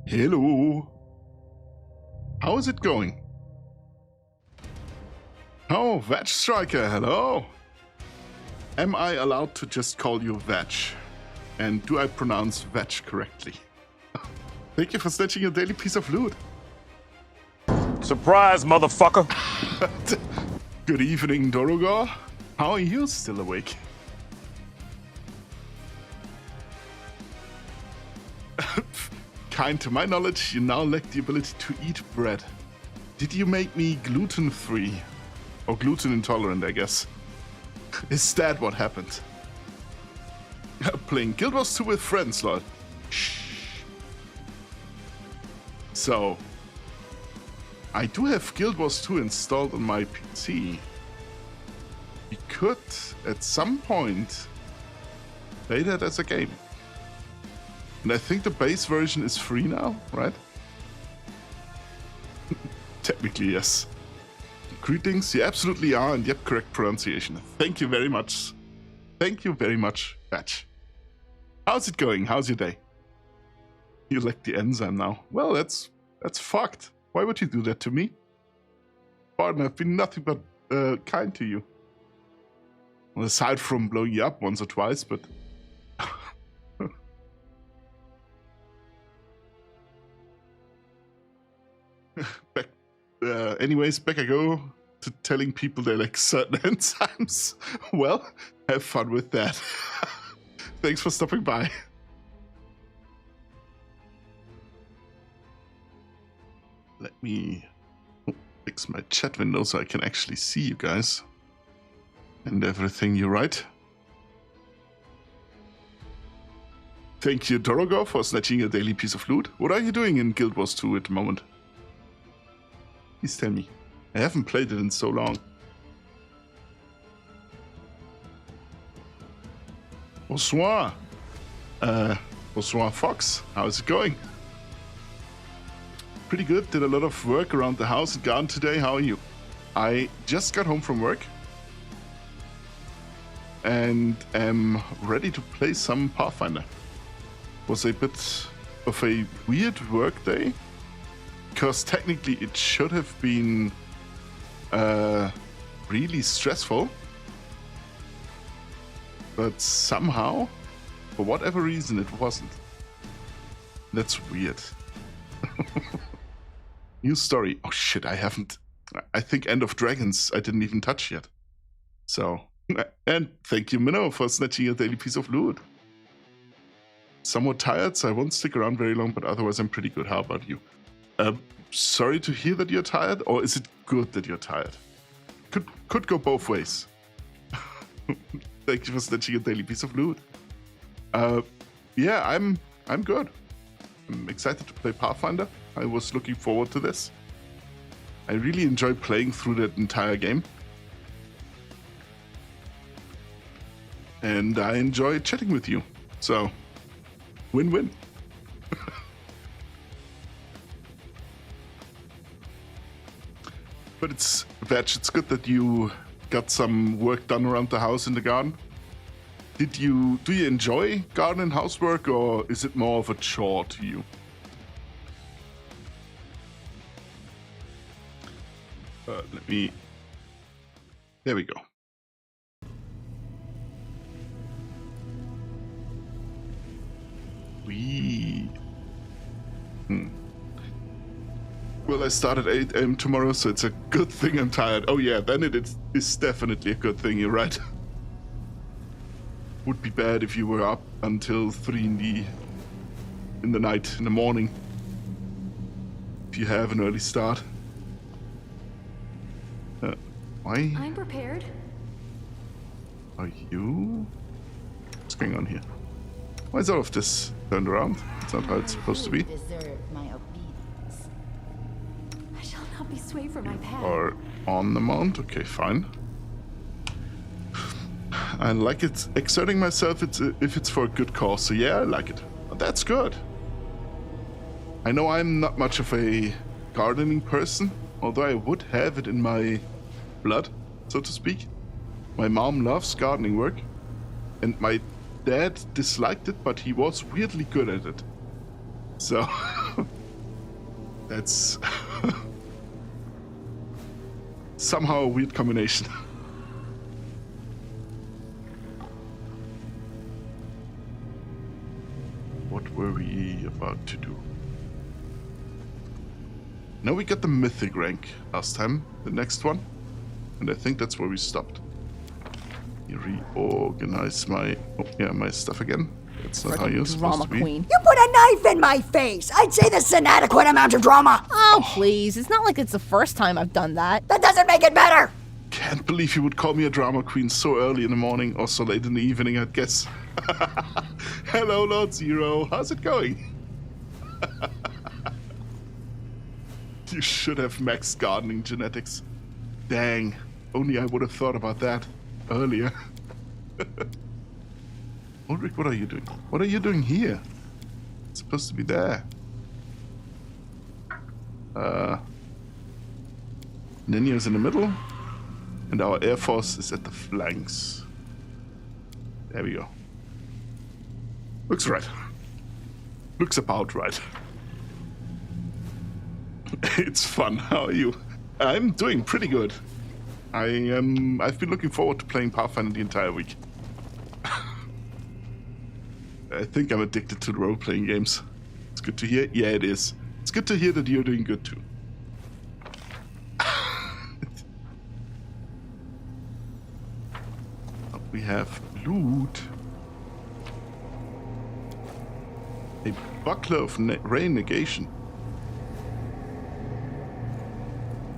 Hello. How is it going? Oh, Veg Striker, hello. Am I allowed to just call you Veg? And do I pronounce Veg correctly? Thank you for snatching your daily piece of loot. Surprise, motherfucker! Good evening, Dorogor. How are you still awake? Kain, to my knowledge, you now lack the ability to eat bread. Did you make me gluten-free? Or gluten-intolerant, I guess. Is that what happened? Playing Guild Wars 2 with friends, lol. Shh. So, I do have Guild Wars 2 installed on my PC. We could, at some point, play that as a game. And I think the base version is free now, right? Technically, yes. Greetings, you absolutely are, and yep, correct pronunciation. Thank you very much. Thank you very much, Batch. How's it going? How's your day? You lack the enzyme now. Well, that's fucked. Why would you do that to me? Pardon, I've been nothing but kind to you. Well, aside from blowing you up once or twice, but... Anyways, back I go to telling people they like certain enzymes. Well, have fun with that. Thanks for stopping by. Let me fix my chat window so I can actually see you guys. And everything you write. Thank you, Dorogor, for snatching a daily piece of loot. What are you doing in Guild Wars 2 at the moment? Please tell me. I haven't played it in so long. Bonsoir. Bonsoir, Fox. How's it going? Pretty good. Did a lot of work around the house and garden today. How are you? I just got home from work. And am ready to play some Pathfinder. Was a bit of a weird work day. Because technically it should have been really stressful. But somehow, for whatever reason, it wasn't. That's weird. New story. Oh shit, I haven't... I think End of Dragons I didn't even touch yet. So, and thank you, Minnow, for snatching a daily piece of loot. Somewhat tired, so I won't stick around very long, but otherwise I'm pretty good. How about you? Sorry to hear that you're tired, or is it good that you're tired? Could go both ways. Thank you for snatching a daily piece of loot. Yeah, I'm good. I'm excited to play Pathfinder. I was looking forward to this. I really enjoy playing through that entire game. And I enjoy chatting with you. So, win-win. But it's, Veg, it's good that you got some work done around the house in the garden. Do you enjoy garden and housework, or is it more of a chore to you? There we go. Well, I start at 8 a.m. tomorrow, so it's a good thing I'm tired. Oh yeah, then it's definitely a good thing, you're right. Would be bad if you were up until 3 in the night, in the morning. If you have an early start. Why? I'm prepared. Are you? What's going on here? Why is all of this turned around? It's not how it's supposed to be. Deserve my obedience. I shall not be swayed from my path. Or on the mount? Okay, fine. I like it exerting myself if it's for a good cause, so yeah, I like it. That's good. I know I'm not much of a gardening person, although I would have it in my blood, so to speak. My mom loves gardening work, and my dad disliked it, but he was weirdly good at it. So, That's somehow a weird combination. What were we about to do? Now we got the mythic rank last time, the next one. And I think that's where we stopped. Reorganize my my stuff again. That's not how you're supposed to be. Queen. You put a knife in my face! I'd say this is an adequate amount of drama! Oh, please. It's not like it's the first time I've done that. That doesn't make it better! Can't believe you would call me a drama queen so early in the morning or so late in the evening, I'd guess. Hello, Lord Zero. How's it going? You should have max gardening genetics. Dang. Only I would have thought about that earlier. Ulrich, what are you doing? What are you doing here? It's supposed to be there. Ninja's in the middle. And our Air Force is at the flanks. There we go. Looks right. Looks about right. It's fun. How are you? I'm doing pretty good. I've been looking forward to playing Pathfinder the entire week. I think I'm addicted to role-playing games. It's good to hear. Yeah, it is. It's good to hear that you're doing good too. We have loot. A buckler of rain negation.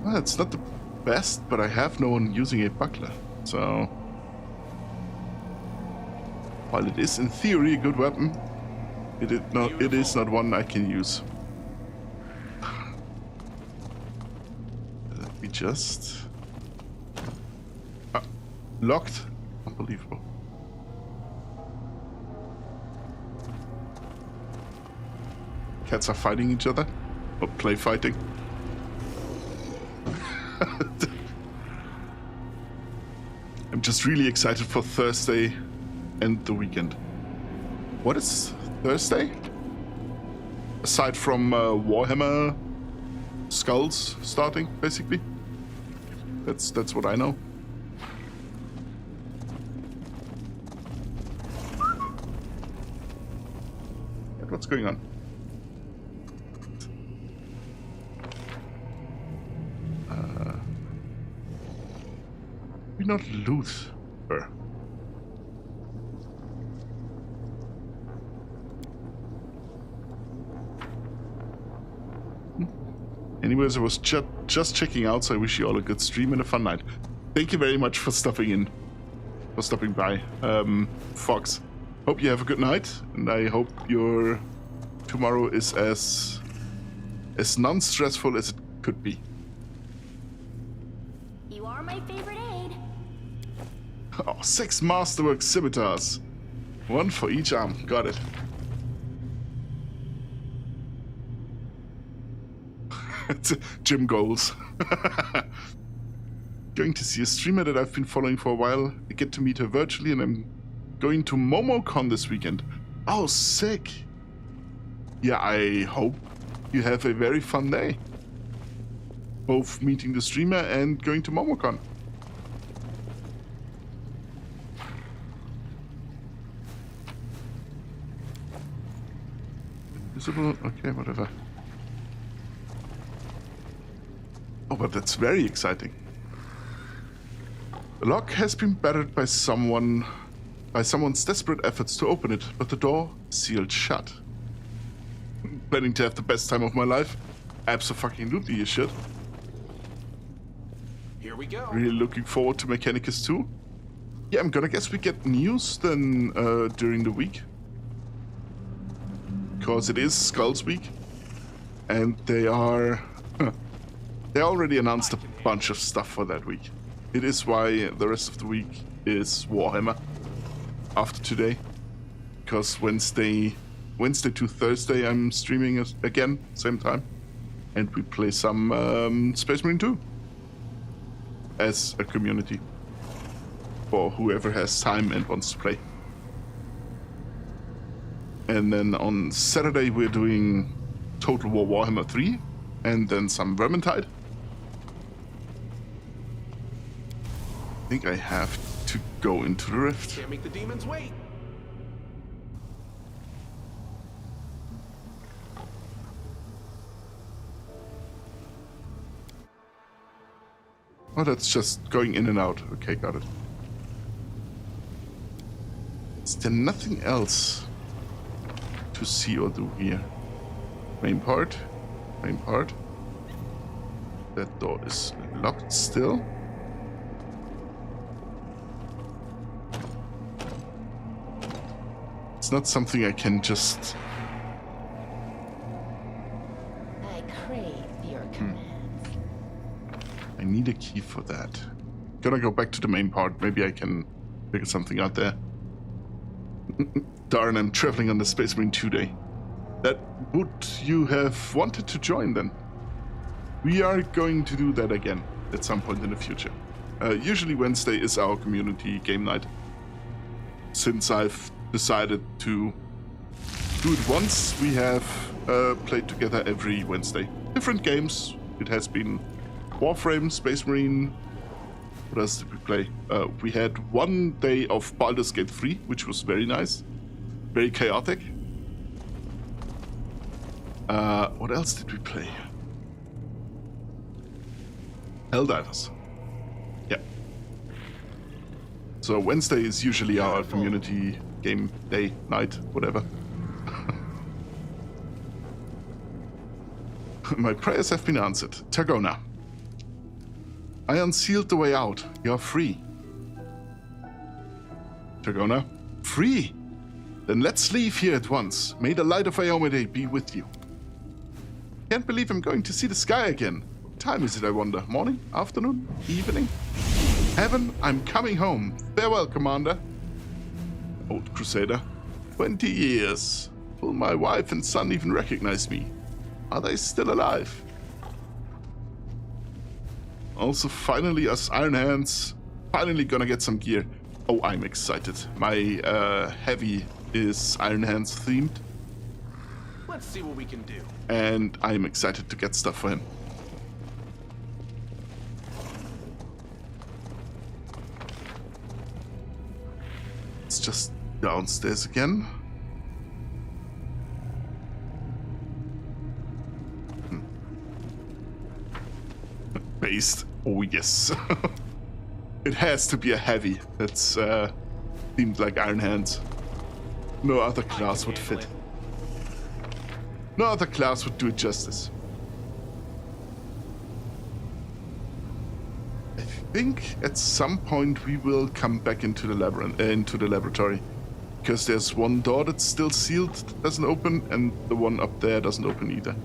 Well, it's not the best, but I have no one using a buckler, so... While it is in theory a good weapon, it is not one I can use. Let me just... locked? Unbelievable. Cats are fighting each other? Or play fighting? I'm just really excited for Thursday and the weekend. What is Thursday? Aside from Warhammer Skulls starting, basically. That's what I know. What's going on? We not lose her. Anyways, I was just checking out, so I wish you all a good stream and a fun night. Thank you very much for stopping by. Fox, hope you have a good night, and I hope your tomorrow is as non-stressful as it could be. You are my favorite aide. Oh, 6 Masterwork scimitars. 1 for each arm. Got it. Gym goals. Going to see a streamer that I've been following for a while. I get to meet her virtually, and I'm going to MomoCon this weekend. Oh, sick. Yeah, I hope you have a very fun day. Both meeting the streamer and going to MomoCon. Invisible? Okay, whatever. Oh, but that's very exciting. The lock has been battered by someone's desperate efforts to open it, but the door is sealed shut. Planning to have the best time of my life? Abso-fucking-lutely, you should. Here we go. Really looking forward to Mechanicus 2. Yeah, I'm gonna guess we get news then during the week. Because it is Skulls Week. And they already announced a bunch of stuff for that week. It is why the rest of the week is Warhammer after today. Because Wednesday to Thursday I'm streaming again, same time. And we play some Space Marine 2 as a community for whoever has time and wants to play. And then on Saturday we're doing Total War Warhammer 3 And then some Vermintide. I think I have to go into the rift. Can't make the demons wait. Oh, that's just going in and out. Okay, got it. Is there nothing else to see or do here? Main part. Main part. That door is locked still. It's not something I can just... I crave your commands. I need a key for that. Gonna go back to the main part. Maybe I can figure something out there. Darn, I'm traveling on the Space Marine 2 day. That would you have wanted to join then? We are going to do that again at some point in the future. Usually Wednesday is our community game night. Since I've decided to do it once, we have played together every Wednesday. Different games. It has been Warframe, Space Marine. What else did we play? We had one day of Baldur's Gate 3, which was very nice. Very chaotic. What else did we play? Helldivers. Yeah. So Wednesday is usually our community game day, night, whatever. My prayers have been answered. Targona. I unsealed the way out. You're free. Targona. Free? Then let's leave here at once. May the light of Iomade be with you. Can't believe I'm going to see the sky again. What time is it, I wonder? Morning? Afternoon? Evening? Heaven, I'm coming home. Farewell, Commander. Old Crusader. 20 years. Will my wife and son even recognize me? Are they still alive? Also, finally, us Iron Hands. Finally gonna get some gear. Oh, I'm excited. My heavy is Iron Hands themed. Let's see what we can do. And I'm excited to get stuff for him. It's just downstairs again. Based. Oh, yes. It has to be a heavy that's themed like Iron Hands. No other class would fit. No other class would do it justice. I think at some point we will come back into the laboratory, because there's one door that's still sealed that doesn't open, and the one up there doesn't open either.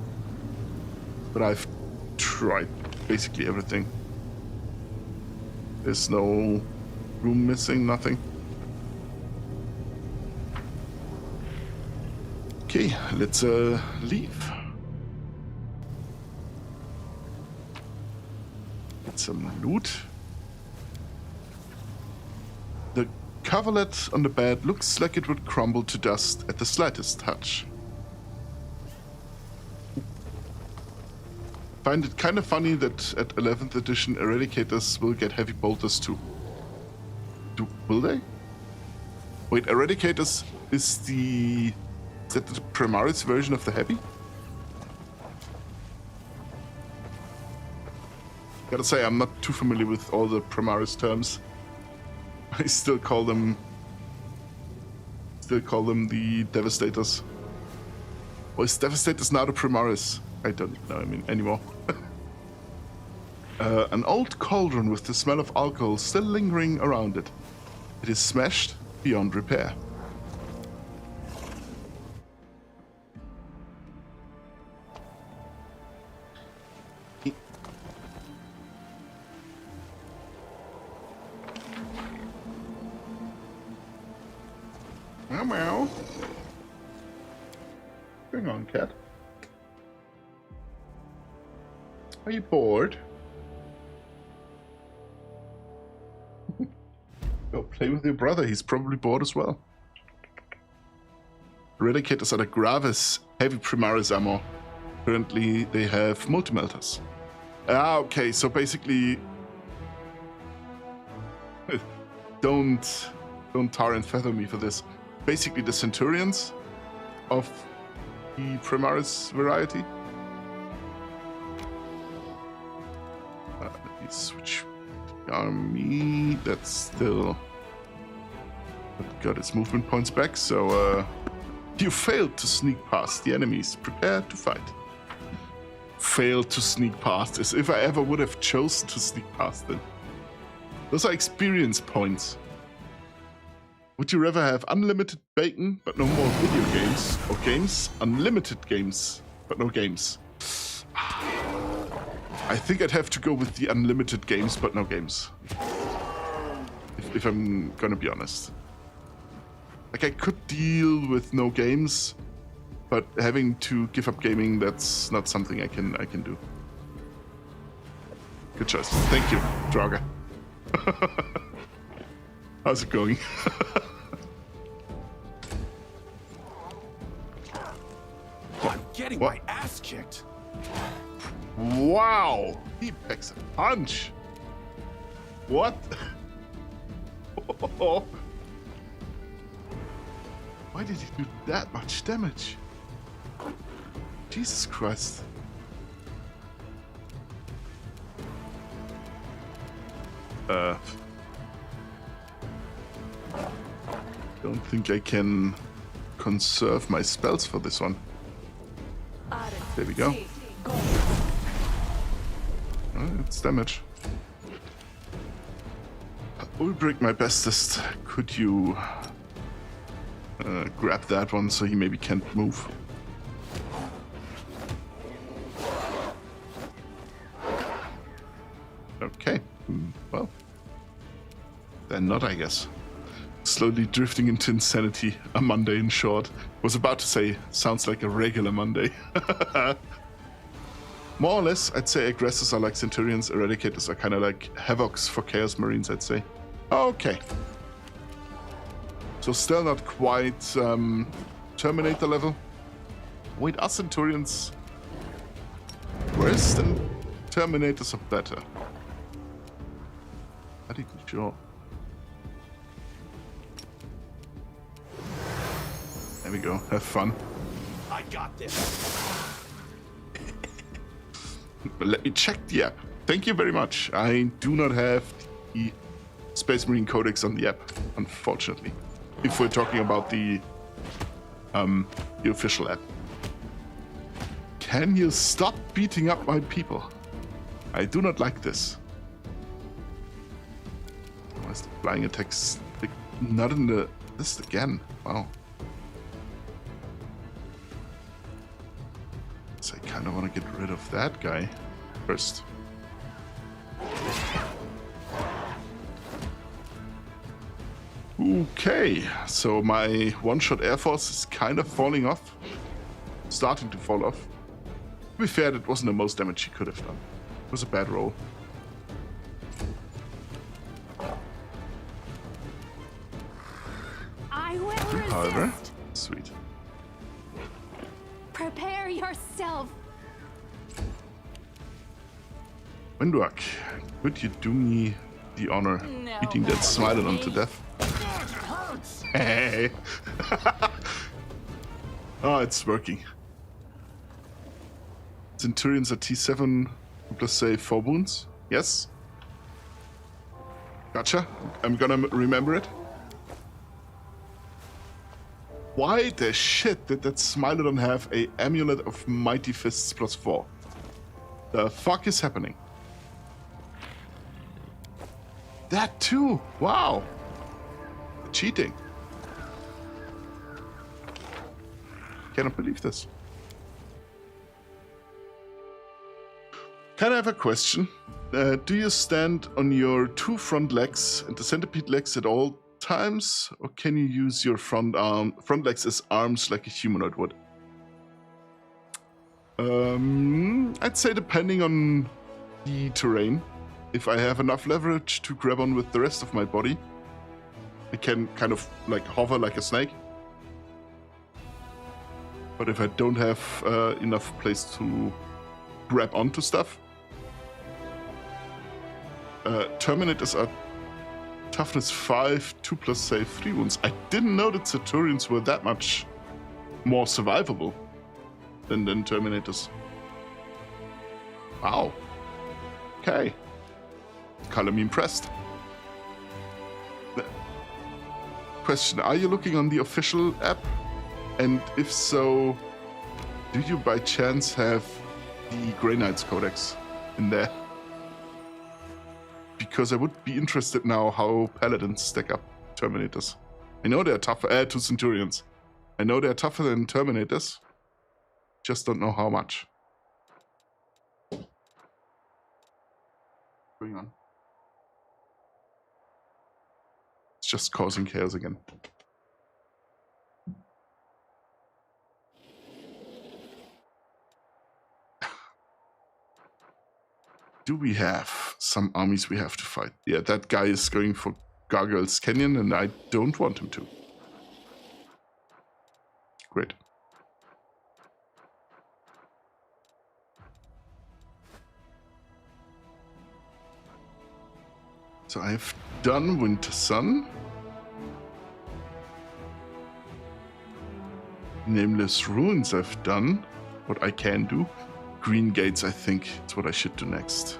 But I've tried basically everything. There's no room missing, nothing. Okay, let's leave. Get some loot. The coverlet on the bed looks like it would crumble to dust at the slightest touch. Find it kind of funny that at 11th edition Eradicators will get heavy bolters too. Will they? Wait, Eradicators is that the Primaris version of the heavy? Gotta say, I'm not too familiar with all the Primaris terms. I still call them the Devastators. Or is Devastators now the Primaris? I don't know, anymore. An old cauldron with the smell of alcohol still lingering around it. It is smashed beyond repair. Meow meow. Hang on, cat. Are you bored? Go play with your brother, he's probably bored as well. Eradicators are the Gravis heavy Primaris ammo. Currently, they have multi-melters. Okay, so basically, don't tar and feather me for this. Basically, the Centurions of the Primaris variety. Let me switch army. That's still got its movement points back. So you failed to sneak past the enemies. Prepare to fight. Failed to sneak past, as if I ever would have chosen to sneak past them. Those are experience points. Would you rather have unlimited bacon, but no more video games, or games? Unlimited games, but no games. I think I'd have to go with the unlimited games, but no games. If I'm gonna be honest. Like, I could deal with no games, but having to give up gaming, that's not something I can do. Good choice. Thank you, Draga. How's it going? I'm getting my ass kicked. Wow! He packs a punch! What? Why did he do that much damage? Jesus Christ. Don't think I can conserve my spells for this one. There we go. It's damage. Ulbrich, my bestest. Could you grab that one so he maybe can't move? Okay. Well, then not, I guess. Slowly drifting into insanity. A Monday in short. Was about to say, sounds like a regular Monday. More or less, I'd say aggressors are like Centurions, Eradicators are kind of like Havocs for Chaos Marines, I'd say. Okay. So still not quite Terminator level. Wait, are Centurions worse than Terminators or better? Not even sure. There we go. Have fun. I got this. Let me check the app. Thank you very much. I do not have the Space Marine Codex on the app, unfortunately. If we're talking about the official app. Can you stop beating up my people? I do not like this. Why is the flying attacks not in the list again? Wow. So I kind of want to get rid of that guy first. Okay, so my one-shot Air Force is kind of falling off. Starting to fall off. To be fair, that wasn't the most damage he could have done. It was a bad roll. I will resist. However, sweet. Prepare yourself. Windwalk, could you do me the honor beating that Smilodon to death? Hey. Oh, it's working. Centurions are T7 plus say 4 wounds. Yes. Gotcha. I'm gonna remember it. Why the shit did that Smilodon have a Amulet of Mighty Fists plus 4? The fuck is happening? That too! Wow! Cheating. Cannot believe this. Can I have a question? Do you stand on your 2 front legs and the centipede legs at all times, or can you use your front legs as arms like a humanoid would? I'd say depending on the terrain. If I have enough leverage to grab on with the rest of my body, I can kind of like hover like a snake. But if I don't have enough place to grab onto stuff, Terminators are toughness 5, 2+ save 3 wounds. I didn't know that Centurions were that much more survivable than Terminators. Wow. Okay. Color me impressed. Question, are you looking on the official app? And if so, do you by chance have the Grey Knights Codex in there? Because I would be interested now how Paladins stack up Terminators. I know they're tougher to Centurions. I know they're tougher than Terminators. Just don't know how much. What's going on? It's just causing chaos again. Do we have some armies we have to fight? Yeah, that guy is going for Gargoyle's Canyon, and I don't want him to. Great. So I've done Winter Sun. Nameless Ruins I've done. What I can do. Green Gates, I think, is what I should do next.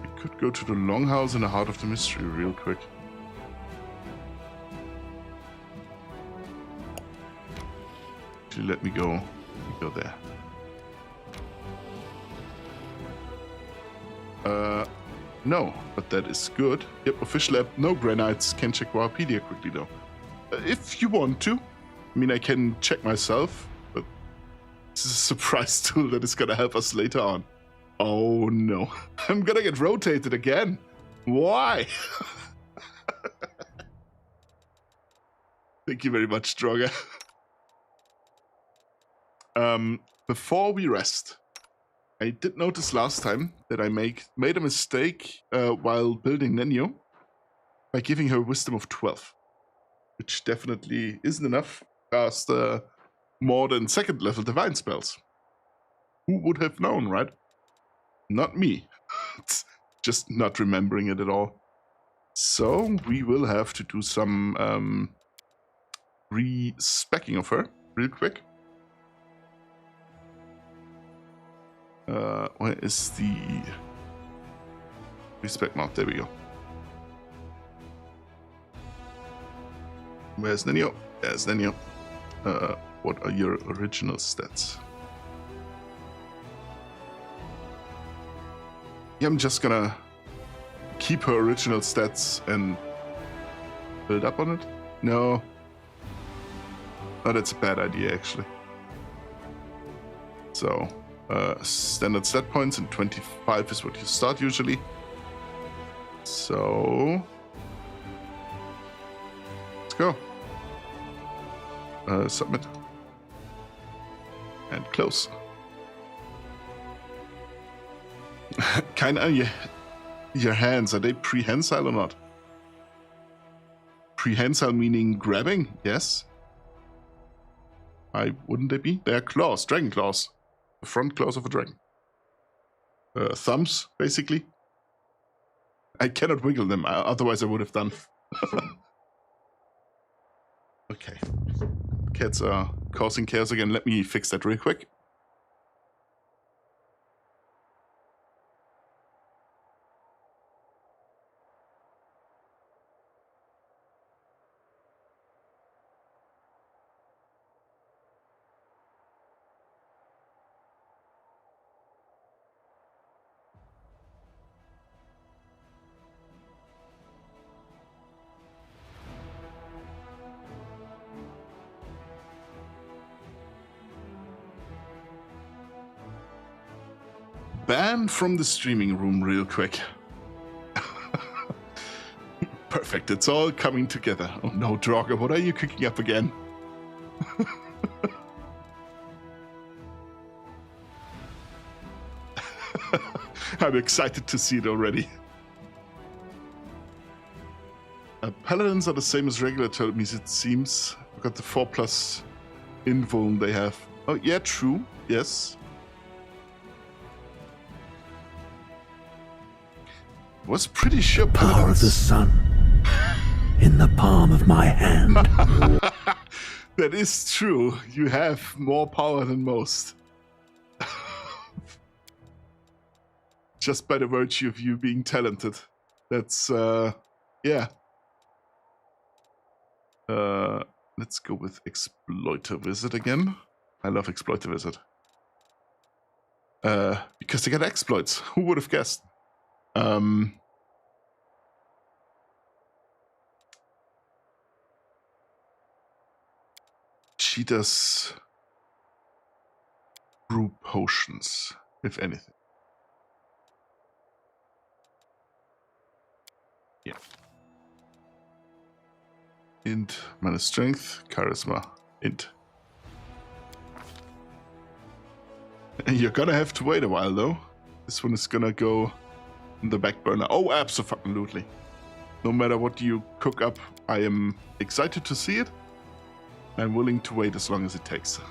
I could go to the Longhouse in the Heart of the Mystery real quick. Actually, let me go there. No, but that is good. Yep, official app, no Grey Knights. Can check Wikipedia quickly though. If you want to. I mean, I can check myself, but this is a surprise tool that is gonna help us later on. Oh no, I'm gonna get rotated again. Why? Thank you very much, Droga. Before we rest, I did notice last time that I made a mistake while building Nenio by giving her Wisdom of 12, which definitely isn't enough to cast more than 2nd level divine spells. Who would have known, right? Not me. It's just not remembering it at all. So we will have to do some re-specking of her real quick. Where is the respec mount? There we go. Where's Nenio? There's Nenio. What are your original stats? Yeah, I'm just gonna keep her original stats and build up on it. No. Oh, that's a bad idea, actually. So, standard stat points, and 25 is what you start usually. So, let's go. Submit. And close. Kain, your hands, are they prehensile or not? Prehensile meaning grabbing? Yes. Why wouldn't they be? They're claws, dragon claws. The front claws of a dragon. Thumbs, basically. I cannot wiggle them, otherwise I would have done. Okay. Cats are causing chaos again. Let me fix that real quick. Ban from the streaming room real quick. Perfect, it's all coming together. Oh no, Draugr, what are you cooking up again? I'm excited to see it already. Paladins are the same as regular Totemies, it seems. We've got the 4+ invuln they have. Oh, yeah, true. Yes. Was pretty sure Power of the sun in the palm of my hand. That is true. You have more power than most. Just by the virtue of you being talented. That's, yeah. Let's go with Exploiter Wizard again. I love Exploiter Wizard. Because they get exploits. Who would have guessed? She does brew potions, if anything. Yeah. Int, minus strength, charisma, int. And you're gonna have to wait a while though. This one is gonna go in the back burner. Oh, absolutely. No matter what you cook up, I am excited to see it. I'm willing to wait as long as it takes.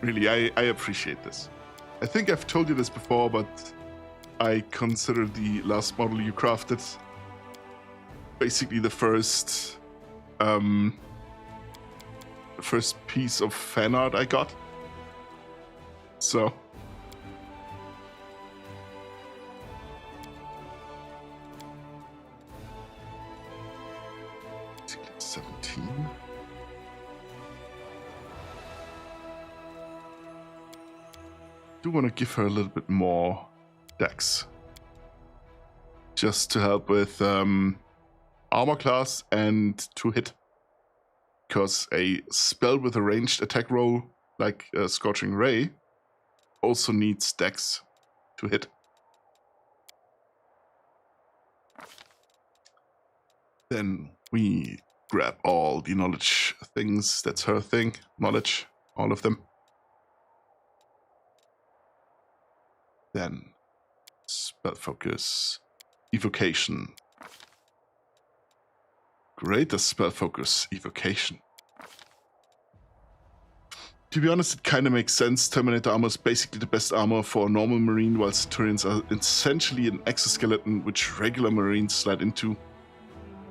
Really, I appreciate this. I think I've told you this before, but I consider the last model you crafted basically the first piece of fan art I got. So 17. Do want to give her a little bit more dex, just to help with armor class and to hit, because a spell with a ranged attack roll like Scorching Ray also needs dex to hit. Then we grab all the knowledge things. That's her thing. Knowledge, all of them. Then spell focus, evocation. Greater spell focus, evocation. To be honest, it kind of makes sense. Terminator armor is basically the best armor for a normal marine, while Centurions are essentially an exoskeleton which regular marines slide into.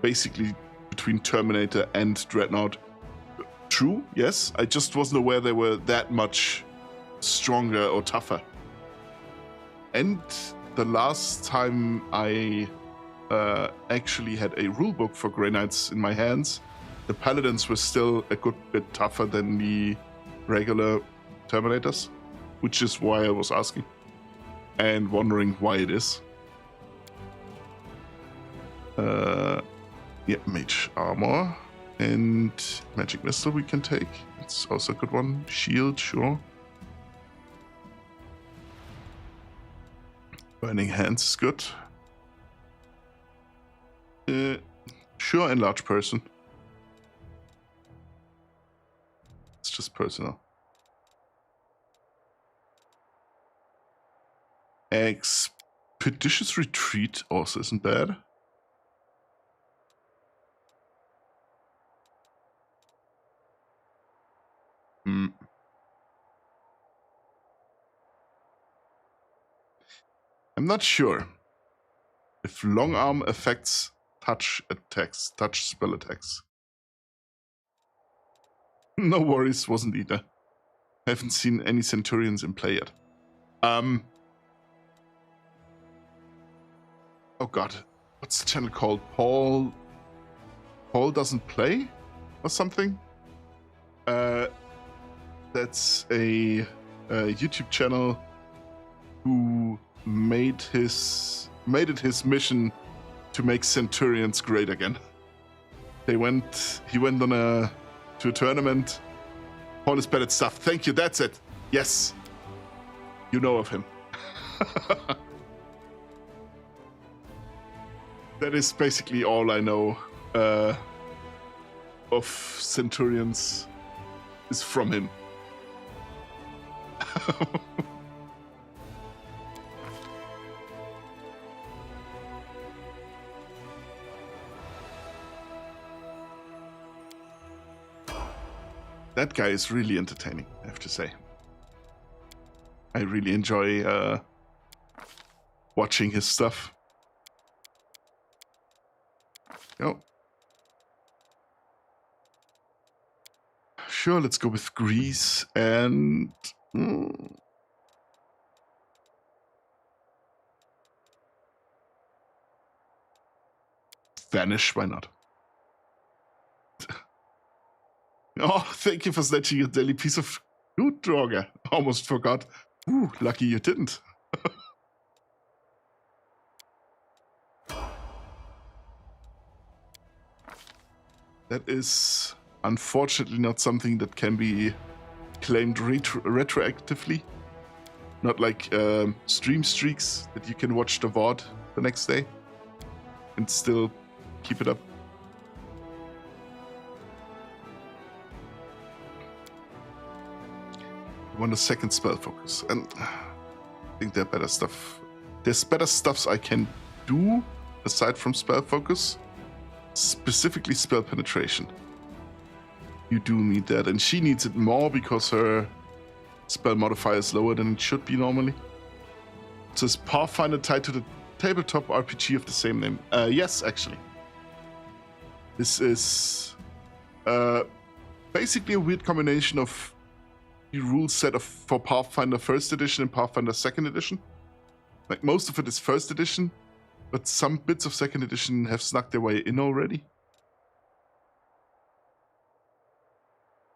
Basically between Terminator and Dreadnought. True, yes. I just wasn't aware they were that much stronger or tougher. And the last time I actually had a rulebook for Grey Knights in my hands, the Paladins were still a good bit tougher than the regular Terminators, which is why I was asking and wondering why it is. Yeah, Mage Armor and Magic Missile we can take. It's also a good one. Shield, sure. Burning Hands is good. Sure, Enlarge Person. It's just personal. Expeditious Retreat also isn't bad. I'm not sure if long arm affects touch attacks, touch spell attacks. No worries, wasn't either. I haven't seen any Centurions in play yet. Oh god, what's the channel called? Paul Doesn't Play or something? That's a YouTube channel who made it his mission to make Centurions great again. He went to a tournament. Paul is bad at stuff. Thank you, that's it. Yes. You know of him. That is basically all I know of Centurions is from him. That guy is really entertaining, I have to say. I really enjoy watching his stuff. Oh. Sure, let's go with Grease and... Vanish, why not? Oh, thank you for snatching a daily piece of food, Draugr. Almost forgot. Ooh, lucky you didn't. That is unfortunately not something that can be claimed retroactively. Not like stream streaks that you can watch the VOD the next day and still keep it up. I want a second spell focus, and I think there are better stuff. There's better stuffs I can do aside from spell focus, specifically spell penetration. You do need that, and she needs it more because her spell modifier is lower than it should be normally. So is Pathfinder tied to the tabletop RPG of the same name? Yes, actually. This is basically a weird combination of the rule set for Pathfinder 1st edition and Pathfinder 2nd edition. Like, most of it is 1st edition, but some bits of 2nd edition have snuck their way in already.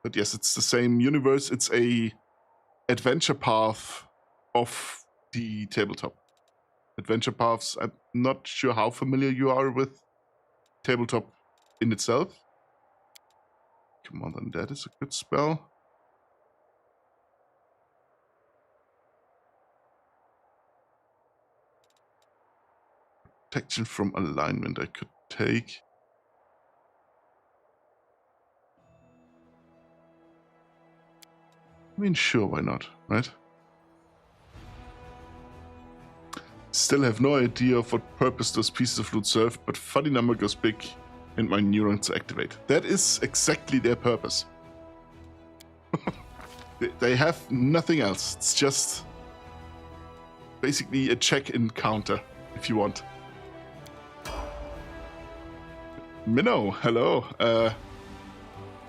But yes, it's the same universe. It's a adventure path of the tabletop. Adventure paths, I'm not sure how familiar you are with tabletop in itself. Come on, then that is a good spell. Protection from alignment I could take. I mean, sure, why not, right? Still have no idea of what purpose those pieces of loot serve, but funny number goes big and my neurons activate. That is exactly their purpose. They have nothing else. It's just basically a check-in counter, if you want. Minnow, hello.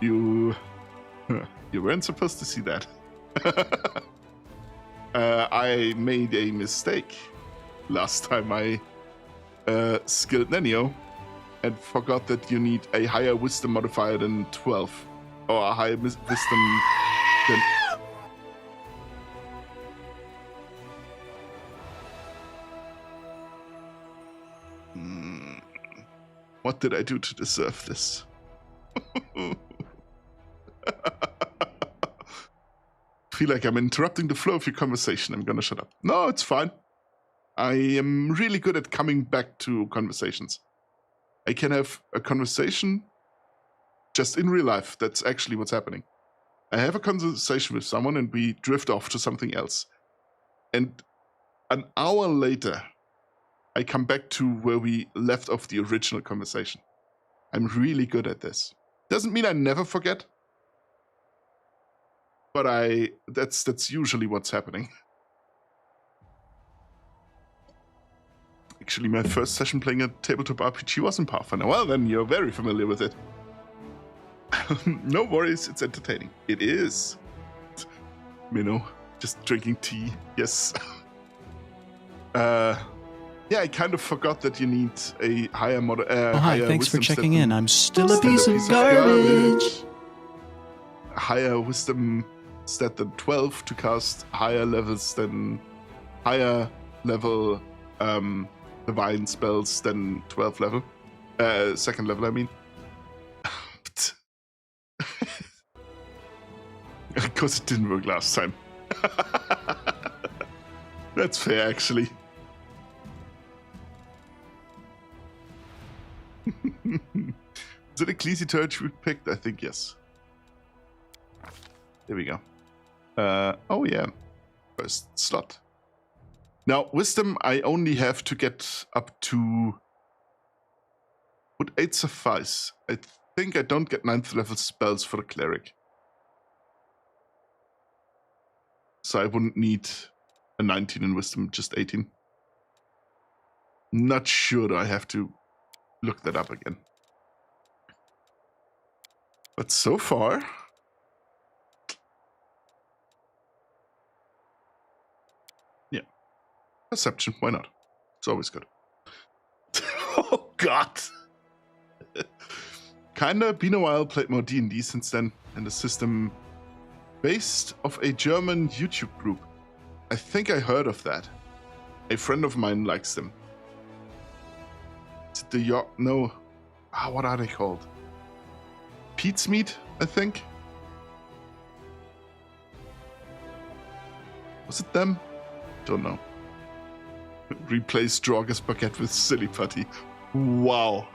You weren't supposed to see that. I made a mistake last time I skilled Nenio and forgot that you need a higher wisdom modifier than 12. Or a higher wisdom than... What did I do to deserve this? Feel like I'm interrupting the flow of your conversation. I'm gonna shut up. No, it's fine. I am really good at coming back to conversations. I can have a conversation just in real life. That's actually what's happening. I have a conversation with someone and we drift off to something else. And an hour later, I come back to where we left off the original conversation. I'm really good at this. Doesn't mean I never forget. But that's usually what's happening. Actually, my first session playing a tabletop RPG was in Pathfinder. Well, then you're very familiar with it. No worries, it's entertaining. It is. Minnow, just drinking tea. Yes. Yeah, I kind of forgot that you need a higher hi, thanks for checking in. I'm still a piece of garbage. Higher wisdom stat than 12 to cast higher level divine spells than 12 level. Second level, I mean. Because it didn't work last time. That's fair, actually. Is it Ecclesi Turret we picked? I think yes. There we go. Oh yeah. First slot. Now, Wisdom, I only have to get up to... Would 8 suffice? I think I don't get 9th level spells for the Cleric. So I wouldn't need a 19 in wisdom, just 18. Not sure, I have to look that up again. But so far... Yeah. Perception, why not? It's always good. Oh, God! Kinda been a while, played more D&D since then, and the system based off a German YouTube group. I think I heard of that. A friend of mine likes them. Is it the no. What are they called? Pete's Meat, I think. Was it them? Don't know. Replace Draugr Baguette with Silly Putty. Wow.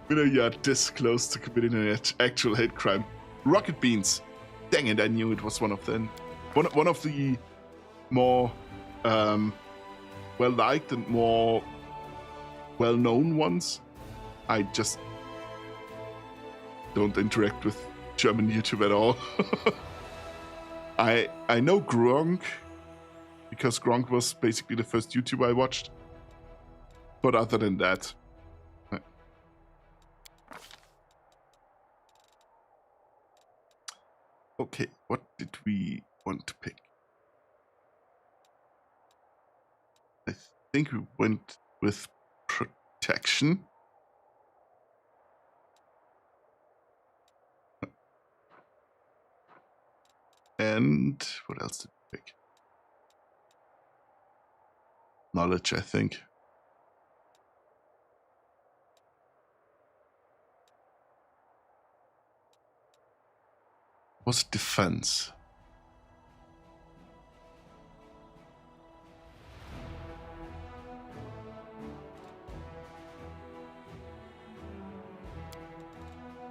You know, you are this close to committing an actual hate crime. Rocket Beans. Dang it, I knew it was one of them. One of the more well-liked and more well-known ones. I just don't interact with German YouTube at all. I know Gronk, because Gronk was basically the first YouTuber I watched. But other than that... Okay, what did we want to pick? I think we went with protection. And what else did we pick? Knowledge, I think. Was it defense?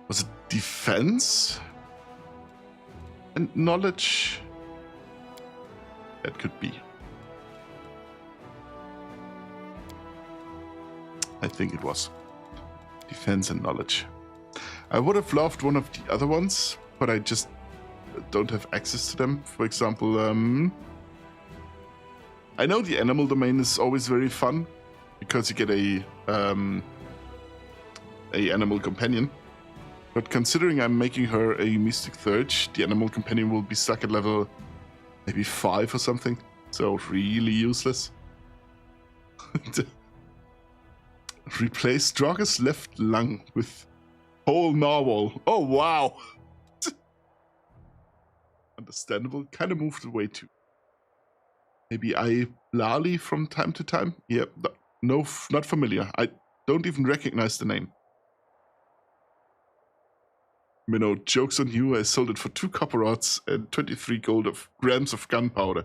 Was it defense? And knowledge? That could be. I think it was. Defense and knowledge. I would have loved one of the other ones, but I just don't have access to them. For example, I know the animal domain is always very fun because you get a animal companion. But considering I'm making her a Mystic Thurge, the animal companion will be stuck at level maybe 5 or something. So really useless. Replace Draug's left lung with whole narwhal. Oh, wow. Understandable. Kind of moved away too. Maybe I Lali from time to time? Yeah, no, not familiar. I don't even recognize the name. You know, joke's on you, I sold it for 2 copper rods and 23 grams of gunpowder.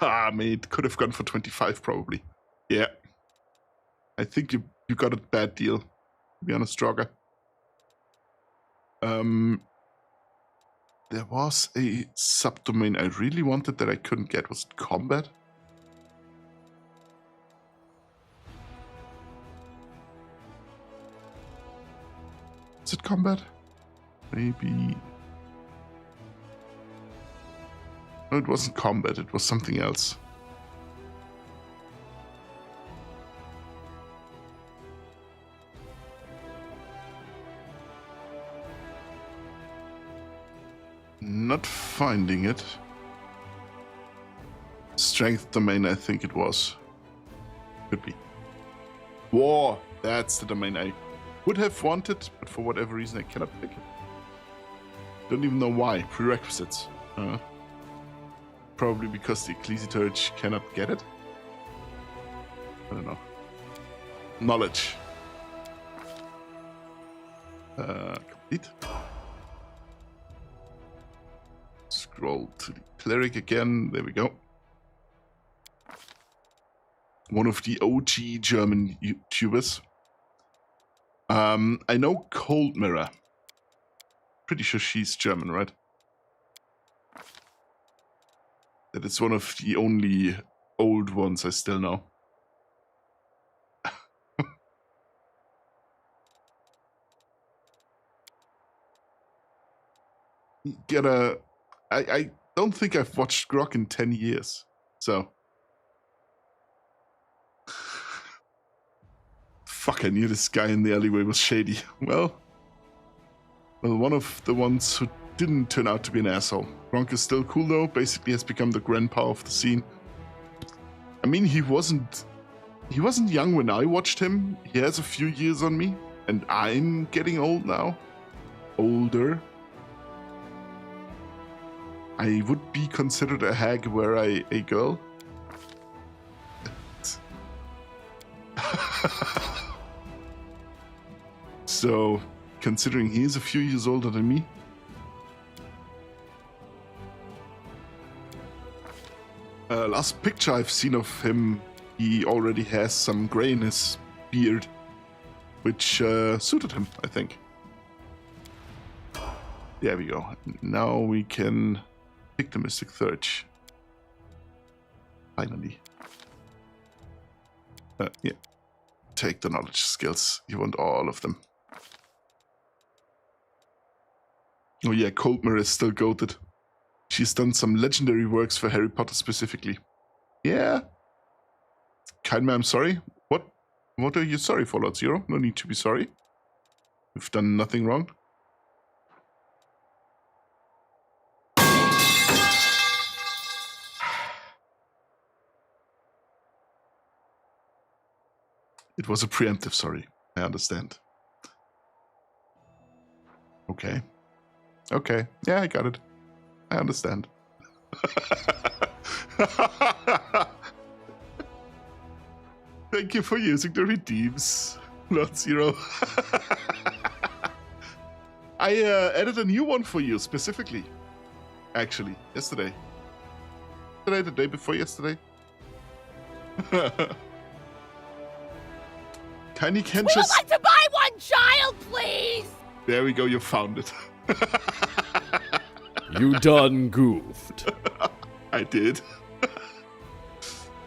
I mean, it could have gone for 25 probably. Yeah. I think you got a bad deal, to be honest, Draugr. There was a subdomain I really wanted that I couldn't get. Was it combat? Is it combat? Maybe. No, it wasn't combat. It was something else. Not finding it. Strength domain, I think it was. Could be. War. That's the domain I would have wanted, but for whatever reason I cannot pick it. Don't even know why. Prerequisites. Probably because the Ecclesiturge cannot get it. I don't know. Knowledge. Complete. Scroll to the cleric again. There we go. One of the OG German YouTubers. I know Cold Mirror. Pretty sure she's German, right? That is one of the only old ones I still know. Gotta I don't think I've watched Grok in 10 years. So. Fuck, I knew this guy in the alleyway was shady. Well, one of the ones who didn't turn out to be an asshole. Gronk is still cool though, basically has become the grandpa of the scene. I mean, he wasn't young when I watched him. He has a few years on me, and I'm getting old now. Older. I would be considered a hag were I a girl. So, considering he is a few years older than me. Last picture I've seen of him, he already has some gray in his beard, which suited him, I think. There we go. Now we can pick the Mystic Thirch. Finally. Yeah. Take the knowledge skills. You want all of them. Oh yeah, Coldmere is still goated. She's done some legendary works for Harry Potter specifically. Yeah. Kain, I'm sorry. What are you sorry for, Lord Zero? No need to be sorry. You've done nothing wrong. It was a preemptive sorry. I understand. Okay. Okay. Yeah, I got it. I understand. Thank you for using the redeems, Lord Zero. I added a new one for you specifically. Actually, yesterday. The day before yesterday. Kain, you can We would just... like to buy one child, please! There we go, you found it. You done goofed. I did.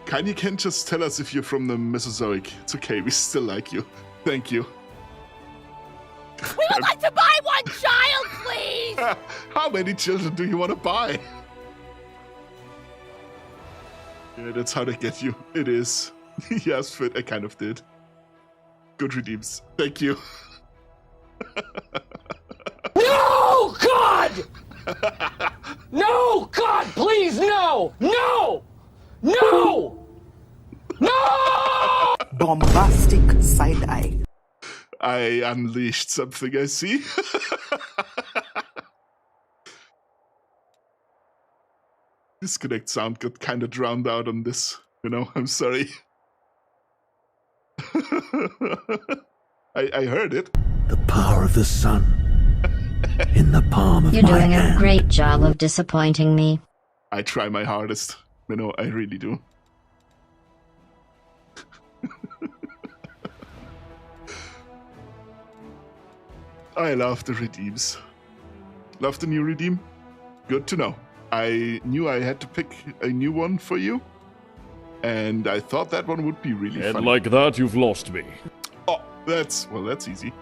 Kain, you can just tell us if you're from the Mesozoic. It's okay, we still like you. Thank you. We would like to buy one child, please! How many children do you want to buy? Yeah, that's how they get you. It is. Yes, Fit, I kind of did. Good redeems. Thank you. No, God! No, God, please, no! No! No! No! Bombastic side eye. I unleashed something, I see. Disconnect sound got kind of drowned out on this. You know, I'm sorry. I heard it. The power of the sun in the palm of You're my doing hand. a great job of disappointing me. I try my hardest. You know, I really do. I love the redeems. Love the new redeem? Good to know. I knew I had to pick a new one for you, and I thought that one would be really fun. And like that, you've lost me. Oh, that's easy.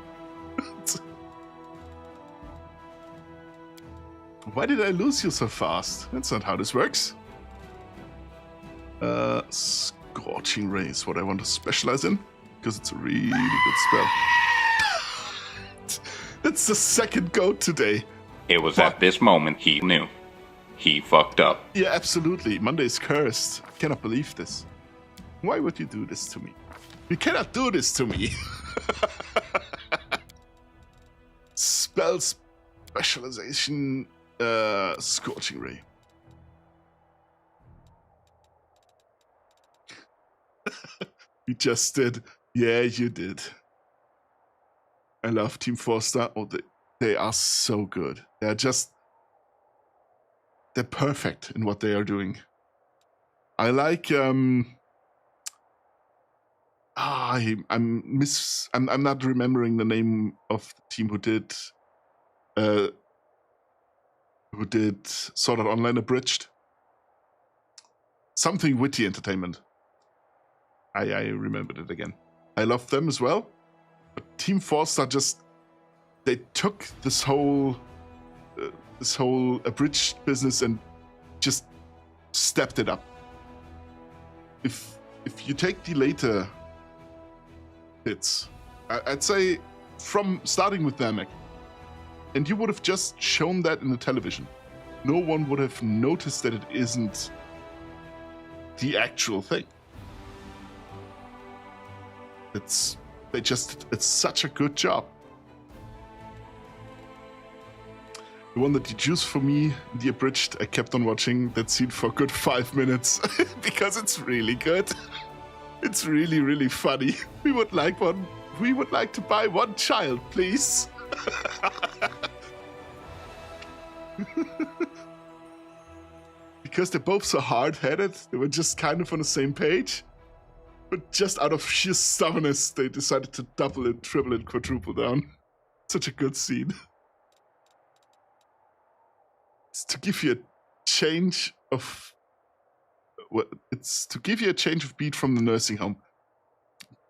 Why did I lose you so fast? That's not how this works. Scorching Ray is what I want to specialize in, because it's a really good spell. That's the second goat today. It was at this moment he knew. He fucked up. Yeah, absolutely. Monday's cursed. I cannot believe this. Why would you do this to me? You cannot do this to me. Spell specialization, Scorching Ray. You just did. Yeah, you did. I love Team Forster. Oh, they are so good. They're perfect in what they are doing. I like I'm not remembering the name of the team who did Sword Art Online Abridged. Something Witty Entertainment. I remembered it again. I love them as well. But Team Forster they took this whole this whole abridged business and just stepped it up. If you take the later hits, I'd say from starting with Namek, and you would have just shown that in the television, no one would have noticed that it isn't the actual thing. It's such a good job. The one that you choose for me, the abridged, I kept on watching that scene for a good 5 minutes because it's really good. It's really, really funny. We would like to buy one child, please. Because they're both so hard-headed, they were just kind of on the same page. But just out of sheer stubbornness, they decided to double it, triple it, quadruple down. Such a good scene. It's to give you a change of... Well, it's to give you a change of beat from the nursing home.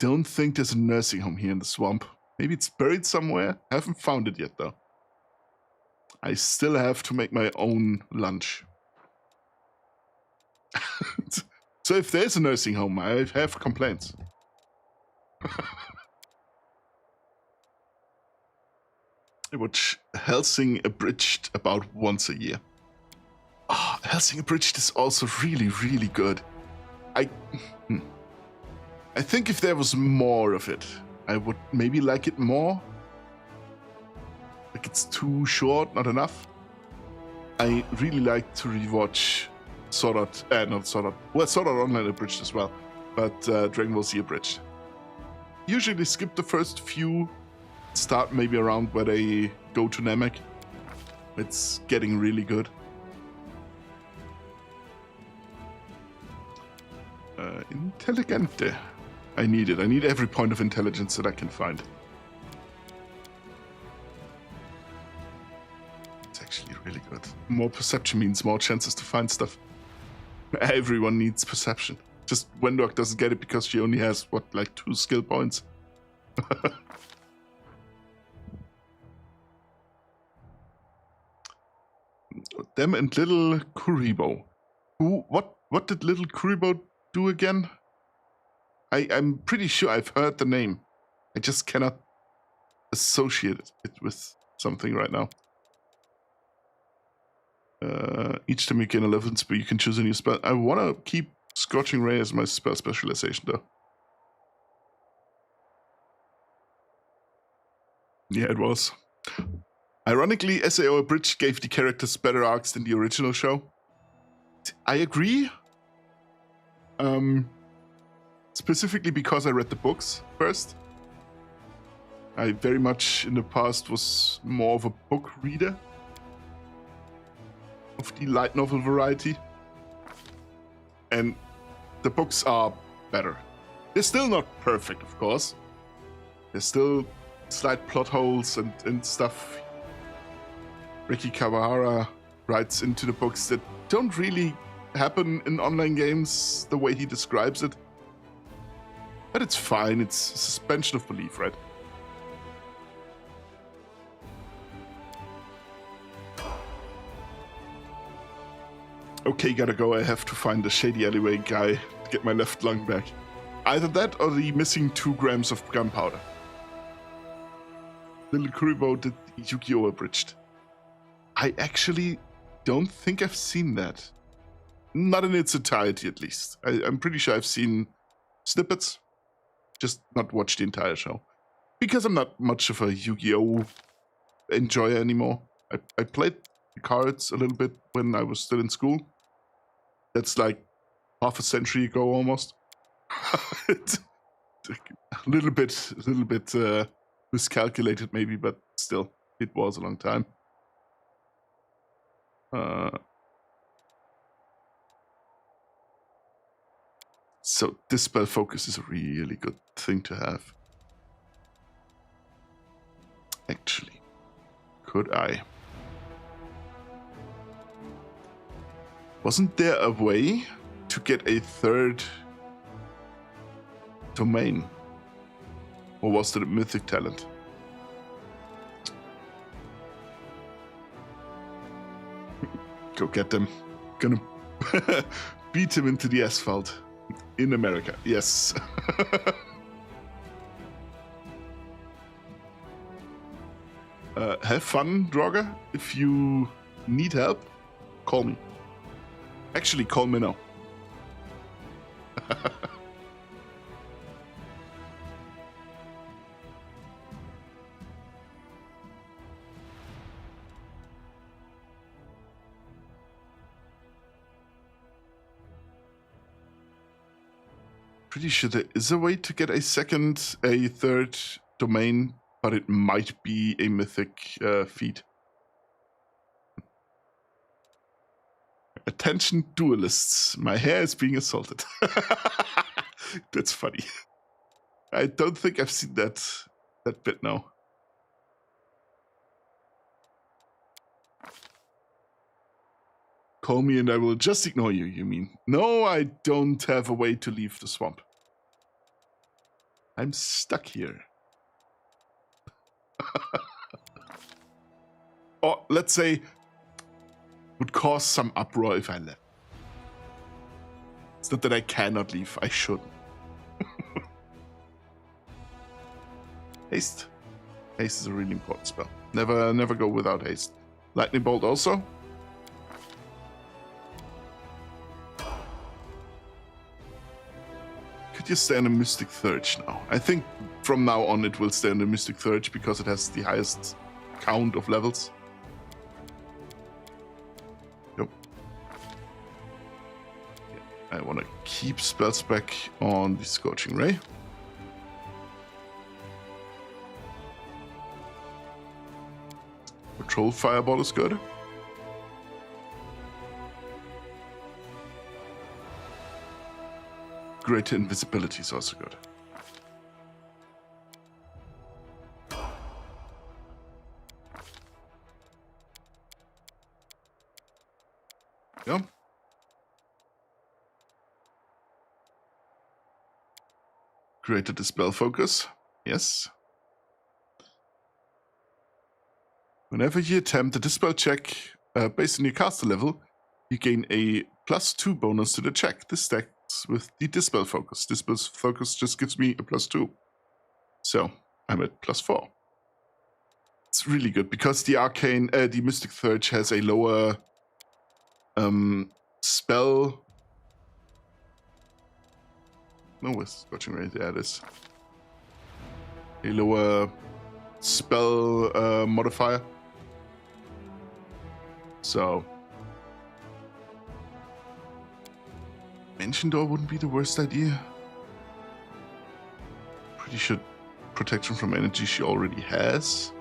Don't think there's a nursing home here in the swamp. Maybe it's buried somewhere. I haven't found it yet, though. I still have to make my own lunch. So if there's a nursing home, I have complaints. I watch Helsing Abridged about once a year. Oh, Helsing Abridged is also really, really good. I think if there was more of it, I would maybe like it more. Like it's too short, not enough. I really like to rewatch Sword Art Online Abridged as well, but Dragon Ball Z Abridged. Usually skip the first few, start maybe around where they go to Namek. It's getting really good. Intelligente. I need it. I need every point of intelligence that I can find. It's actually really good. More perception means more chances to find stuff. Everyone needs perception. Just Wendork doesn't get it because she only has, like 2 skill points. Them and little Kuribo. What did little Kuribo do again? I'm pretty sure I've heard the name. I just cannot associate it with something right now. Each time you gain 11 spell, you can choose a new spell. I want to keep Scorching Ray as my spell specialization, though. Yeah, it was. Ironically, SAO Abridged gave the characters better arcs than the original show. I agree. Specifically because I read the books first. I very much in the past was more of a book reader of the light novel variety. And the books are better. They're still not perfect, of course. There's still slight plot holes and stuff Ricky Kawahara writes into the books that don't really happen in online games the way he describes it. But it's fine, it's suspension of belief, right? Okay, gotta go. I have to find the shady alleyway guy to get my left lung back. Either that or the missing 2 grams of gunpowder. Little Kuribo did Yu-Gi-Oh! Abridged. I actually don't think I've seen that. Not in its entirety, at least. I'm pretty sure I've seen snippets, just not watched the entire show. Because I'm not much of a Yu-Gi-Oh! Enjoyer anymore. I played the cards a little bit when I was still in school. That's like half a century ago almost. A little bit miscalculated maybe, but still, it was a long time. So Dispel Focus is a really good thing to have. Actually, could I? Wasn't there a way to get a 3rd domain? Or was it a mythic talent? Go get them. Gonna beat him into the asphalt. In America, yes. Have fun, Draugr. If you need help, call me. Actually, call Minnow. Pretty sure there is a way to get a third domain, but it might be a mythic feat. Attention, duelists. My hair is being assaulted. That's funny. I don't think I've seen that bit now. Call me and I will just ignore you, you mean? No, I don't have a way to leave the swamp. I'm stuck here. Or let's say, would cause some uproar if I left. It's not that I cannot leave, I should. Haste. Haste is a really important spell. Never go without haste. Lightning bolt also. Could you stand a Mystic Surge now? I think from now on it will stand a Mystic Surge because it has the highest count of levels. Yep. Yeah, I want to keep spell spec on the Scorching Ray. Control Fireball is good. Greater invisibility is also good. Yeah. Greater Dispel Focus. Yes. Whenever you attempt a Dispel check based on your caster level, you gain a +2 bonus to the check. This stacks with the Dispel Focus. Dispel Focus just gives me a +2. So I'm at +4. It's really good because the Arcane, the Mystic Surge has a lower spell. No, where's Scorching Ray? There it is. A lower spell modifier. So Ancient Door wouldn't be the worst idea. Pretty sure protection from energy she already has.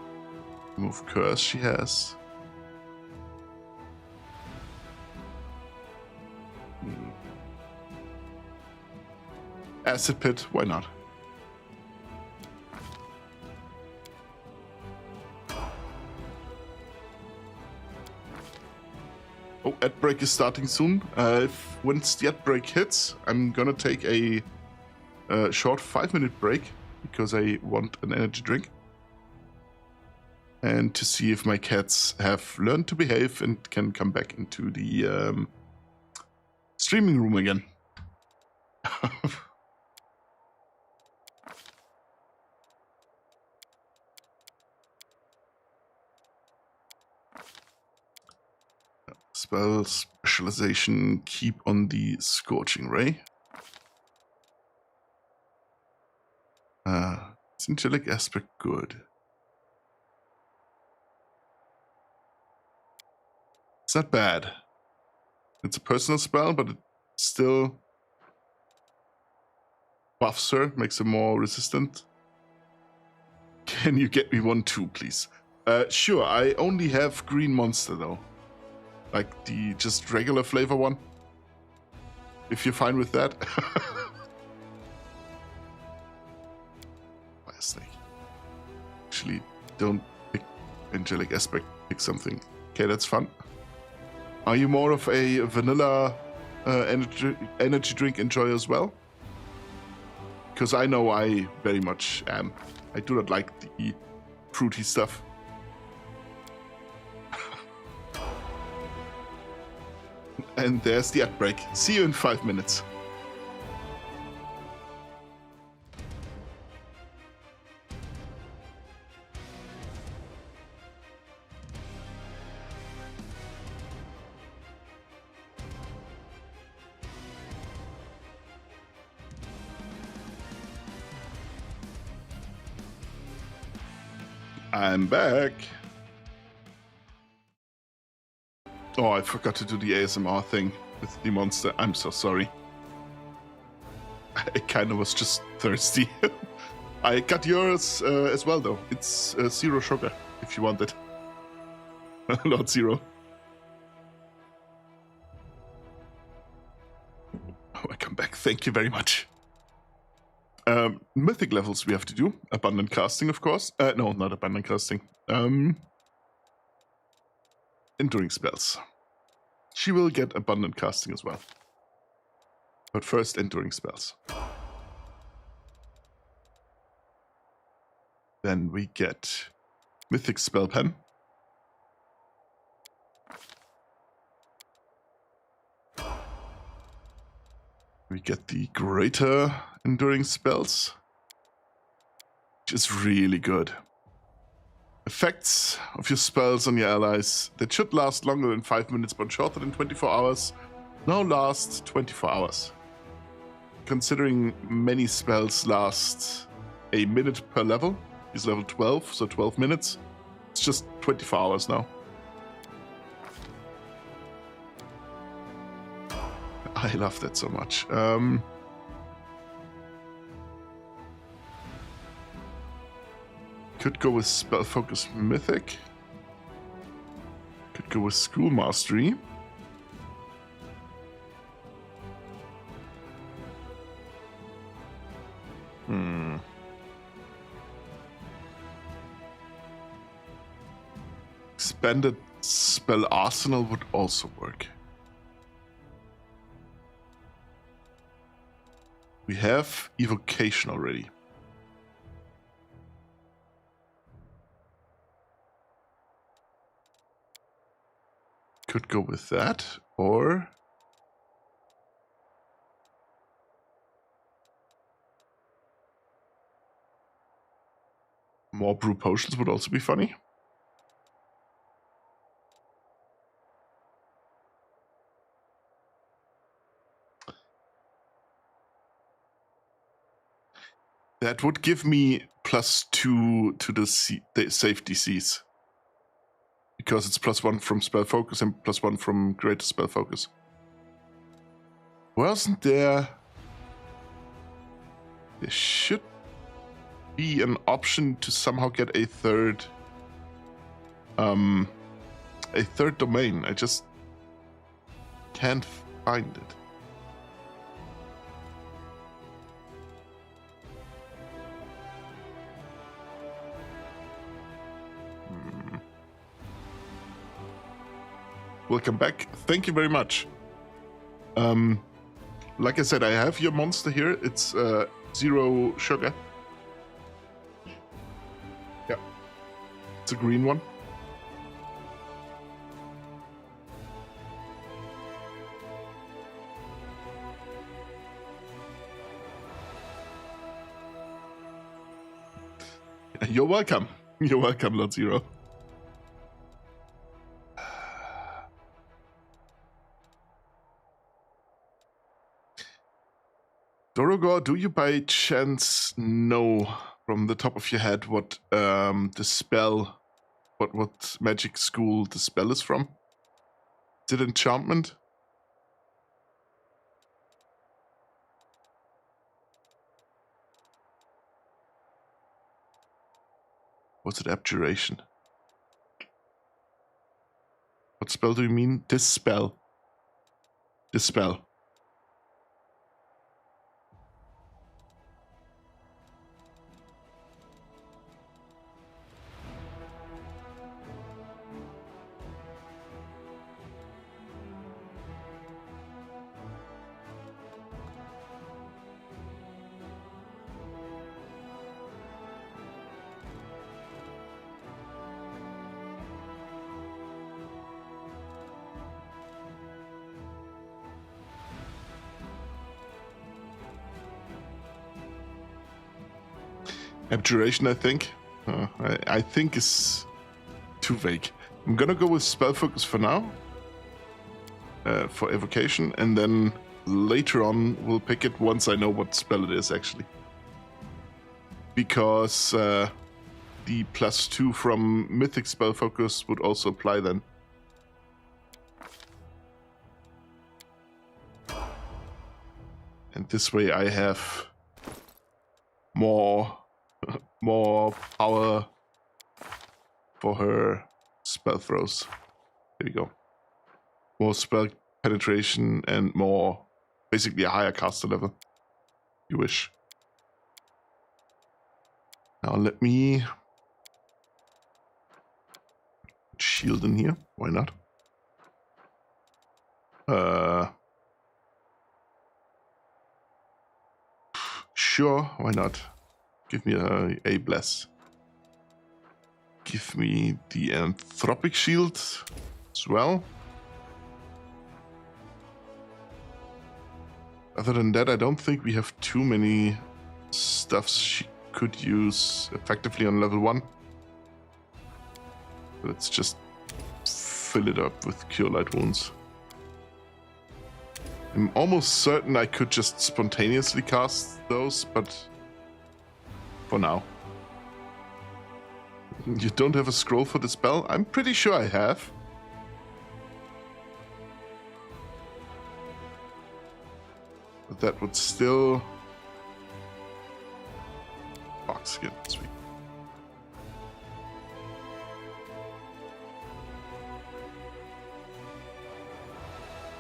Remove curse she has. Acid Pit, why not? Oh, ad break is starting soon. Once the ad break hits, I'm gonna take a short 5-minute break because I want an energy drink. And to see if my cats have learned to behave and can come back into the streaming room again. Spell specialization, keep on the Scorching Ray. Is Angelic Aspect good? It's not bad. It's a personal spell, but it still buffs her, makes her more resistant. Can you get me one too, please? Sure, I only have Green Monster though. Like the just regular flavor one. If you're fine with that. Fire Snake. Actually, don't pick Angelic Aspect, pick something. Okay, that's fun. Are you more of a vanilla energy drink enjoyer as well? Because I know I very much am. I do not like the And there's the ad break. See you in 5 minutes. I'm back. Oh, I forgot to do the ASMR thing with the monster. I'm so sorry. I kind of was just thirsty. I got yours as well, though. It's 0 sugar, if you want it. Not 0. Oh, I come back. Thank you very much. Mythic levels we have to do. Abundant casting, of course. No, not abundant casting. Enduring spells. She will get abundant casting as well. But first, enduring spells. Then we get Mythic Spell Pen. We get the Greater Enduring Spells, which is really good. Effects of your spells on your allies that should last longer than 5 minutes but shorter than 24 hours now last 24 hours. Considering many spells last a minute per level, is level 12, so 12 minutes. It's just 24 hours now. I love that so much. Could go with Spell Focus Mythic. Could go with School Mastery. Expanded Spell Arsenal would also work. We have Evocation already. Could go with that, or more brew potions would also be funny. That would give me +2 to the save DCs. Because it's +1 from Spell Focus and +1 from Greater Spell Focus. Wasn't there... There should be an option to somehow get a third domain. I just can't find it. Welcome back. Thank you very much. Like I said, I have your monster here. It's 0 sugar. Yeah. It's a green one. You're welcome. You're welcome, Lord Zero. Dorogor, do you by chance know from the top of your head what the spell, what magic school the spell is from? Is it enchantment? Was it abjuration? What spell do you mean? Dispel. Dispel. Abjuration, I think. I think is too vague. I'm gonna go with Spell Focus for now. For Evocation, and then later on we'll pick it once I know what spell it is, actually. Because the +2 from Mythic Spell Focus would also apply then. And this way I have more power for her spell throws. There we go. More spell penetration and more, basically a higher caster level. You wish. Now let me shield in here. Why not? Sure, why not? Give me a bless. Give me the Anthropic Shield as well. Other than that, I don't think we have too many stuffs she could use effectively on level 1. Let's just fill it up with Cure Light Wounds. I'm almost certain I could just spontaneously cast those, but for now. You don't have a scroll for the spell? I'm pretty sure I have. But that would still... Box again, sweet.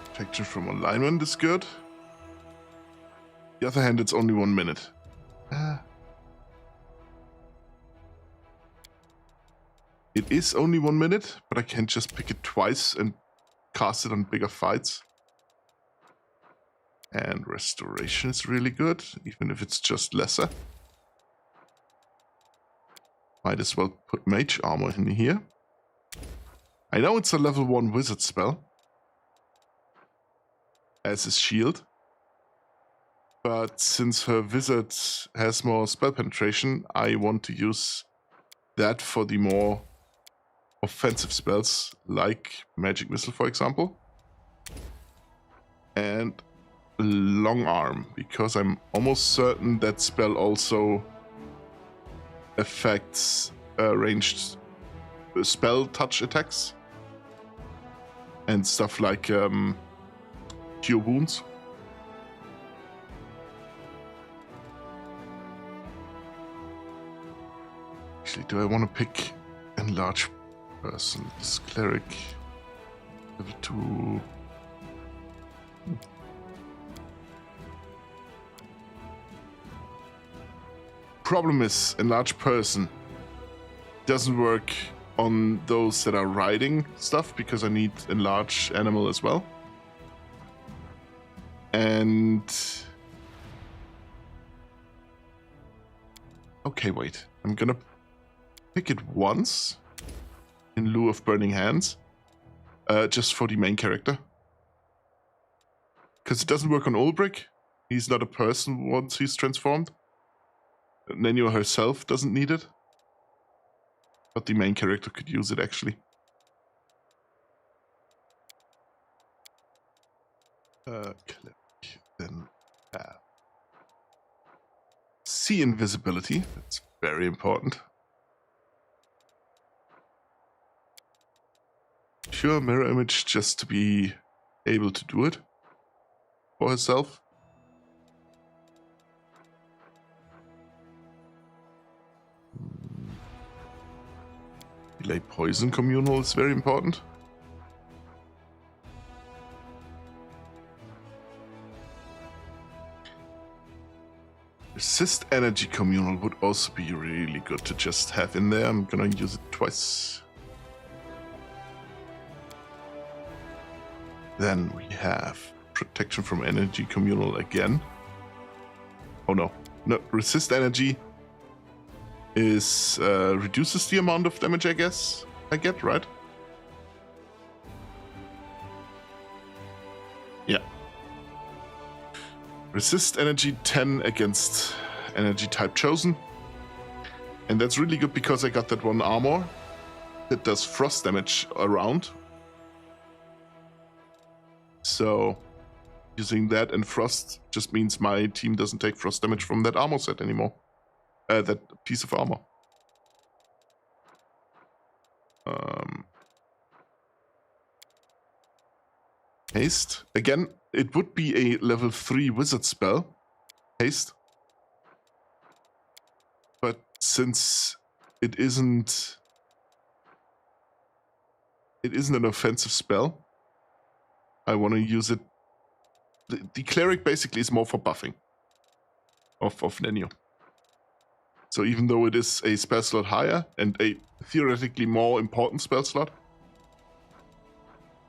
Protection from alignment is good. The other hand, it's only 1 minute. It is only 1 minute, but I can just pick it twice and cast it on bigger fights. And restoration is really good, even if it's just lesser. Might as well put mage armor in here. I know it's a level 1 wizard spell, as is shield. But since her wizard has more spell penetration, I want to use that for the more offensive spells, like magic missile, for example. And long arm, because I'm almost certain that spell also affects ranged spell touch attacks and stuff like cure wounds. Actually, do I want to pick enlarge person? This cleric level 2. Problem is, enlarge person doesn't work on those that are riding stuff because I need enlarge animal as well. And okay, wait. I'm gonna pick it once in lieu of burning hands, just for the main character, because it doesn't work on Ulbrich. He's not a person once he's transformed. Nenua herself doesn't need it, but the main character could use it actually. Click, then see invisibility. That's very important. Sure, mirror image just to be able to do it for herself. Delay poison communal is very important. Resist energy communal would also be really good to just have in there. I'm gonna use it twice. Then we have protection from energy communal again. Oh no, resist energy is reduces the amount of damage, I guess. I get, right? Yeah. Resist energy 10 against energy type chosen. And that's really good because I got that one armor that does frost damage around. So using that and frost just means my team doesn't take frost damage from that armor set anymore. That piece of armor. Haste. Again, it would be a level 3 wizard spell. Haste. But since it isn't an offensive spell, I want to use it. The cleric basically is more for buffing of Nenio. So even though it is a spell slot higher and a theoretically more important spell slot,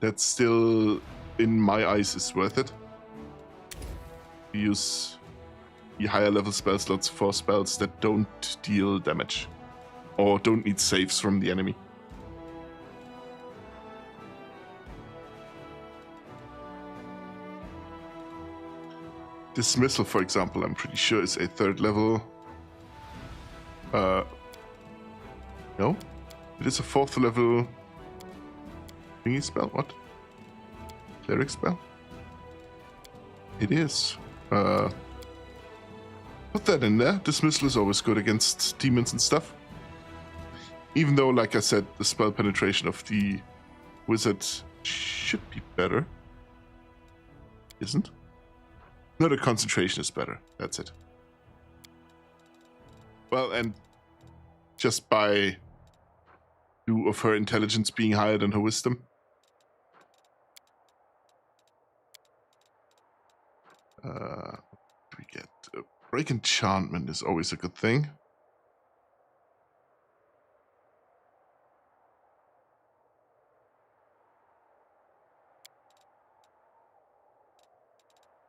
that still, in my eyes, is worth it. Use the higher level spell slots for spells that don't deal damage or don't need saves from the enemy. Dismissal, for example, I'm pretty sure is a 3rd level. No, it is a 4th level thingy spell. What? Cleric spell? It is. Put that in there. Dismissal is always good against demons and stuff. Even though, like I said, the spell penetration of the wizard should be better. Isn't? No, the concentration is better. That's it. Well, and just by due of her intelligence being higher than her wisdom. We get break enchantment is always a good thing.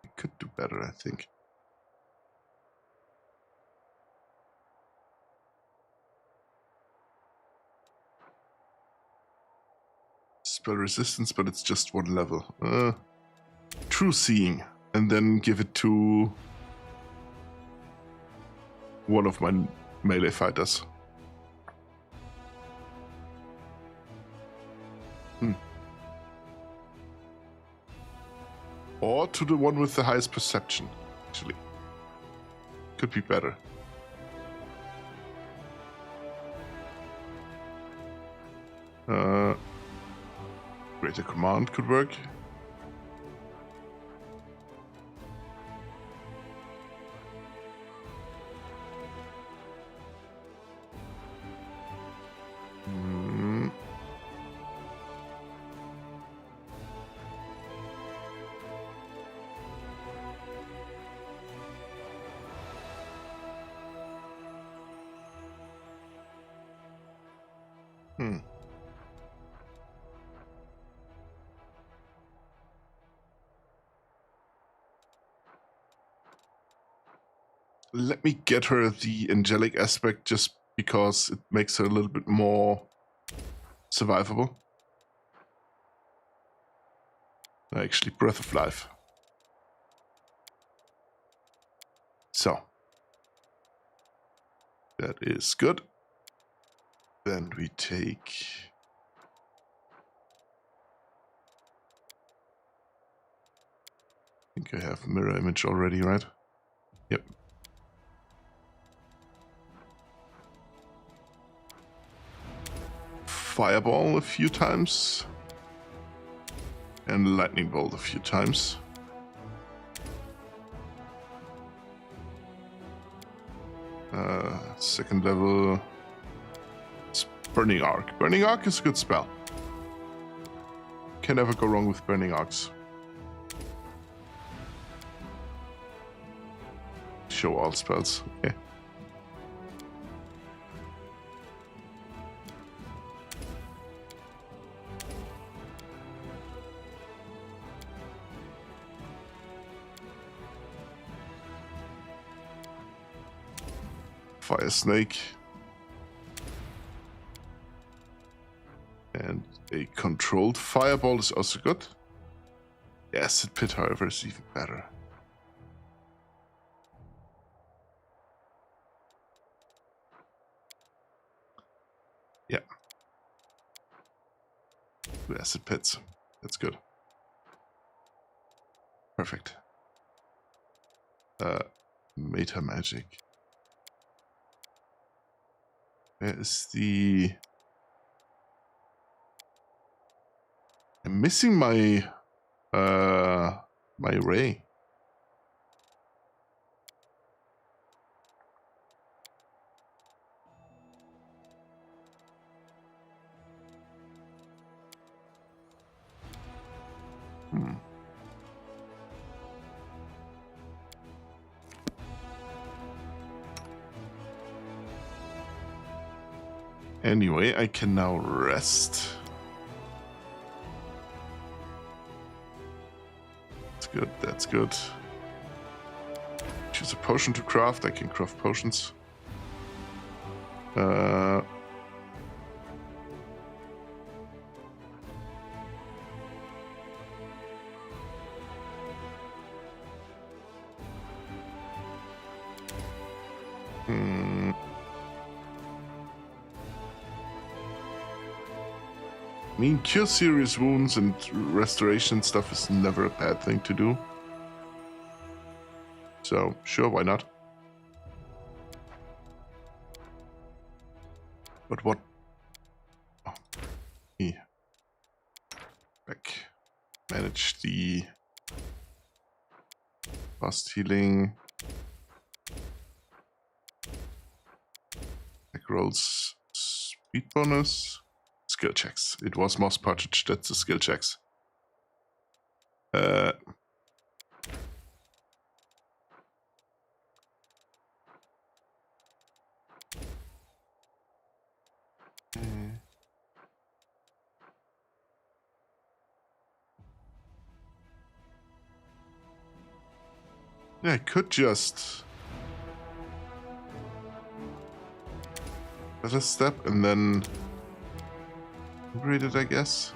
We could do better, I think. Spell resistance, but it's just 1 level. True Seeing, and then give it to one of my melee fighters. Or to the one with the highest perception, actually. Could be better. Greater Command could work. Let me get her the angelic aspect just because it makes her a little bit more survivable. Actually, Breath of Life. So. That is good. Then we take... I think I have mirror image already, right? Yep. Fireball a few times. And lightning bolt a few times. Second level. Burning Arc. Burning Arc is a good spell. Can never go wrong with Burning Arcs. Show all spells. Okay. Fire Snake. And a controlled fireball is also good. The acid pit, however, is even better. 2 acid pits. That's good. Perfect. Meta magic. Where is the... I'm missing my my ray. Anyway, I can now rest. That's good, that's good. Choose a potion to craft. I can craft potions. I mean, cure serious wounds and restoration stuff is never a bad thing to do. So, sure, why not? But what? Oh, me. Back. Manage the fast healing. Back rolls speed bonus. Skill checks. It was moss partridge. That's the skill checks. Yeah, I could just let us step and then upgrade it, I guess.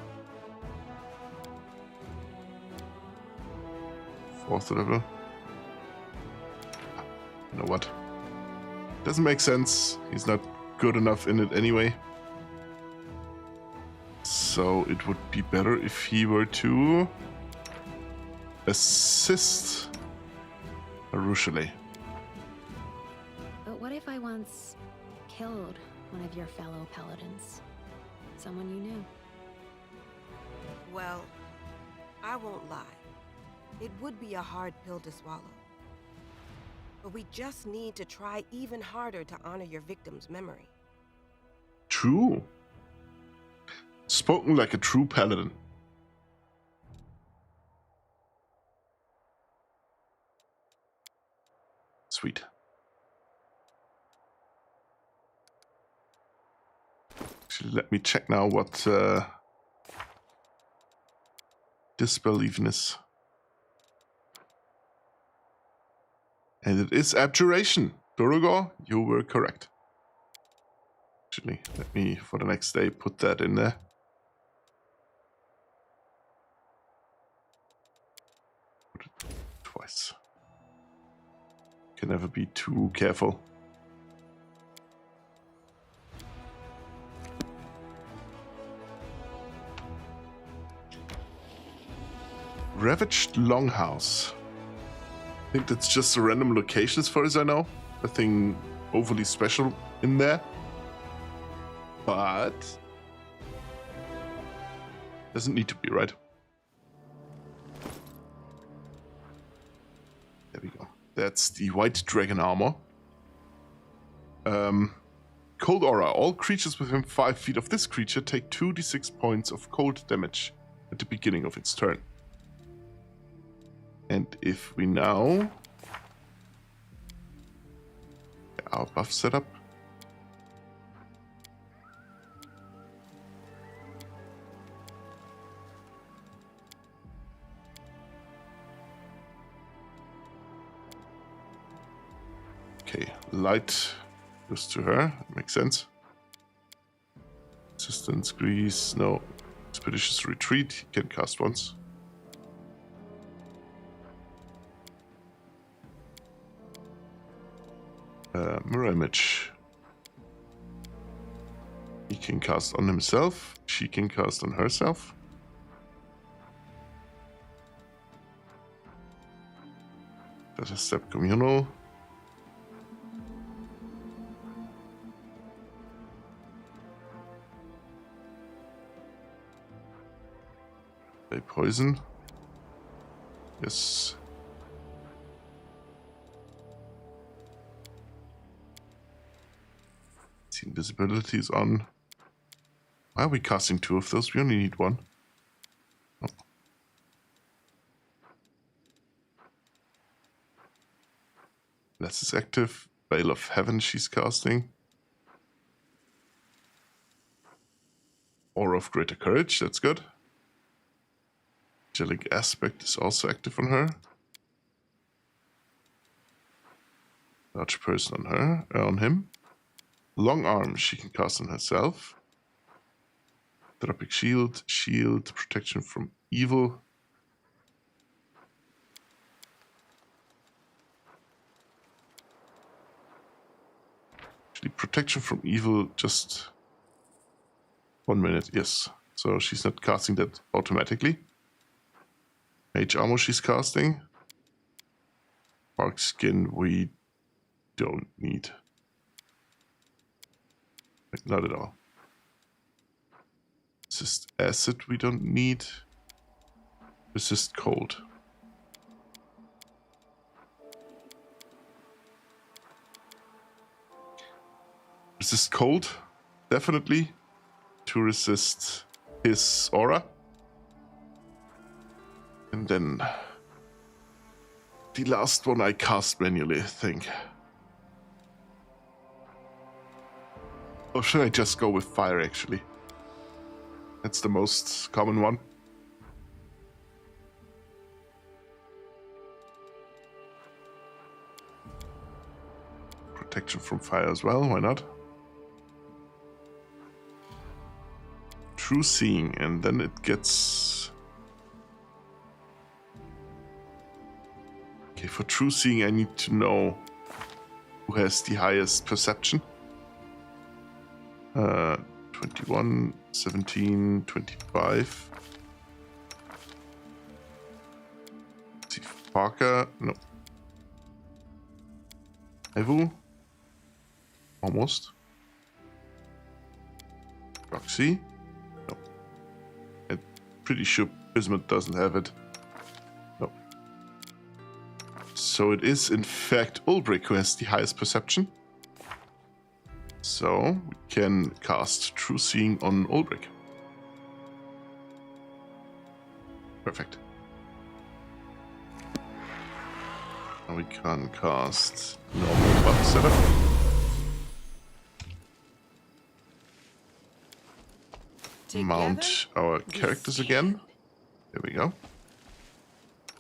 4th level. You know what? Doesn't make sense. He's not good enough in it anyway. So it would be better if he were to assist Areelus. But what if I once killed one of your fellow paladins? Someone you knew? Well, I won't lie. It would be a hard pill to swallow. But we just need to try even harder to honor your victim's memory. True. Spoken like a true paladin. Sweet. Actually, let me check now what Dispel even is. And it is Abjuration. Durugor, you were correct. Actually, let me, for the next day, put that in there. Put it twice. Can never be too careful. Ravaged Longhouse. I think that's just a random location as far as I know. Nothing overly special in there. But doesn't need to be, right? There we go. That's the white dragon armor. Cold aura. All creatures within 5 feet of this creature take 2d6 points of cold damage at the beginning of its turn. And if we now get our buff set up, okay, light goes to her, makes sense. Resistance, grease, no. Expeditious retreat, he can cast once. Mirror image. He can cast on himself. She can cast on herself. Let us step communal. They poison. Yes. Invisibility is on. Why are we casting 2 of those? We only need 1. Oh. Less is active. Veil of Heaven she's casting. Aura of Greater Courage, that's good. Angelic Aspect is also active on her. Large Person on her, on him. Long Arm she can cast on herself. Tropic Shield, Protection from Evil. Actually, Protection from Evil, just 1 minute, yes. So she's not casting that automatically. Mage Armor she's casting. Bark Skin we don't need. Not at all. Resist Acid we don't need. Resist Cold. Resist Cold, definitely. To resist his aura. And then the last one I cast manually, I think. Or should I just go with fire, actually? That's the most common one. Protection from fire as well, why not? True Seeing, and then it gets... Okay, for True Seeing I need to know who has the highest perception. 21, 17, 25. Let's see, Parker, no. Evu, almost. Roxy, no. I'm pretty sure Bismuth doesn't have it. No. So it is in fact Ulbrich who has the highest perception. So we can cast True Seeing on Ulbrich. Perfect. Now we can cast normal buff setup. Mount our characters again. There we go.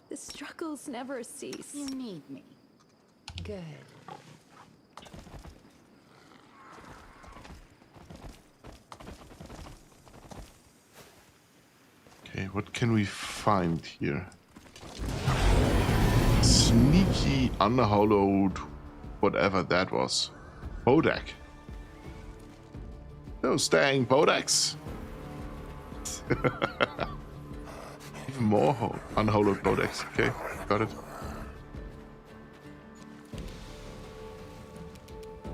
The struggles never cease. You need me. Good. Okay, what can we find here? Sneaky, unhallowed, whatever that was. Bodak. Those dang Bodaks. Even more unhallowed Bodaks. Okay, got it.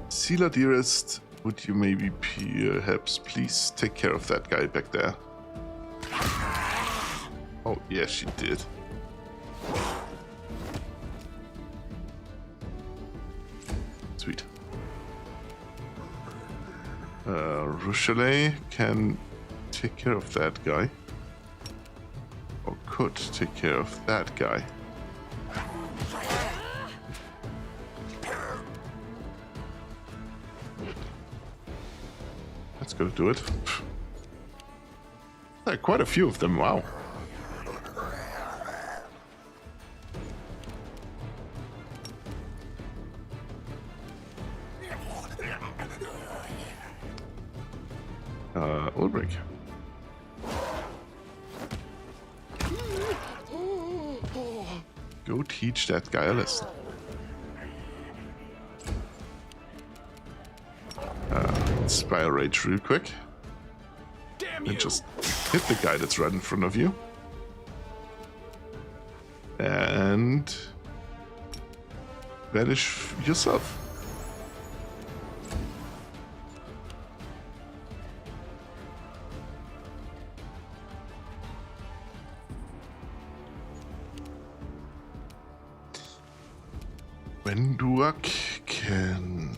Seela, dearest, would you maybe perhaps please take care of that guy back there? Oh, yeah, she did. Sweet. Rochelet can take care of that guy. Or could take care of that guy. That's gonna do it. There are quite a few of them, wow. Ulbrich. Go teach that guy a lesson. Inspire Rage real quick. And just hit the guy that's right in front of you. And vanish yourself. Wenduak can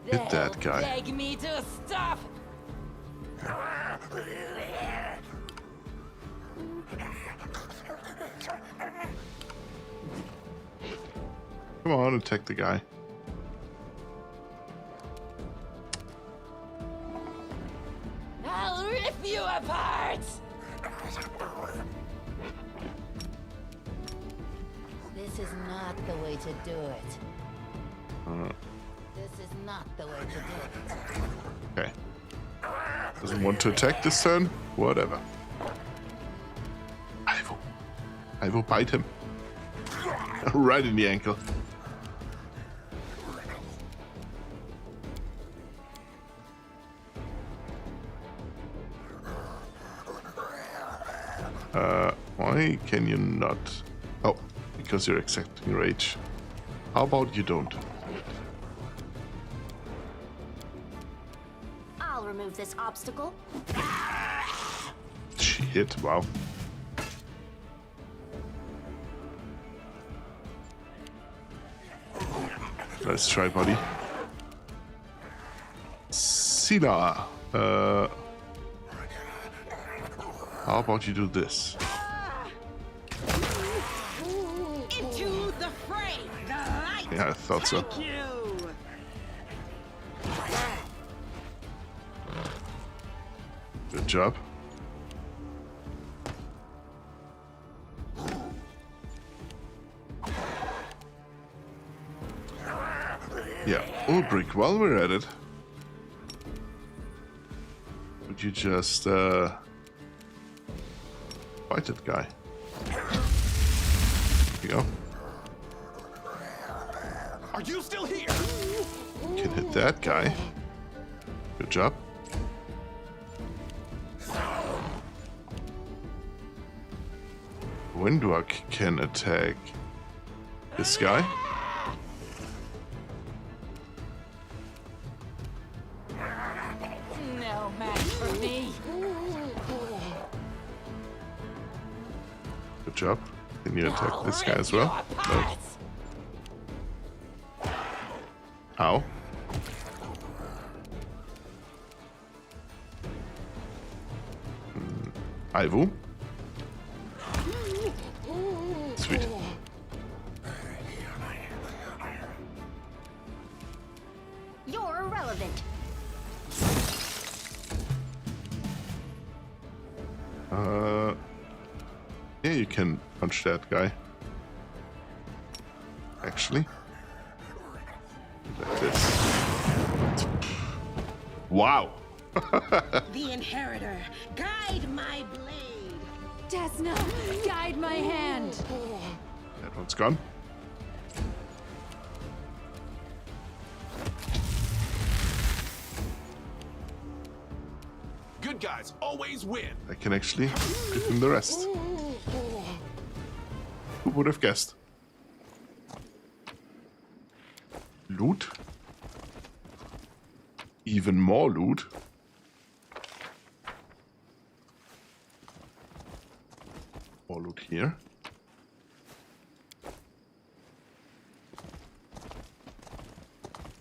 hit that guy. Beg me to stop. Come on, attack the guy. I'll rip you apart. This is not the way to do it. This is not the way to do it. Okay. Doesn't want to attack this turn? Whatever. I will bite him. Right in the ankle. Why can you not? Oh, because you're accepting rage. How about you don't? I'll remove this obstacle. She hit, wow. Let's try, buddy. Sina, how about you do this? Into the fray. The light. Yeah, I thought so. Thank you. Good job. Yeah, Ulbrich, while we're at it, would you just fight that guy? There you go. Are you still here? Can hit that guy. Good job. Windwalk can attack this guy. No match for me. Good job. Can you attack this guy as well? No. How? Ivo. Sweet. You're irrelevant. Yeah, you can punch that guy. Actually. Like this. Wow. The Inheritor, guide my blade. Desna, guide my hand. That one's gone. Good guys always win. I can actually give him the rest. Who would have guessed? Loot? Even more loot? More loot here.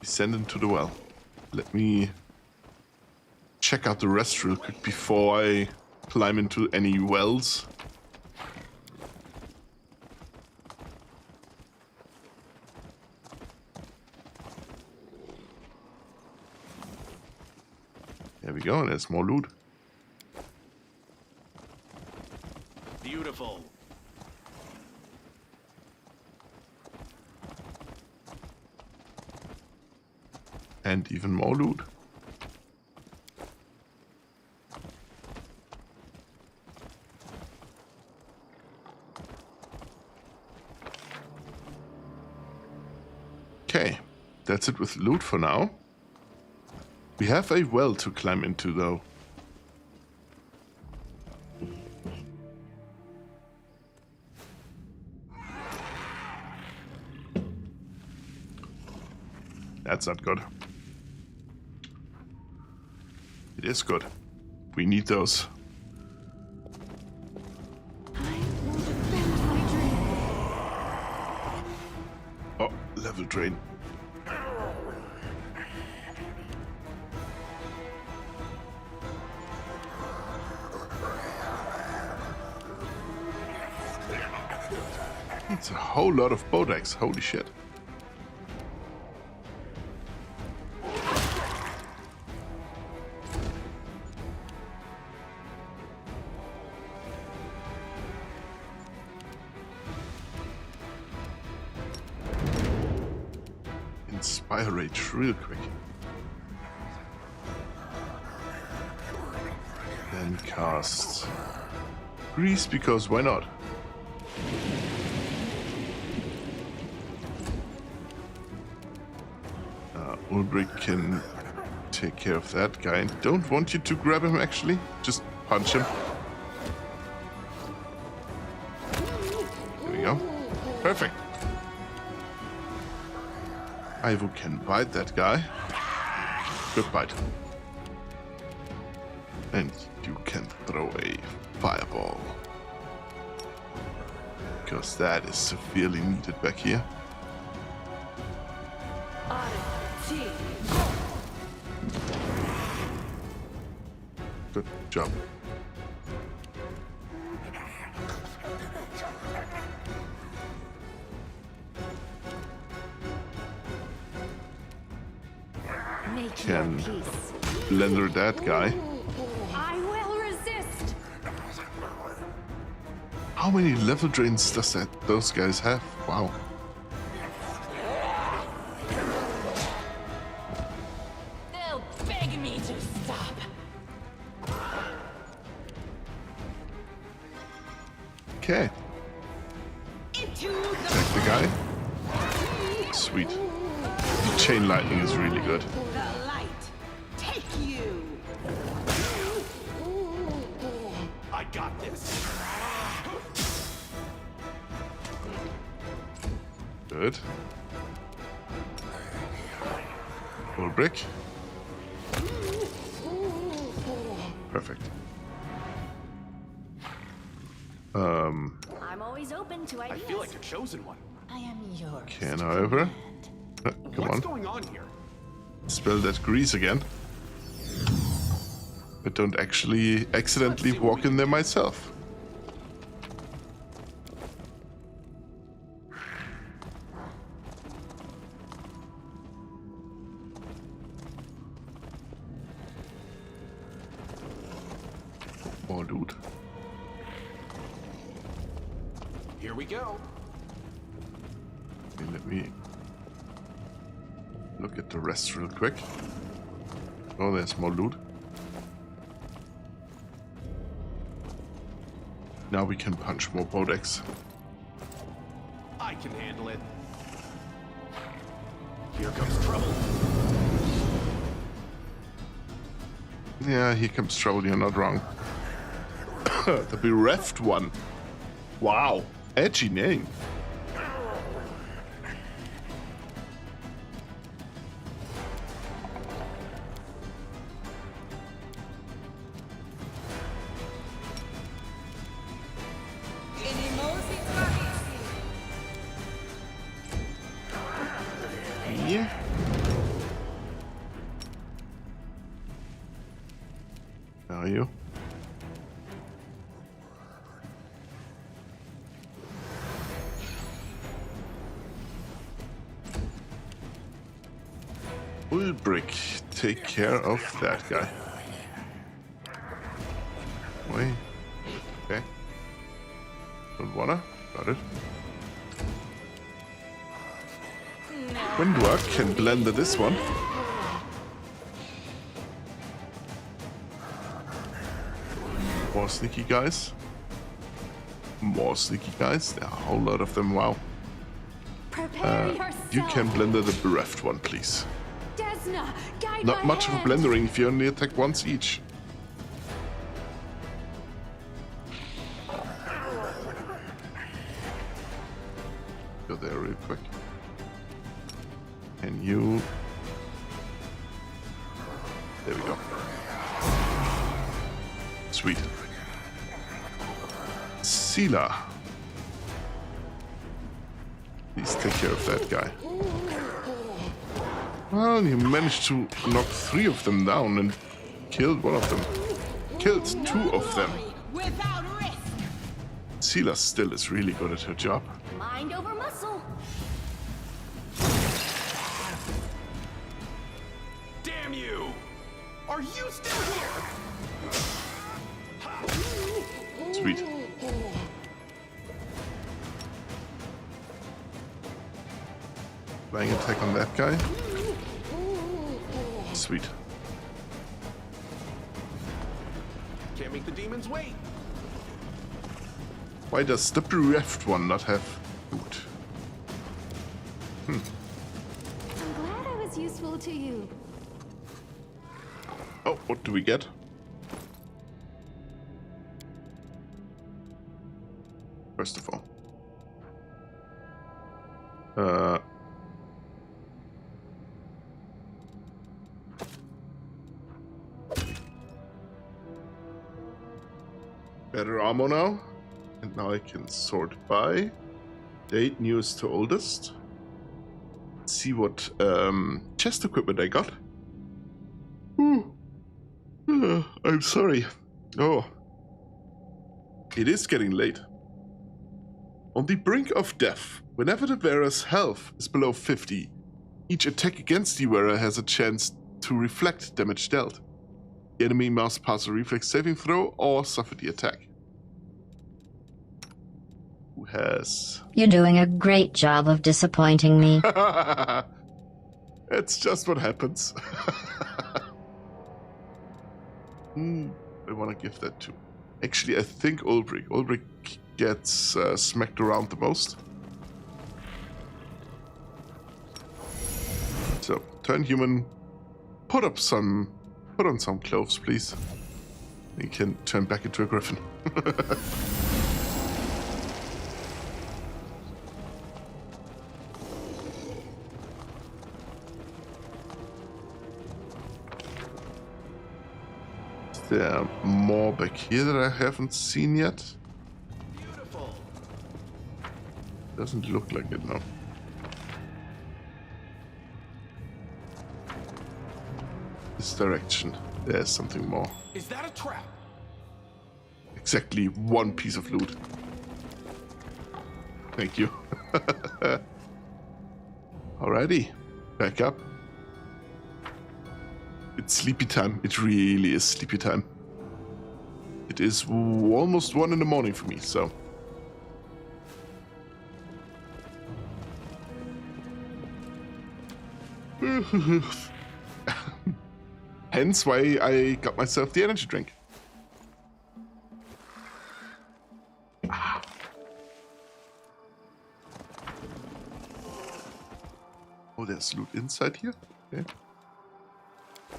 Descend into the well. Let me check out the rest real quick before I climb into any wells. There we go, and there's more loot. Beautiful. And even more loot. Okay, that's it with loot for now. We have a well to climb into, though. That's not good. It is good. We need those. Oh, level drain. It's a whole lot of Bodex, holy shit. Inspire rage real quick. Then cast Grease, because why not? Ulbrich can take care of that guy. Don't want you to grab him, actually. Just punch him. There we go. Perfect. Ivo can bite that guy. Good bite. And you can throw a fireball. Because that is severely needed back here. Good job. Can blender that guy. I will resist. How many level drains does those guys have? Wow. They'll beg me to stop. Okay. Attack the guy. Sweet. The chain lightning is really good. The light, take you. I got this. Good. Full brick. Perfect. I'm always open to I ideas. feel like a chosen one. I am yours. Can, however. Come What's on. going on here? Spell that grease again. But don't actually accidentally walk in there myself. More loot. Here we go. Okay, let me look at the rest real quick. Oh, there's more loot. Now we can punch more Bodex. I can handle it. Here comes trouble. Yeah, here comes trouble, you're not wrong. The bereft one. Wow, edgy name. Yeah. How are you? Ulbrich, take care of that guy. Wait. Okay. Don't wanna. Got it. Windward can blender this one. More sneaky guys. More sneaky guys. There are a whole lot of them. Wow. You can blender the bereft one, please. Desna, guide Not my much of a hand. blendering if you only attack once each. Go there real quick. And you There we go. Sweet. Sela. Please take care of that guy. Well, you managed to knock 3 of them down and killed one of them. Killed 2 of them. Sela still is really good at her job. Mind over muscle. Damn you! Are you still here? Sweet. Flying attack on that guy. Sweet. Can't make the demons wait. Why does the bereft one not have food? I'm glad I was useful to you. Oh, what do we get? First of all. Better ammo now. And now I can sort by date, newest to oldest. Let's see what chest equipment I got. I'm sorry. Oh. It is getting late. On the brink of death, whenever the wearer's health is below 50, each attack against the wearer has a chance to reflect damage dealt. The enemy must pass a reflex saving throw or suffer the attack. Who has... You're doing a great job of disappointing me. It's just what happens. I want to give that to... Actually, I think Ulbrich. Ulbrich gets smacked around the most. So, turn human. Put on some clothes, please. You can turn back into a griffin. There are more back here that I haven't seen yet. Beautiful. Doesn't look like it, no. This direction. There's something more. Is that a trap? Exactly 1 piece of loot. Thank you. Alrighty. Back up. It's sleepy time. It really is sleepy time. It is almost 1 in the morning for me, so... Hence why I got myself the energy drink. Oh, there's loot inside here? Okay.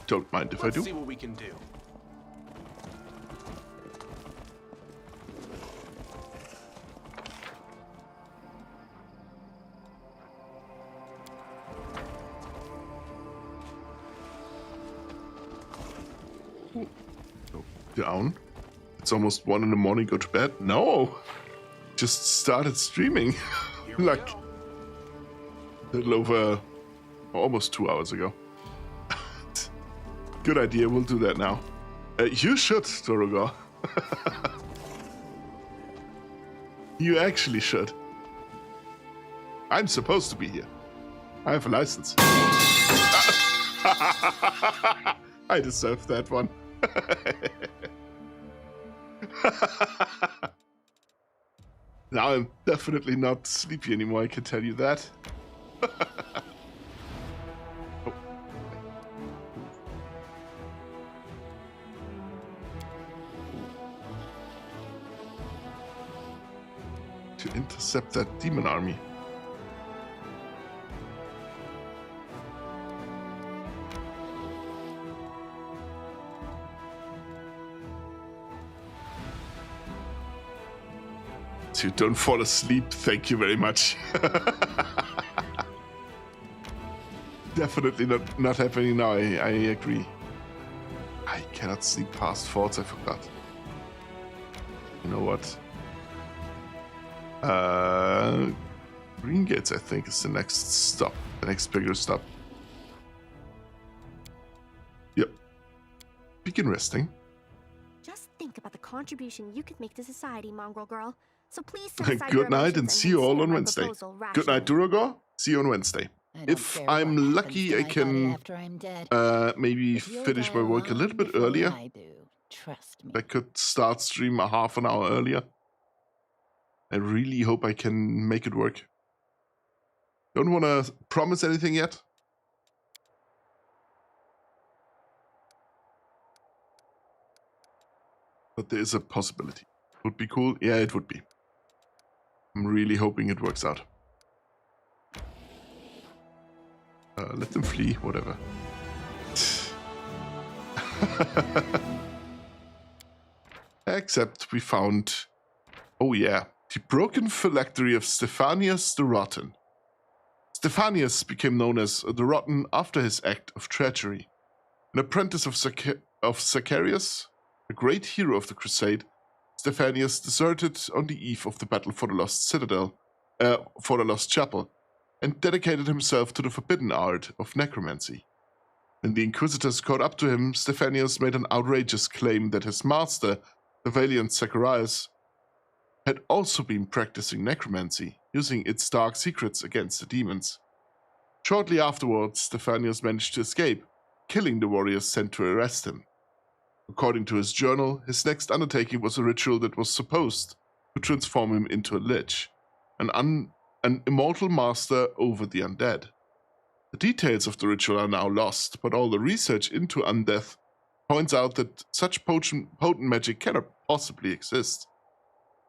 Don't mind if I do. Let's see what we can do. Go down. It's almost 1 in the morning. Go to bed. No, just started streaming like a little over almost 2 hours ago. Good idea. We'll do that now. You should, Torogor. You actually should. I'm supposed to be here. I have a license. I deserve that one. Now I'm definitely not sleepy anymore, I can tell you that. Oh. To intercept that demon army. So don't fall asleep, thank you very much. Definitely not happening now, I agree. I cannot sneak past forts, I forgot. You know what? Green Gates, I think, is the next stop. The next bigger stop. Yep. Begin resting. Just think about the contribution you could make to society, Mongrel Girl. So please set aside Good your night and emotions see you all consider on my Wednesday. proposal Good night, Duragor. See you on Wednesday. If I'm lucky, I can maybe finish my work a little bit earlier. I could start stream a half an hour earlier. I really hope I can make it work. Don't want to promise anything yet. But there is a possibility. Would be cool? Yeah, it would be. I'm really hoping it works out. Let them flee, whatever. Except we found... Oh yeah, the broken phylactery of Stephanius the Rotten. Stephanius became known as the Rotten after his act of treachery. An apprentice of Zacharias, a great hero of the Crusade, Stephanius deserted on the eve of the battle for the Lost Citadel, for the Lost Chapel, and dedicated himself to the forbidden art of necromancy. When the Inquisitors caught up to him, Stephanius made an outrageous claim that his master, the valiant Zacharias, had also been practicing necromancy, using its dark secrets against the demons. Shortly afterwards, Stephanius managed to escape, killing the warriors sent to arrest him. According to his journal, his next undertaking was a ritual that was supposed to transform him into a lich, an immortal master over the undead. The details of the ritual are now lost, but all the research into undeath points out that such potent magic cannot possibly exist.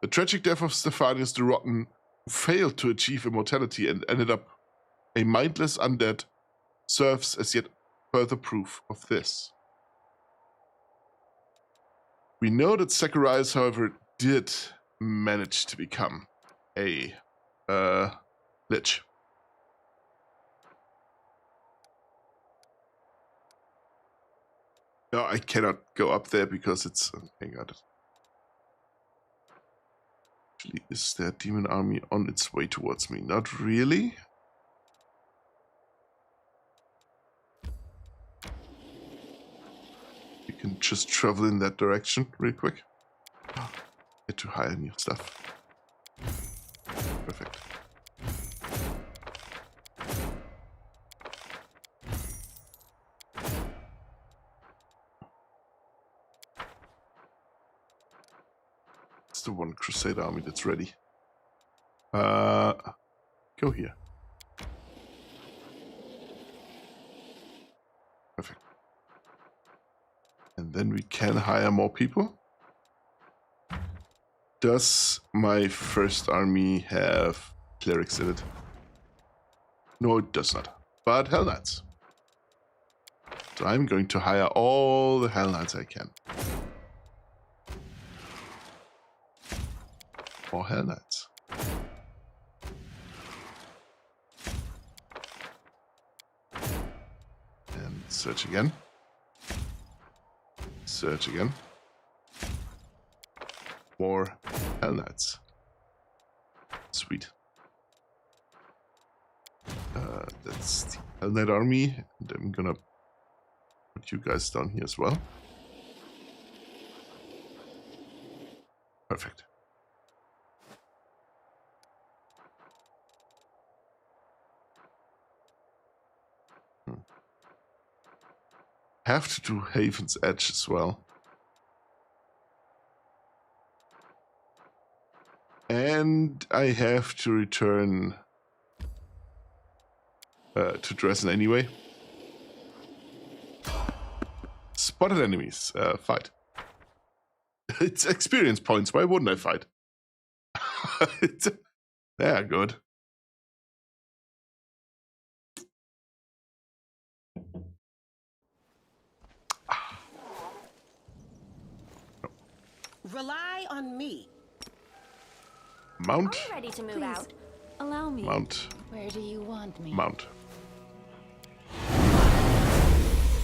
The tragic death of Stephanius the Rotten, who failed to achieve immortality and ended up a mindless undead, serves as yet further proof of this. We know that Zacharias, however, did manage to become a lich. No, I cannot go up there because it's... hang on. Actually, is there a demon army on its way towards me? Not really. We can just travel in that direction real quick. Get to hire new stuff. Perfect. It's the one Crusade army that's ready. Go here. Perfect. And then we can hire more people. Does my first army have clerics in it? No, it does not. But Hell Knights. So I'm going to hire all the Hell Knights I can. More Hell Knights. And search again. Search again. More Hell Knights. Sweet. That's the Hell Knight army, and I'm gonna put you guys down here as well. Perfect. Have to do Haven's Edge as well. And I have to return to Dresden anyway. Spotted enemies. Fight. It's experience points. Why wouldn't I fight? Yeah, good. Rely on me. Mount. Are you ready to move Please, out? allow me. Mount. Where do you want me? Mount.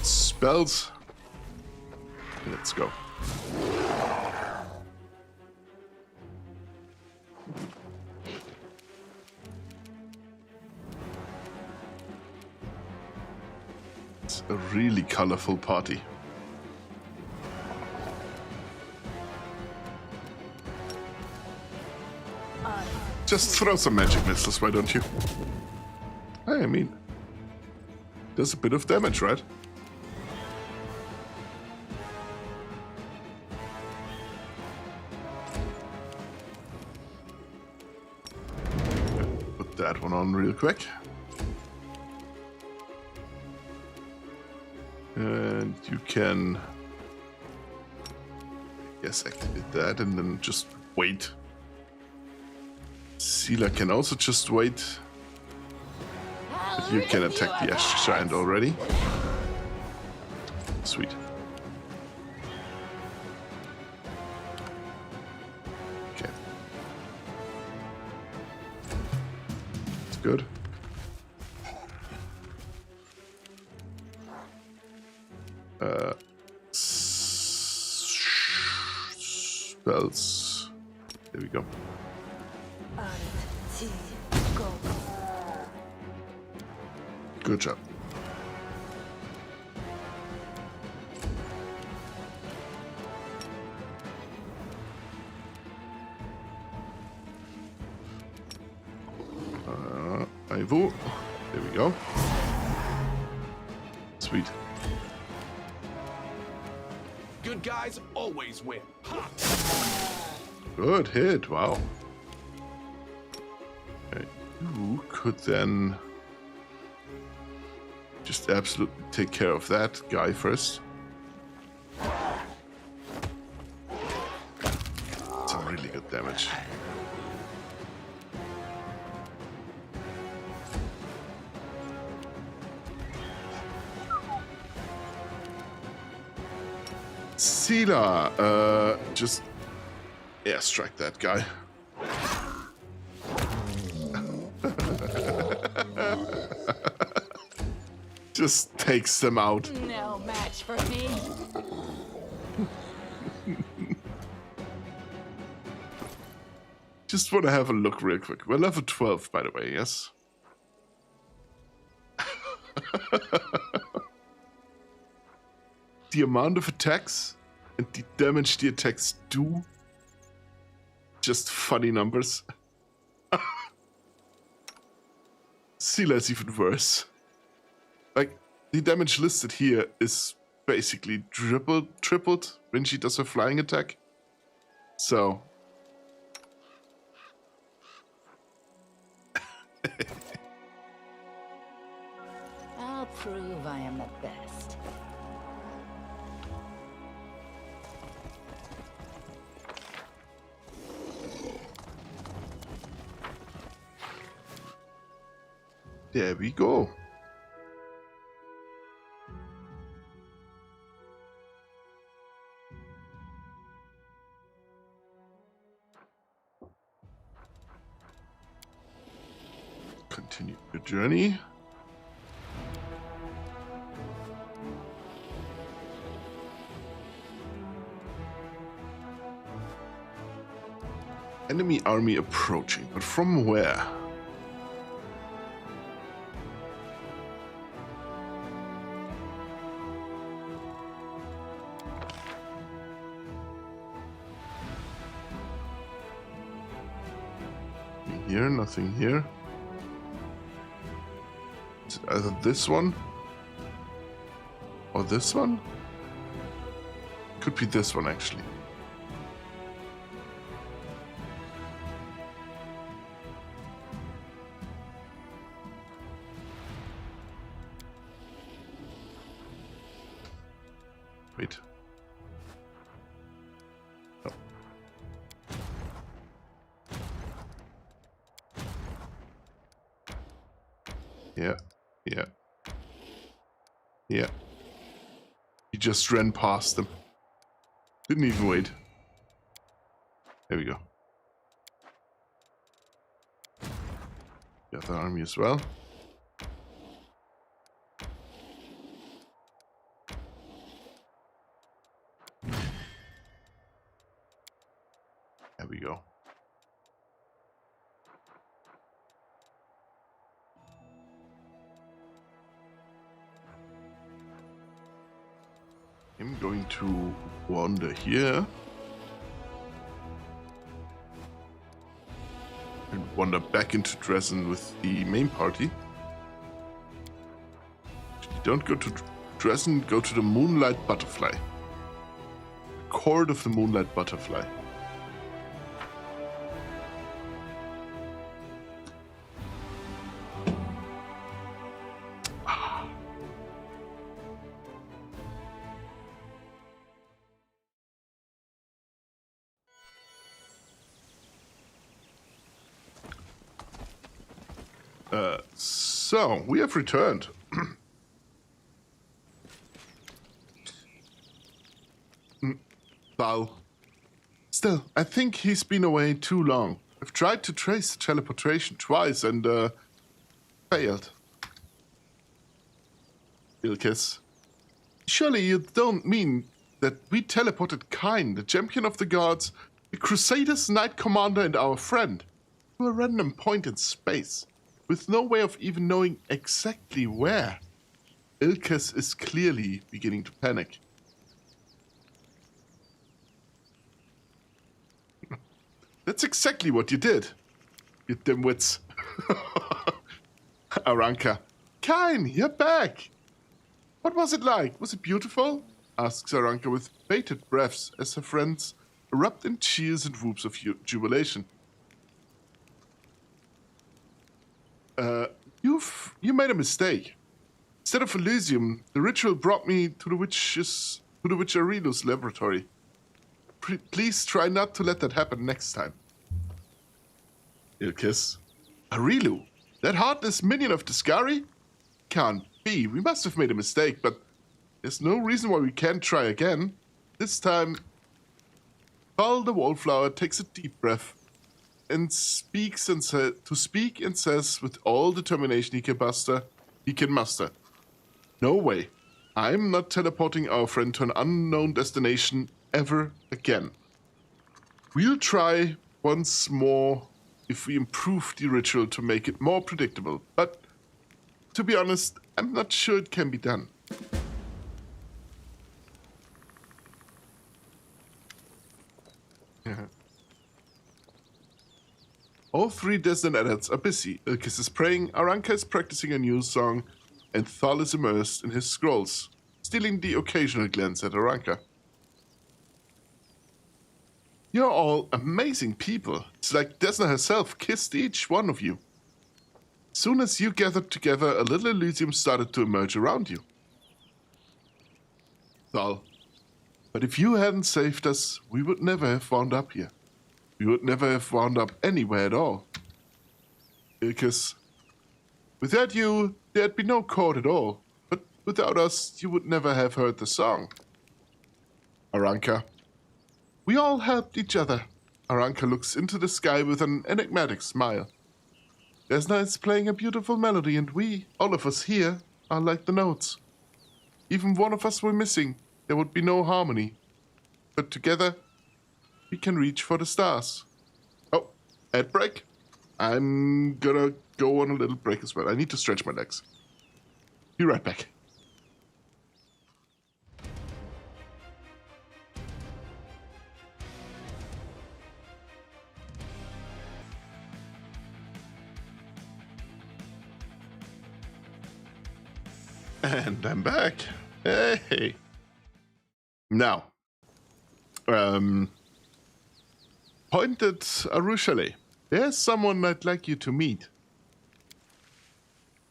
Spells. Let's go. It's a really colorful party. Just throw some magic missiles, why don't you? I mean, does a bit of damage, right? Put that one on real quick. And you can, I guess, activate that and then just wait. Sealer can also just wait. But you can attack the Ash Giant already. Sweet. Okay. That's good. Spells. There we go. Good job. Ivo. There we go. Sweet. Good guys always win. Ha! Good hit. Wow. Okay. You could then just absolutely take care of that guy first. Some really good damage. Sealer, just airstrike that guy. Just takes them out. No match for me. Just want to have a look real quick. We're level 12, by the way, yes? The amount of attacks and the damage the attacks do, just funny numbers. Sealer is even worse. Like, the damage listed here is basically tripled when she does her flying attack. So... I'll prove I am the best. There we go. Continue your journey. Enemy army approaching, but from where? Here, nothing here. Is it either this one or this one? Could be this one, actually. Wait. No. Yeah. He just ran past them. Didn't even wait. There we go. The other army as well. I'm going to wander here. And wander back into Dresden with the main party. Don't go to Dresden, go to the Moonlight Butterfly. Court of the Moonlight Butterfly. So, we have returned. Val. Still, I think he's been away too long. I've tried to trace the teleportation twice and, failed. Ilkis. Surely you don't mean that we teleported Kain, the champion of the gods, the Crusaders, Knight Commander, and our friend, to a random point in space, with no way of even knowing exactly where. Ilkis is clearly beginning to panic. That's exactly what you did, you dimwits. Aranka. Kain, you're back! What was it like? Was it beautiful? Asks Aranka with bated breaths as her friends erupt in cheers and whoops of jubilation. You made a mistake. Instead of Elysium, the ritual brought me to the witch Areelus laboratory. Please try not to let that happen next time. Ilkis. Areelu? That heartless minion of Discari? Can't be. We must have made a mistake, but there's no reason why we can't try again. This time, Val the Wallflower takes a deep breath and speaks and says with all determination he can muster. No way. I'm not teleporting our friend to an unknown destination ever again. We'll try once more if we improve the ritual to make it more predictable, but to be honest, I'm not sure it can be done. All three Desden adults are busy. Ilkis is praying, Aranka is practicing a new song, and Thal is immersed in his scrolls, stealing the occasional glance at Aranka. You're all amazing people. It's like Desna herself kissed each one of you. As soon as you gathered together, a little Elysium started to emerge around you. Thal, but if you hadn't saved us, we would never have wound up here. We would never have wound up anywhere at all. Ilkis, without you, there'd be no court at all. But without us, you would never have heard the song. Aranka, we all helped each other. Aranka looks into the sky with an enigmatic smile. Desna is playing a beautiful melody, and we, all of us here, are like the notes. Even one of us were missing, there would be no harmony. But together, we can reach for the stars. Oh, ad break. I'm gonna go on a little break as well. I need to stretch my legs. Be right back. And I'm back. Hey. Now, pointed Arushale. There's someone I'd like you to meet.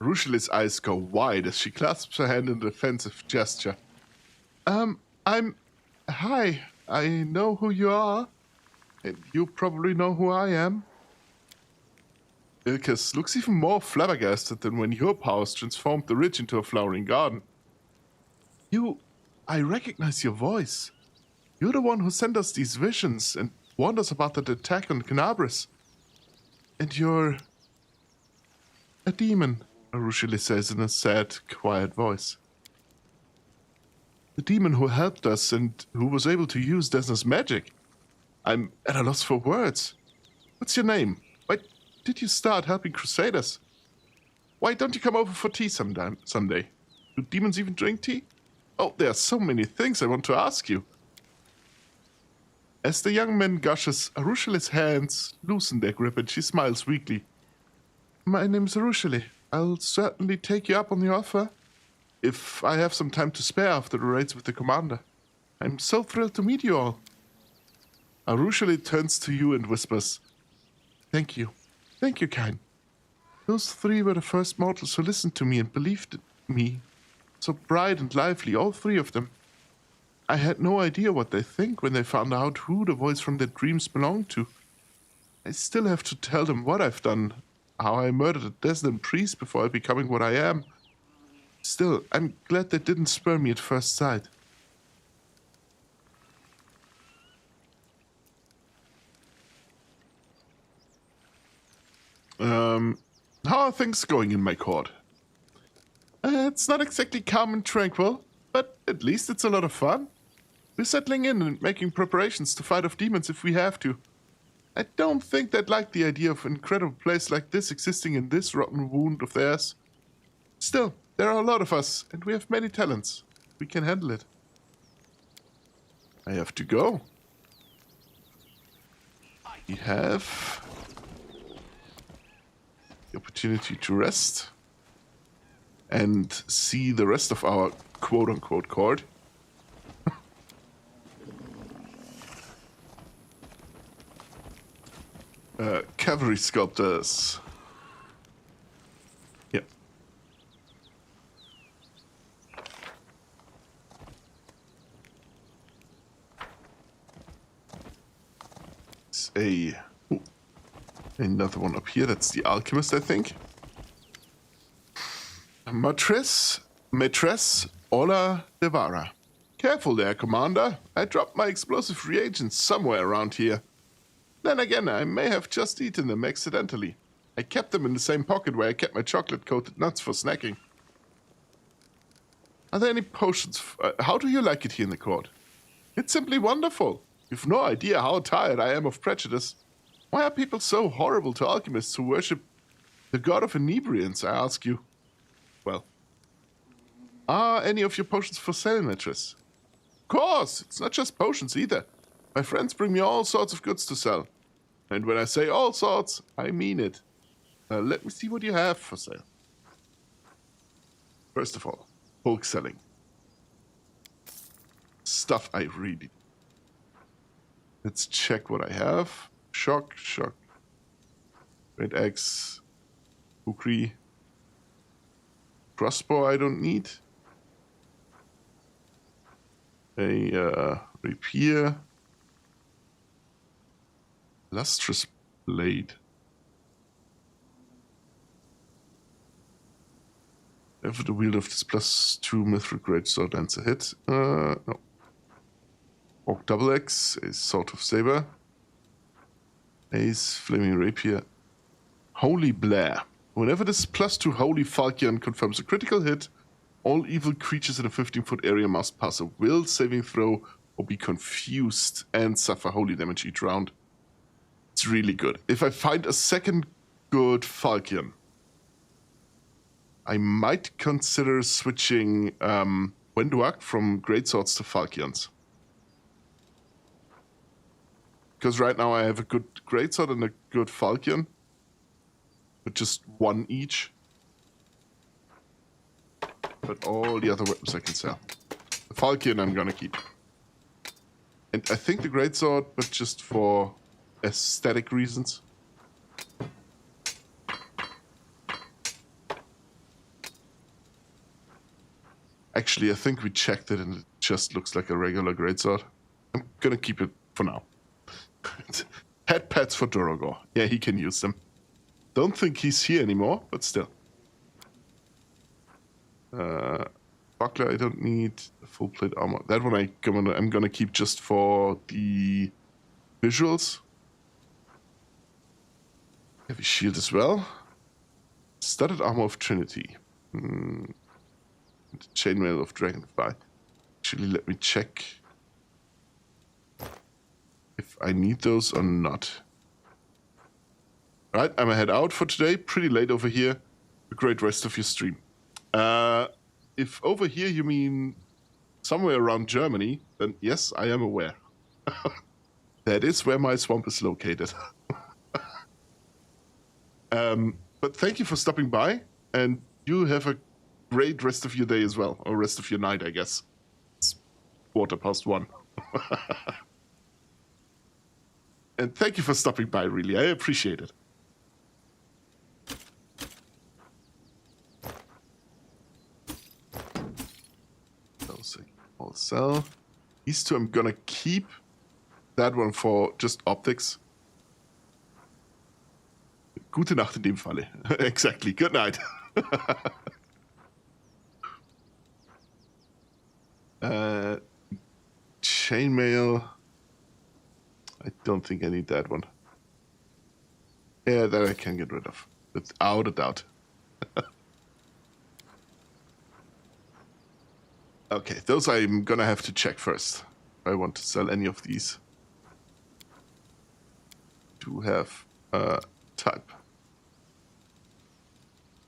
Arushale's eyes go wide as she clasps her hand in a defensive gesture. Hi, I know who you are, and you probably know who I am. Ilkis looks even more flabbergasted than when your powers transformed the ridge into a flowering garden. I recognize your voice. You're the one who sent us these visions and warned us about that attack on Canabris. And you're a demon, Arushale says in a sad, quiet voice. The demon who helped us and who was able to use Desna's magic. I'm at a loss for words. What's your name? Why did you start helping Crusaders? Why don't you come over for tea someday? Do demons even drink tea? Oh, there are so many things I want to ask you. As the young man gushes, Arushale's hands loosen their grip and she smiles weakly. My name is Arushale. I'll certainly take you up on the offer if I have some time to spare after the raids with the commander. I'm so thrilled to meet you all. Arushale turns to you and whispers, Thank you. Thank you, Kain. Those three were the first mortals who listened to me and believed in me. So bright and lively, all three of them. I had no idea what they think when they found out who the voice from their dreams belonged to. I still have to tell them what I've done, how I murdered a Deslan priest before becoming what I am. Still, I'm glad they didn't spur me at first sight. How are things going in my court? It's not exactly calm and tranquil, but at least it's a lot of fun. We're settling in and making preparations to fight off demons if we have to. I don't think they'd like the idea of an incredible place like this existing in this rotten wound of theirs. Still, there are a lot of us, and we have many talents. We can handle it. I have to go. We have the opportunity to rest and see the rest of our quote-unquote court. Cavalry sculptors. Yep. It's another one up here. That's the alchemist, I think. Matress Ola Devara. Careful there, Commander. I dropped my explosive reagents somewhere around here. Then again, I may have just eaten them accidentally. I kept them in the same pocket where I kept my chocolate-coated nuts for snacking. Are there any potions? How do you like it here in the court? It's simply wonderful. You've no idea how tired I am of prejudice. Why are people so horrible to alchemists who worship the god of inebriants, I ask you? Well, are any of your potions for sale, Mistress? Of course, it's not just potions either. My friends bring me all sorts of goods to sell. And when I say all sorts, I mean it. Let me see what you have for sale. First of all, bulk selling. Stuff I really... Let's check what I have. Shock. Great axe. Kukri. Crossbow I don't need. A rapier. Lustrous blade. Ever the wield of this +2 mithril greatsword lands a hit. No. Orc double axe, a sword of saber. Ace, flaming rapier. Holy Blair. Whenever this +2 holy falchion confirms a critical hit, all evil creatures in a 15-foot area must pass a will saving throw or be confused and suffer holy damage each round. It's really good. If I find a second good falchion, I might consider switching Wenduak from greatswords to falchions. Because right now I have a good greatsword and a good falchion, with just one each. But all the other weapons I can sell. The falchion I'm gonna keep. And I think the greatsword, but just for aesthetic reasons. Actually, I think we checked it and it just looks like a regular greatsword. I'm gonna keep it for now. Head pads for Durogor. Yeah, he can use them. Don't think he's here anymore, but still. Buckler, I don't need the full plate armor. That one I'm gonna keep just for the visuals. Heavy shield as well. Studded armor of Trinity. The chainmail of Dragonfly. Actually, let me check if I need those or not. Right, I'm gonna head out for today. Pretty late over here. A great rest of your stream. If over here you mean somewhere around Germany, then yes, I am aware. That is where my swamp is located. But thank you for stopping by, and you have a great rest of your day as well, or rest of your night, I guess. It's 1:15. And thank you for stopping by, really. I appreciate it. I'll sell. These two I'm gonna keep. That one for just optics. Gute Nacht in dem Falle. Exactly. Good night. Chainmail. I don't think I need that one. Yeah, that I can get rid of. Without a doubt. Okay, those I'm gonna have to check first. If I want to sell any of these. Do have type.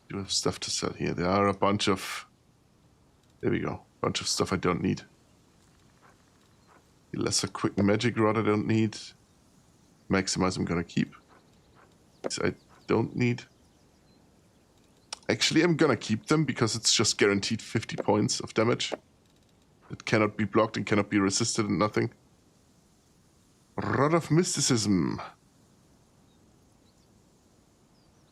Do have stuff to sell here. There are a bunch of... There we go. Bunch of stuff I don't need. The lesser quick magic rod I don't need. Maximize I'm gonna keep. These I don't need. Actually, I'm gonna keep them because it's just guaranteed 50 points of damage. It cannot be blocked and cannot be resisted and nothing. Rod of Mysticism.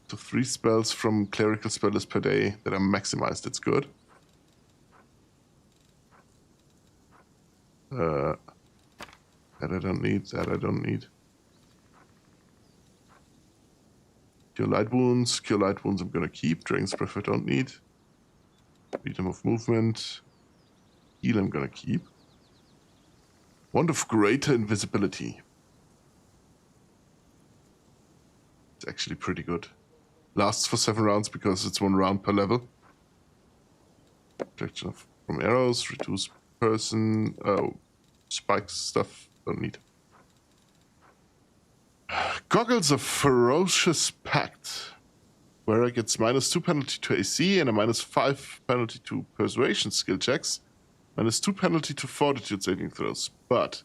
So 3 spells from clerical spell list per day that are maximized. It's good. That I don't need. That I don't need. Cure light wounds. Cure light wounds I'm gonna keep. Dragon's Breath I don't need. Freedom of movement. Heal I'm gonna keep. Wand of Greater Invisibility. It's actually pretty good. Lasts for 7 rounds because it's 1 round per level. Protection from arrows. Reduce person. Oh, spikes stuff. Don't need. Goggles of Ferocious Pact. Wearer gets -2 penalty to AC and a -5 penalty to Persuasion skill checks. -2 penalty to Fortitude saving throws. But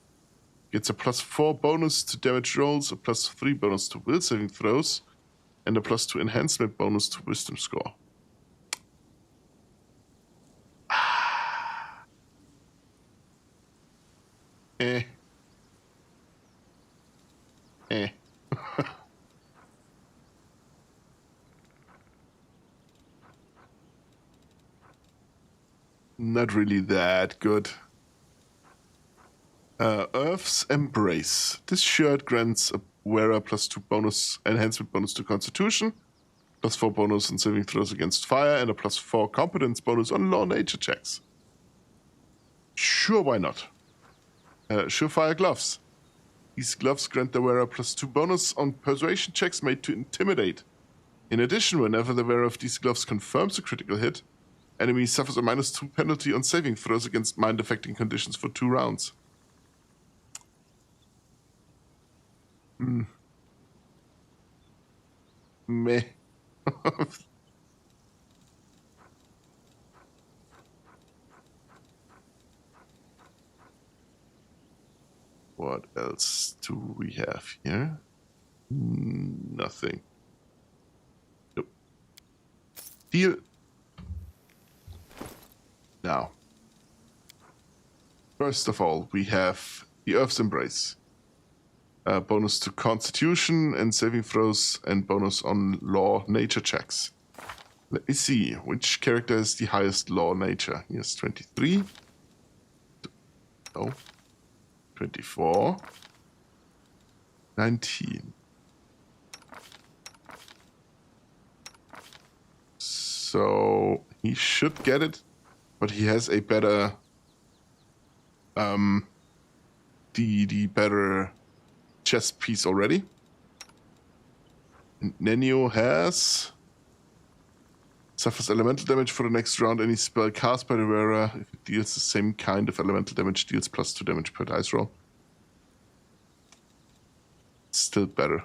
gets a +4 bonus to damage rolls, a +3 bonus to will saving throws, and a +2 enhancement bonus to wisdom score. Not really that good. Earth's Embrace. This shirt grants a wearer +2 bonus enhancement bonus to Constitution, +4 bonus on saving throws against fire, and a +4 competence bonus on law nature checks. Sure, why not? Surefire Gloves. These gloves grant the wearer +2 bonus on persuasion checks made to intimidate. In addition, whenever the wearer of these gloves confirms a critical hit, enemy suffers a -2 penalty on saving throws against mind-affecting conditions for 2 rounds. Meh. What else do we have here? Nothing. Nope. Deal. Now, first of all, we have the Earth's Embrace. Bonus to Constitution and saving throws, and bonus on law nature checks. Let me see, which character is the highest law nature? Yes, 23. Oh. 24. 19. So he should get it, but he has a better the better chest piece already. And Nenio has suffers elemental damage for the next round. Any spell cast by the wearer, if it deals the same kind of elemental damage, deals +2 damage per dice roll. Still better.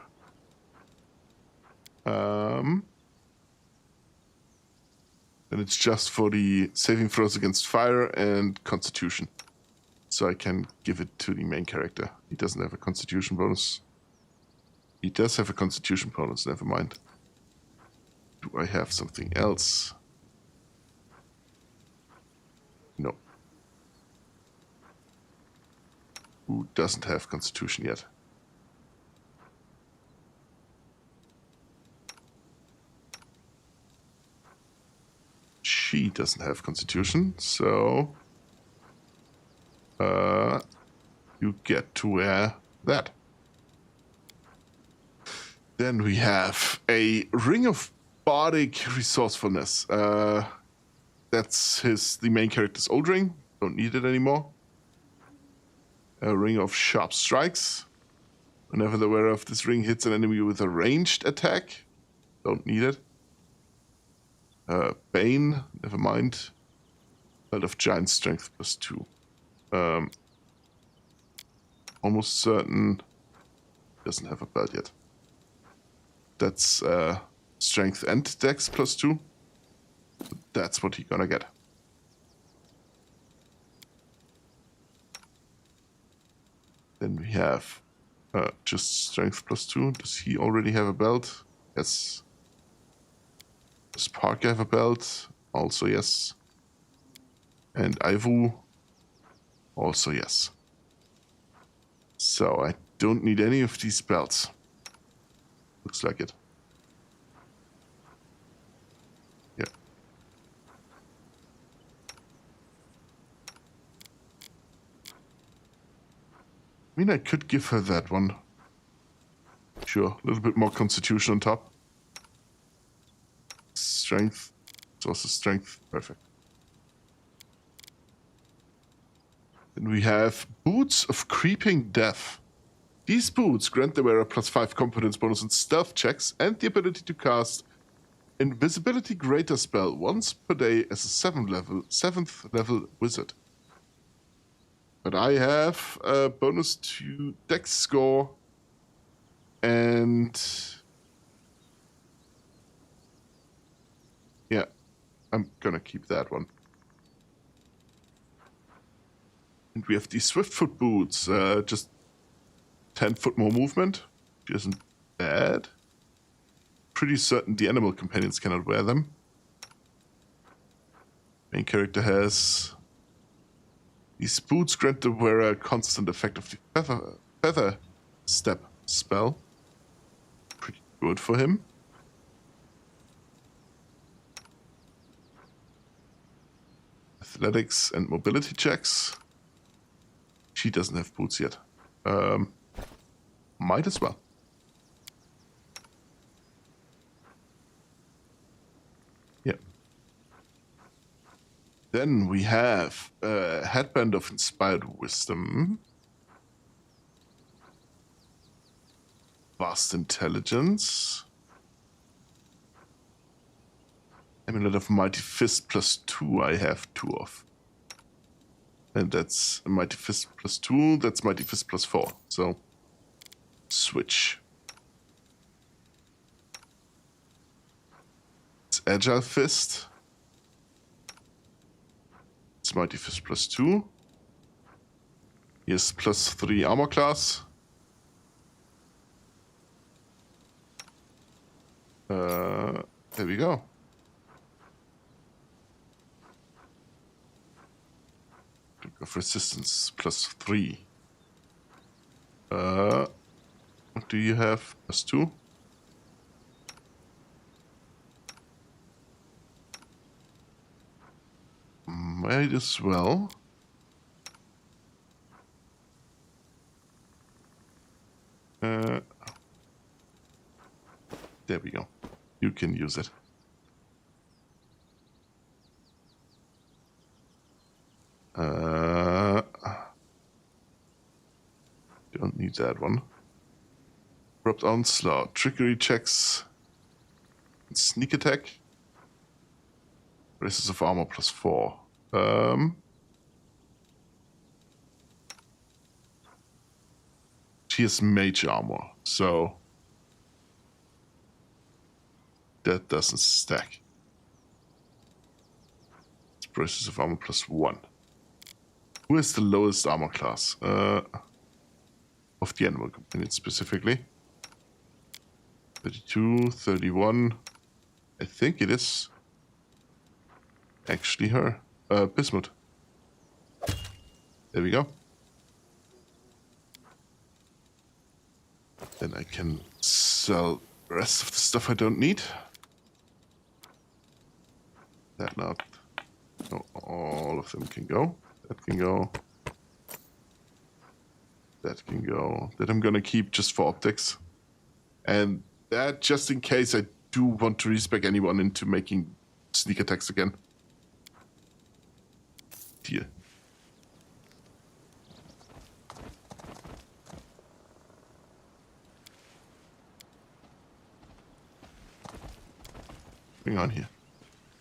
And it's just for the saving throws against fire and constitution. So I can give it to the main character. He doesn't have a constitution bonus. He does have a constitution bonus, never mind. Do I have something else? No. Who doesn't have constitution yet? She doesn't have constitution, so you get to wear that. Then we have a Ring of Bardic Resourcefulness. That's the main character's old ring. Don't need it anymore. A Ring of Sharp Strikes. Whenever the wearer of this ring hits an enemy with a ranged attack. Don't need it. Bane, never mind. Belt of Giant Strength +2. Almost certain doesn't have a belt yet. That's Strength and Dex +2. That's what he's gonna get. Then we have just Strength +2. Does he already have a belt? Yes. Does Parker have a belt? Also yes. And Ivu? Also yes. So I don't need any of these belts. Looks like it. Yeah. I mean, I could give her that one. Sure, a little bit more constitution on top. Strength. It's also strength. Perfect. Then we have Boots of Creeping Death. These boots grant the wearer +5 competence bonus in stealth checks and the ability to cast Invisibility Greater spell once per day as a 7th level wizard. But I have a bonus to Dex score and yeah, I'm gonna keep that one. And we have the Swiftfoot boots, just 10 foot more movement, which isn't bad. Pretty certain the animal companions cannot wear them. Main character has these boots grant the wearer a constant effect of the feather step spell. Pretty good for him. Athletics and mobility checks. She doesn't have boots yet. Might as well. Yep. Then we have a Headband of Inspired Wisdom. Vast Intelligence. Amulet of Mighty Fist +2 I have 2 of. And that's Mighty Fist +2, that's Mighty Fist +4. So, switch. It's Agile Fist. It's Mighty Fist +2. Here's +3 armor class. There we go. Of resistance +3. What do you have? +2? Might as well. There we go. You can use it. Don't need that one. Abrupt Onslaught, Trickery checks, and Sneak Attack. Braces of Armor +4. She has Mage Armor, so that doesn't stack. braces of armor +1. Who has the lowest armor class? Of the animal companion specifically. 32, 31. I think it is actually her. Bismuth. There we go. Then I can sell the rest of the stuff I don't need. That not. No, all of them can go. That can go. That can go. That I'm gonna keep just for optics. And that just in case I do want to respec anyone into making sneak attacks again. Deal. Hang on here.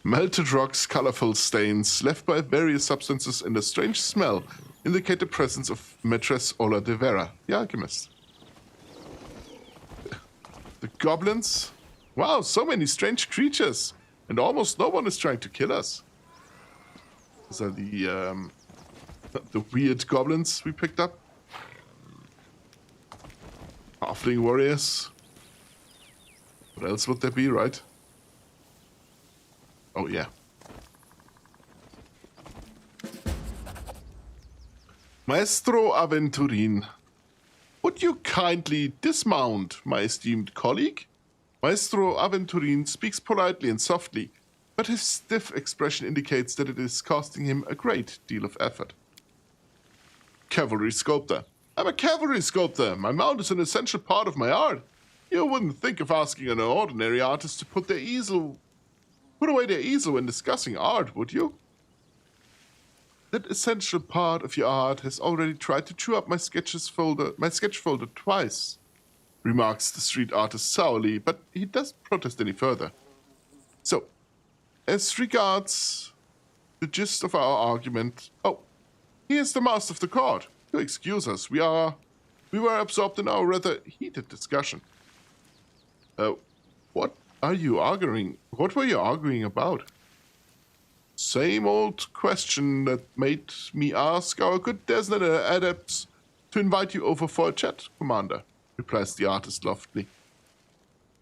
Melted rocks, colorful stains left by various substances, and a strange smell indicate the presence of Maîtresse Ola de Vera, the alchemist. The goblins? Wow, so many strange creatures, and almost no one is trying to kill us. These are the weird goblins we picked up. Halfling warriors. What else would there be, right? Oh, yeah. Maestro Aventurin, would you kindly dismount, my esteemed colleague? Maestro Aventurin speaks politely and softly, but his stiff expression indicates that it is costing him a great deal of effort. Cavalry sculptor. I'm a cavalry sculptor. My mount is an essential part of my art. You wouldn't think of asking an ordinary artist to put away their easel when discussing art, would you? That essential part of your art has already tried to chew up my sketch folder twice, remarks the street artist sourly, but he doesn't protest any further. So, as regards the gist of our argument, here's the master of the court. You excuse us, we were absorbed in our rather heated discussion. What are you arguing? What were you arguing about? Same old question that made me ask our good Desnet adepts to invite you over for a chat, Commander, replies the artist loftily.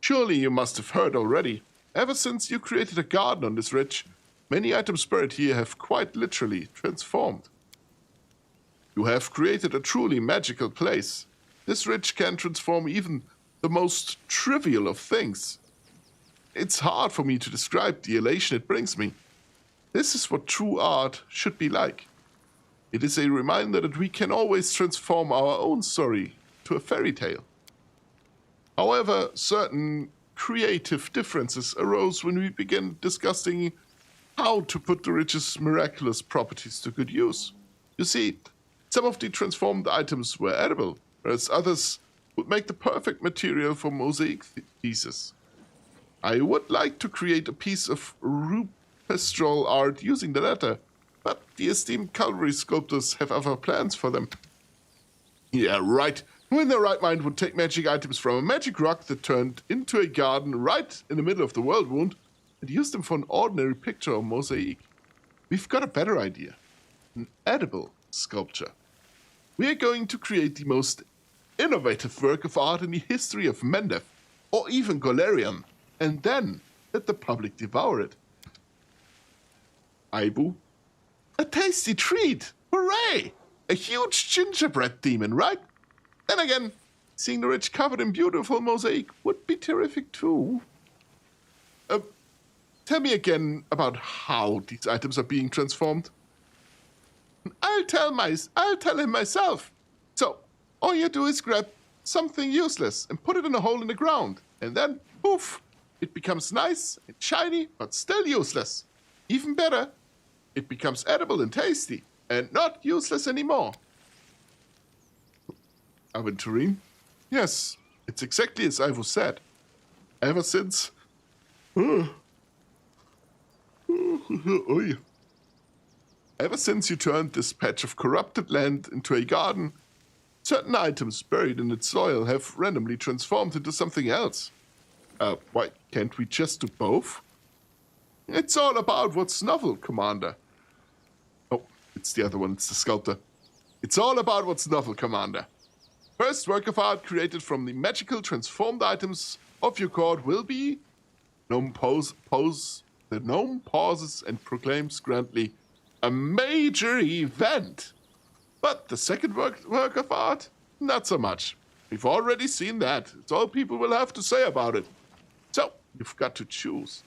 Surely you must have heard already. Ever since you created a garden on this ridge, many items buried here have quite literally transformed. You have created a truly magical place. This ridge can transform even the most trivial of things. It's hard for me to describe the elation it brings me. This is what true art should be like. It is a reminder that we can always transform our own story to a fairy tale. However, certain creative differences arose when we began discussing how to put the ridge's miraculous properties to good use. You see, some of the transformed items were edible, whereas others would make the perfect material for mosaic pieces. I would like to create a piece of rupestral art using the latter, but the esteemed cavalry sculptors have other plans for them. Yeah, right. Who in their right mind would take magic items from a magic rock that turned into a garden right in the middle of the world wound and use them for an ordinary picture or mosaic? We've got a better idea. An edible sculpture. We are going to create the most innovative work of art in the history of Mendef, or even Golarion, and then let the public devour it. Aibu? A tasty treat! Hooray! A huge gingerbread demon, right? Then again, seeing the ridge covered in beautiful mosaic would be terrific too. Tell me again about how these items are being transformed. I'll tell him myself. So, all you do is grab something useless and put it in a hole in the ground, and then, poof, it becomes nice and shiny, but still useless. Even better, it becomes edible and tasty, and not useless anymore. Aventurine? Yes, it's exactly as Ivo said. Ever since... Ever since you turned this patch of corrupted land into a garden, certain items buried in its soil have randomly transformed into something else. Why can't we just do both? It's all about what's novel, Commander. it's the other one. It's the sculptor. It's all about what's novel, Commander. First work of art created from the magical transformed items of your court will be... The gnome pauses and proclaims grandly, a major event. But the second work of art, not so much. We've already seen that. It's all people will have to say about it. So, you've got to choose.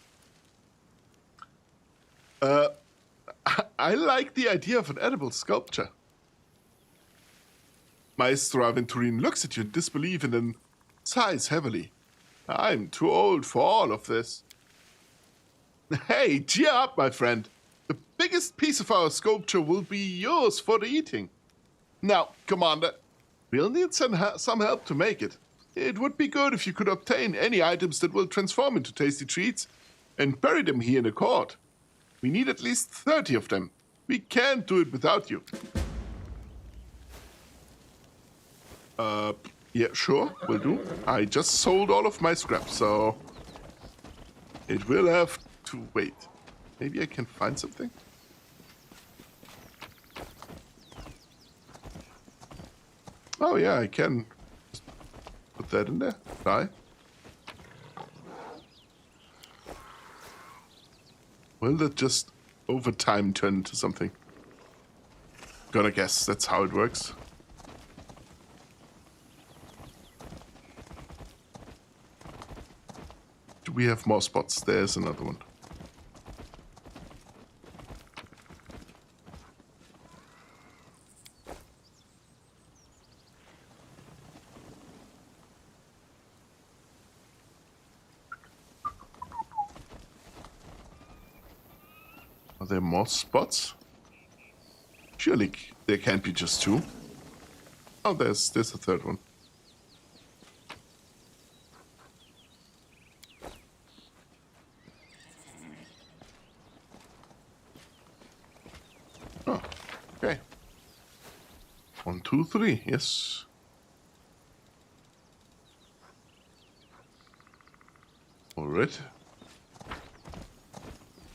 I like the idea of an edible sculpture. Maestro Aventurin looks at you in disbelief and then sighs heavily. I'm too old for all of this. Hey, cheer up, my friend. The biggest piece of our sculpture will be yours for the eating. Now, Commander, we'll need some help to make it. It would be good if you could obtain any items that will transform into tasty treats and bury them here in the court. We need at least 30 of them. We can't do it without you. Yeah, sure, will do. I just sold all of my scrap, so it will have to wait. Maybe I can find something? Oh yeah, I can just put that in there. Try. Will that just over time turn into something? Gonna guess that's how it works. Do we have more spots? There's another one. Are there more spots? Surely there can't be just two. Oh, there's a third one. Oh, okay. 1, 2, 3, yes. All right.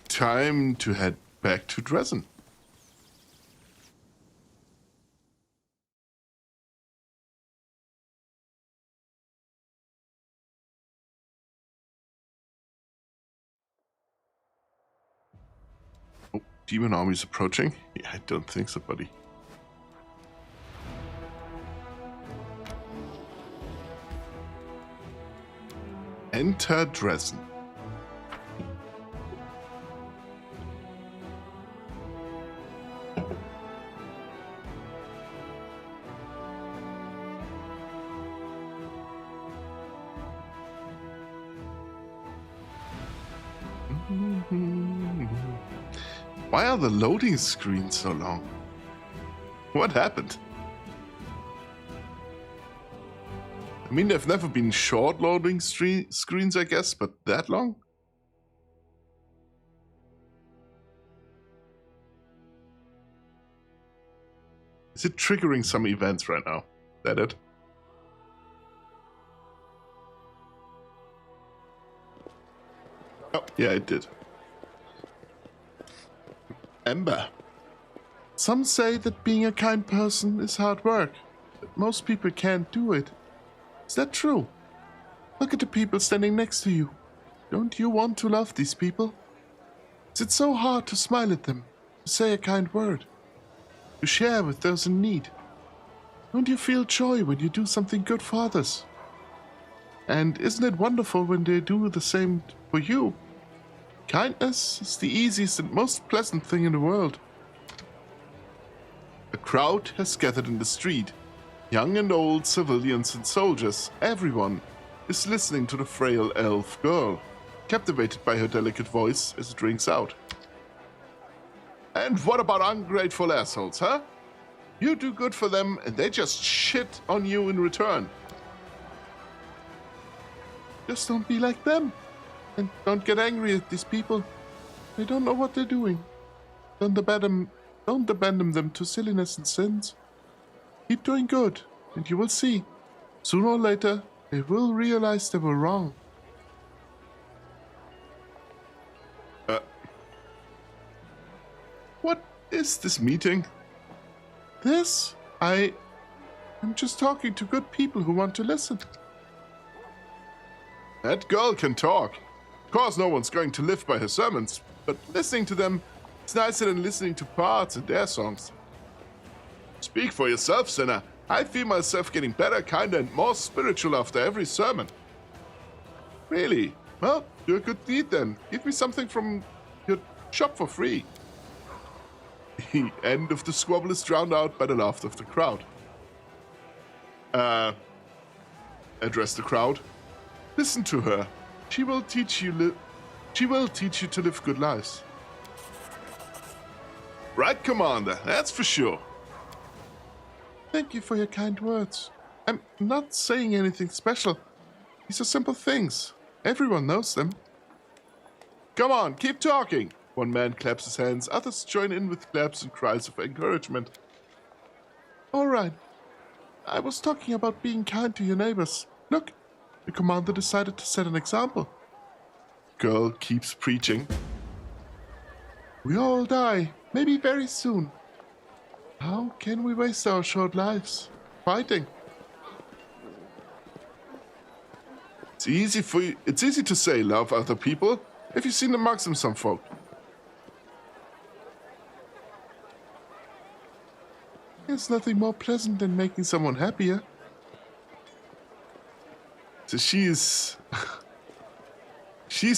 Time to head back to Dresden. Oh, demon armies approaching? Yeah, I don't think so, buddy. Enter Dresden. Why are the loading screens so long? What happened? I mean, they've never been short loading screens, I guess, but that long? Is it triggering some events right now? Is that it? Oh, yeah, it did. Ember. Some say that being a kind person is hard work, but most people can't do it. Is that true? Look at the people standing next to you. Don't you want to love these people? Is it so hard to smile at them, to say a kind word, to share with those in need? Don't you feel joy when you do something good for others? And isn't it wonderful when they do the same for you? Kindness is the easiest and most pleasant thing in the world. A crowd has gathered in the street. Young and old, civilians and soldiers, everyone is listening to the frail elf girl, captivated by her delicate voice as it rings out. And what about ungrateful assholes, huh? You do good for them and they just shit on you in return. Just don't be like them. And don't get angry at these people. They don't know what they're doing. Don't abandon them to silliness and sins. Keep doing good, and you will see. Sooner or later, they will realize they were wrong. What is this meeting? This? I'm just talking to good people who want to listen. That girl can talk. Of course, no one's going to live by her sermons, but listening to them is nicer than listening to parts in their songs. Speak for yourself, sinner. I feel myself getting better, kinder, and more spiritual after every sermon. Really? Well, do a good deed then. Give me something from your shop for free. The end of the squabble is drowned out by the laughter of the crowd. Address the crowd. Listen to her. She will teach you to live good lives. Right, Commander, that's for sure. Thank you for your kind words. I'm not saying anything special. These are simple things. Everyone knows them. Come on, keep talking. One man claps his hands, others join in with claps and cries of encouragement. All right. I was talking about being kind to your neighbors. Look, the commander decided to set an example. Girl keeps preaching. We all die, maybe very soon. How can we waste our short lives fighting? It's easy to say love other people if you've seen the marks in some folk. There's nothing more pleasant than making someone happier. So she's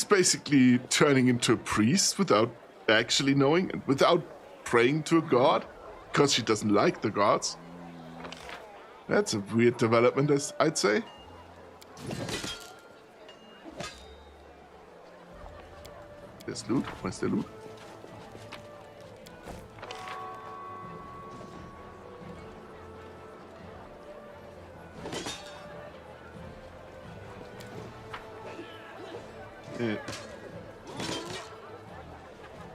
basically turning into a priest without actually knowing and without praying to a god because she doesn't like the gods. That's a weird development, I'd say. There's loot. Where's the loot?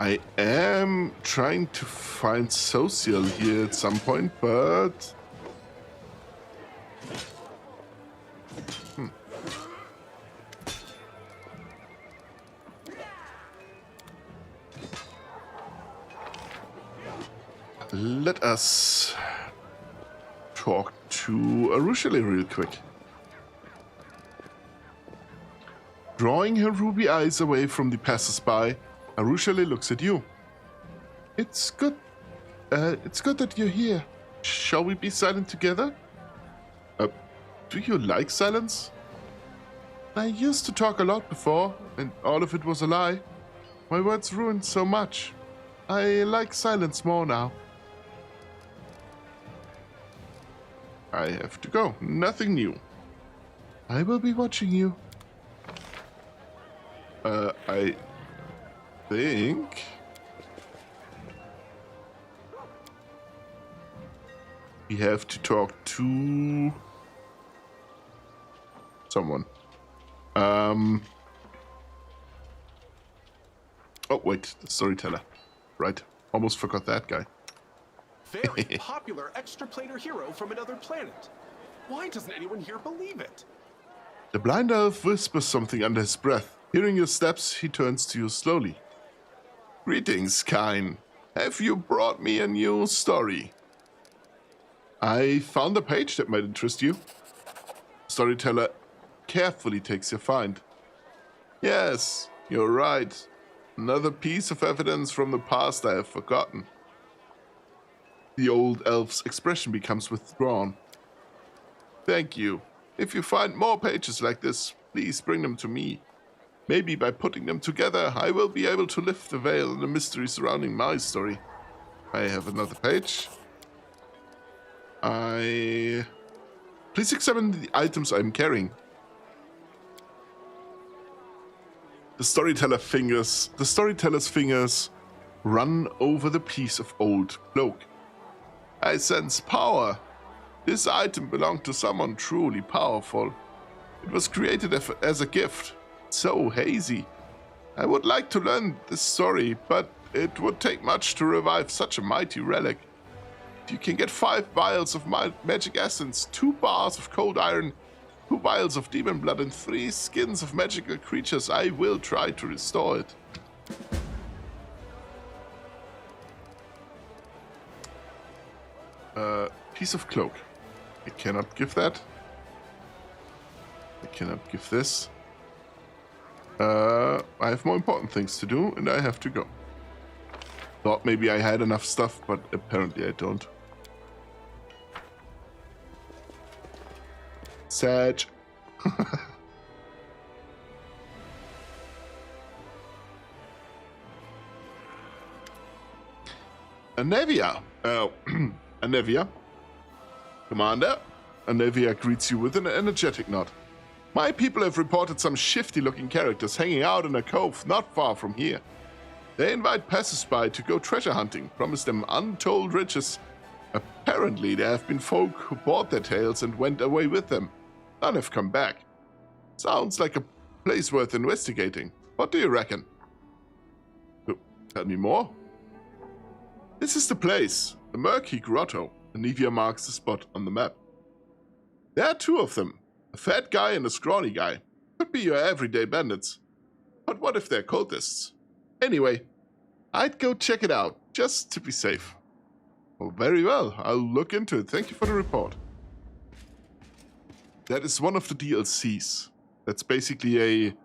I am trying to find social here at some point, but... Let us talk to Areelus real quick. Drawing her ruby eyes away from the passers-by, Areelus looks at you. It's good that you're here. Shall we be silent together? Do you like silence? I used to talk a lot before, and all of it was a lie. My words ruined so much. I like silence more now. I have to go. Nothing new. I will be watching you. I think... we have to talk to... someone. Oh, wait. The storyteller. Right. Almost forgot that guy. Very popular extraplanar hero from another planet. Why doesn't anyone here believe it? The blind elf whispers something under his breath. Hearing your steps, he turns to you slowly. Greetings, Kain. Have you brought me a new story? I found a page that might interest you. Storyteller carefully takes your find. Yes, you're right. Another piece of evidence from the past I have forgotten. The old elf's expression becomes withdrawn. Thank you. If you find more pages like this, please bring them to me. Maybe by putting them together, I will be able to lift the veil on the mystery surrounding my story. I have another page. Please examine the items I'm carrying. The storyteller's fingers run over the piece of old cloak. I sense power. This item belonged to someone truly powerful. It was created as a gift. So hazy. I would like to learn this story, but it would take much to revive such a mighty relic. If you can get 5 vials of magic essence, 2 bars of cold iron, 2 vials of demon blood, and 3 skins of magical creatures, I will try to restore it. Piece of cloak. I cannot give that. I cannot give this. I have more important things to do, and I have to go. Thought maybe I had enough stuff, but apparently I don't. Sad. Anevia. Anevia. Commander. Anevia greets you with an energetic nod. My people have reported some shifty-looking characters hanging out in a cove not far from here. They invite passers-by to go treasure hunting, promise them untold riches. Apparently, there have been folk who bought their tales and went away with them. None have come back. Sounds like a place worth investigating. What do you reckon? Tell me more. This is the place, the Murky Grotto. Anevia marks the spot on the map. There are two of them, a fat guy and a scrawny guy. Could be your everyday bandits. But what if they're cultists? Anyway, I'd go check it out, just to be safe. Oh, very well, I'll look into it. Thank you for the report. That is one of the DLCs. That's basically a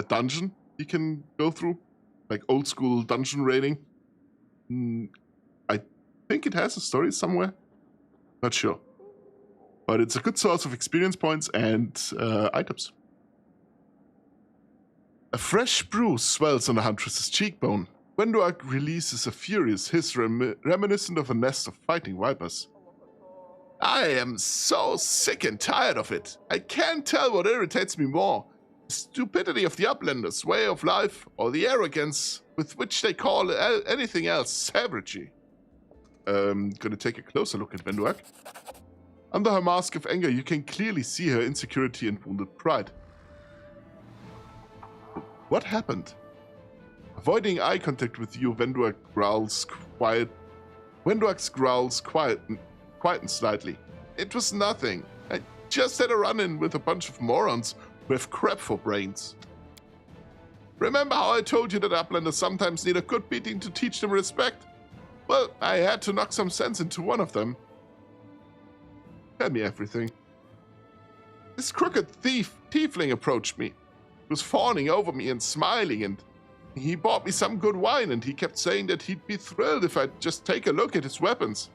dungeon you can go through, like old school dungeon raiding. I think it has a story somewhere. Not sure. But it's a good source of experience points and items. A fresh bruise swells on the huntress's cheekbone. Wenduak releases a furious hiss reminiscent of a nest of fighting vipers. I am so sick and tired of it. I can't tell what irritates me more. The stupidity of the Uplanders' way of life, or the arrogance with which they call anything else savagery. Gonna take a closer look at Wenduak. Under her mask of anger, you can clearly see her insecurity and wounded pride. What happened? Avoiding eye contact with you, Wenduak's growls quieten slightly. It was nothing. I just had a run-in with a bunch of morons who have crap for brains. Remember how I told you that Uplanders sometimes need a good beating to teach them respect? Well, I had to knock some sense into one of them. Tell me everything. This crooked tiefling approached me. He was fawning over me and smiling, and he bought me some good wine, and he kept saying that he'd be thrilled if I'd just take a look at his weapons.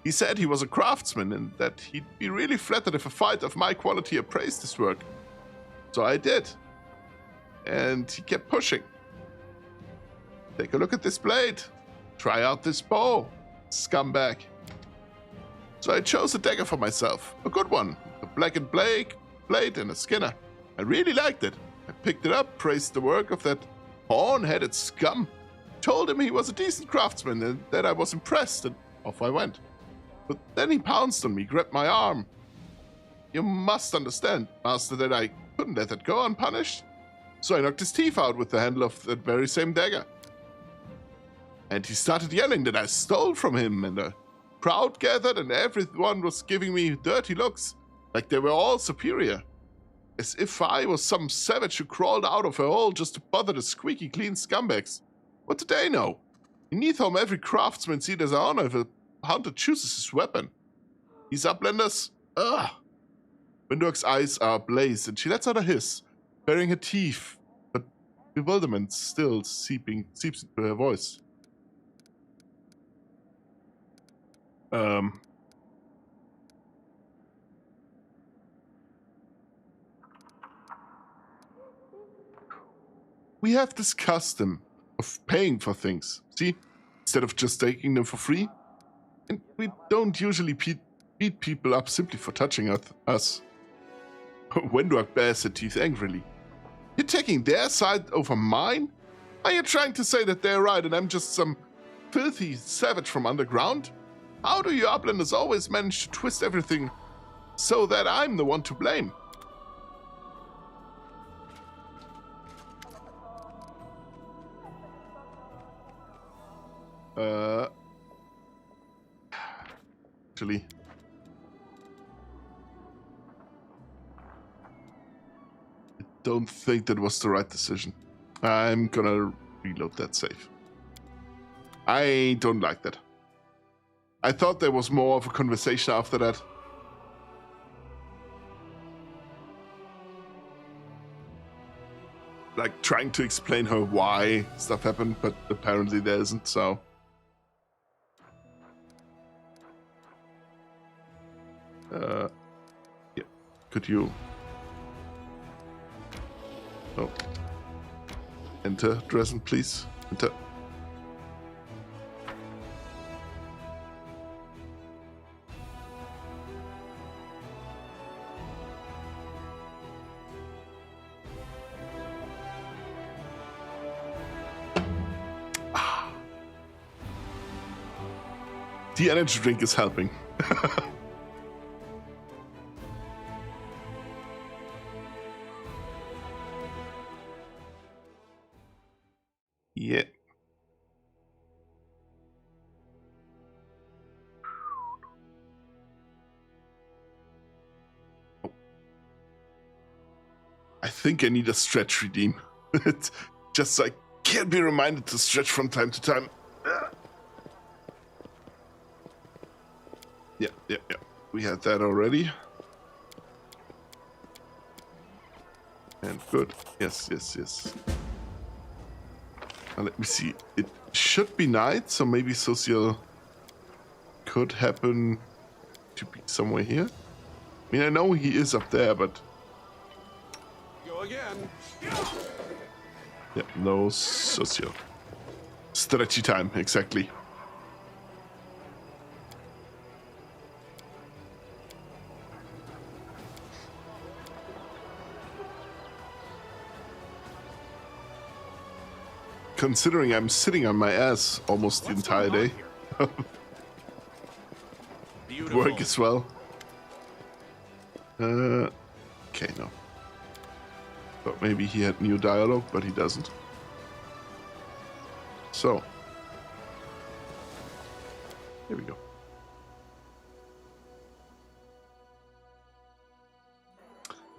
He said he was a craftsman and that he'd be really flattered if a fight of my quality appraised his work. So I did. And he kept pushing. Take a look at this blade. Try out this bow. Scumbag. So I chose a dagger for myself. A good one. A blackened blade and a skinner. I really liked it. I picked it up, praised the work of that horn-headed scum. Told him he was a decent craftsman and that I was impressed, and off I went. But then he pounced on me, grabbed my arm. You must understand, Master, that I couldn't let that go unpunished. So I knocked his teeth out with the handle of that very same dagger. And he started yelling that I stole from him, and a crowd gathered and everyone was giving me dirty looks, like they were all superior. As if I was some savage who crawled out of a hole just to bother the squeaky clean scumbags. What do they know? In Neathholm, every craftsman sees it as an honor if a hunter chooses his weapon. These Uplanders? Ugh! Wenduak's eyes are ablaze and she lets out a hiss, baring her teeth, but bewilderment still seeps into her voice. We have this custom of paying for things, see? Instead of just taking them for free. And we don't usually beat people up simply for touching us. Wenduak bares her teeth angrily. You're taking their side over mine? Are you trying to say that they're right and I'm just some filthy savage from underground? How do you Uplanders always manage to twist everything so that I'm the one to blame? Actually, I don't think that was the right decision. I'm gonna reload that save. I don't like that. I thought there was more of a conversation after that. Like trying to explain her why stuff happened, but apparently there isn't, so. Yeah, could you? Oh. Enter, Dresden, please. Enter. The energy drink is helping. Yeah. Oh. I think I need a stretch redeem. It's just so I can't be reminded to stretch from time to time. Yeah. We had that already. And good. Yes. Now let me see. It should be night, so maybe social could happen to be somewhere here. I mean, I know he is up there, but... Go again. Yeah, no social. Stretchy time, exactly. Considering I'm sitting on my ass almost the entire day. Work as well. Okay, no. But maybe he had new dialogue, but he doesn't. So. Here we go.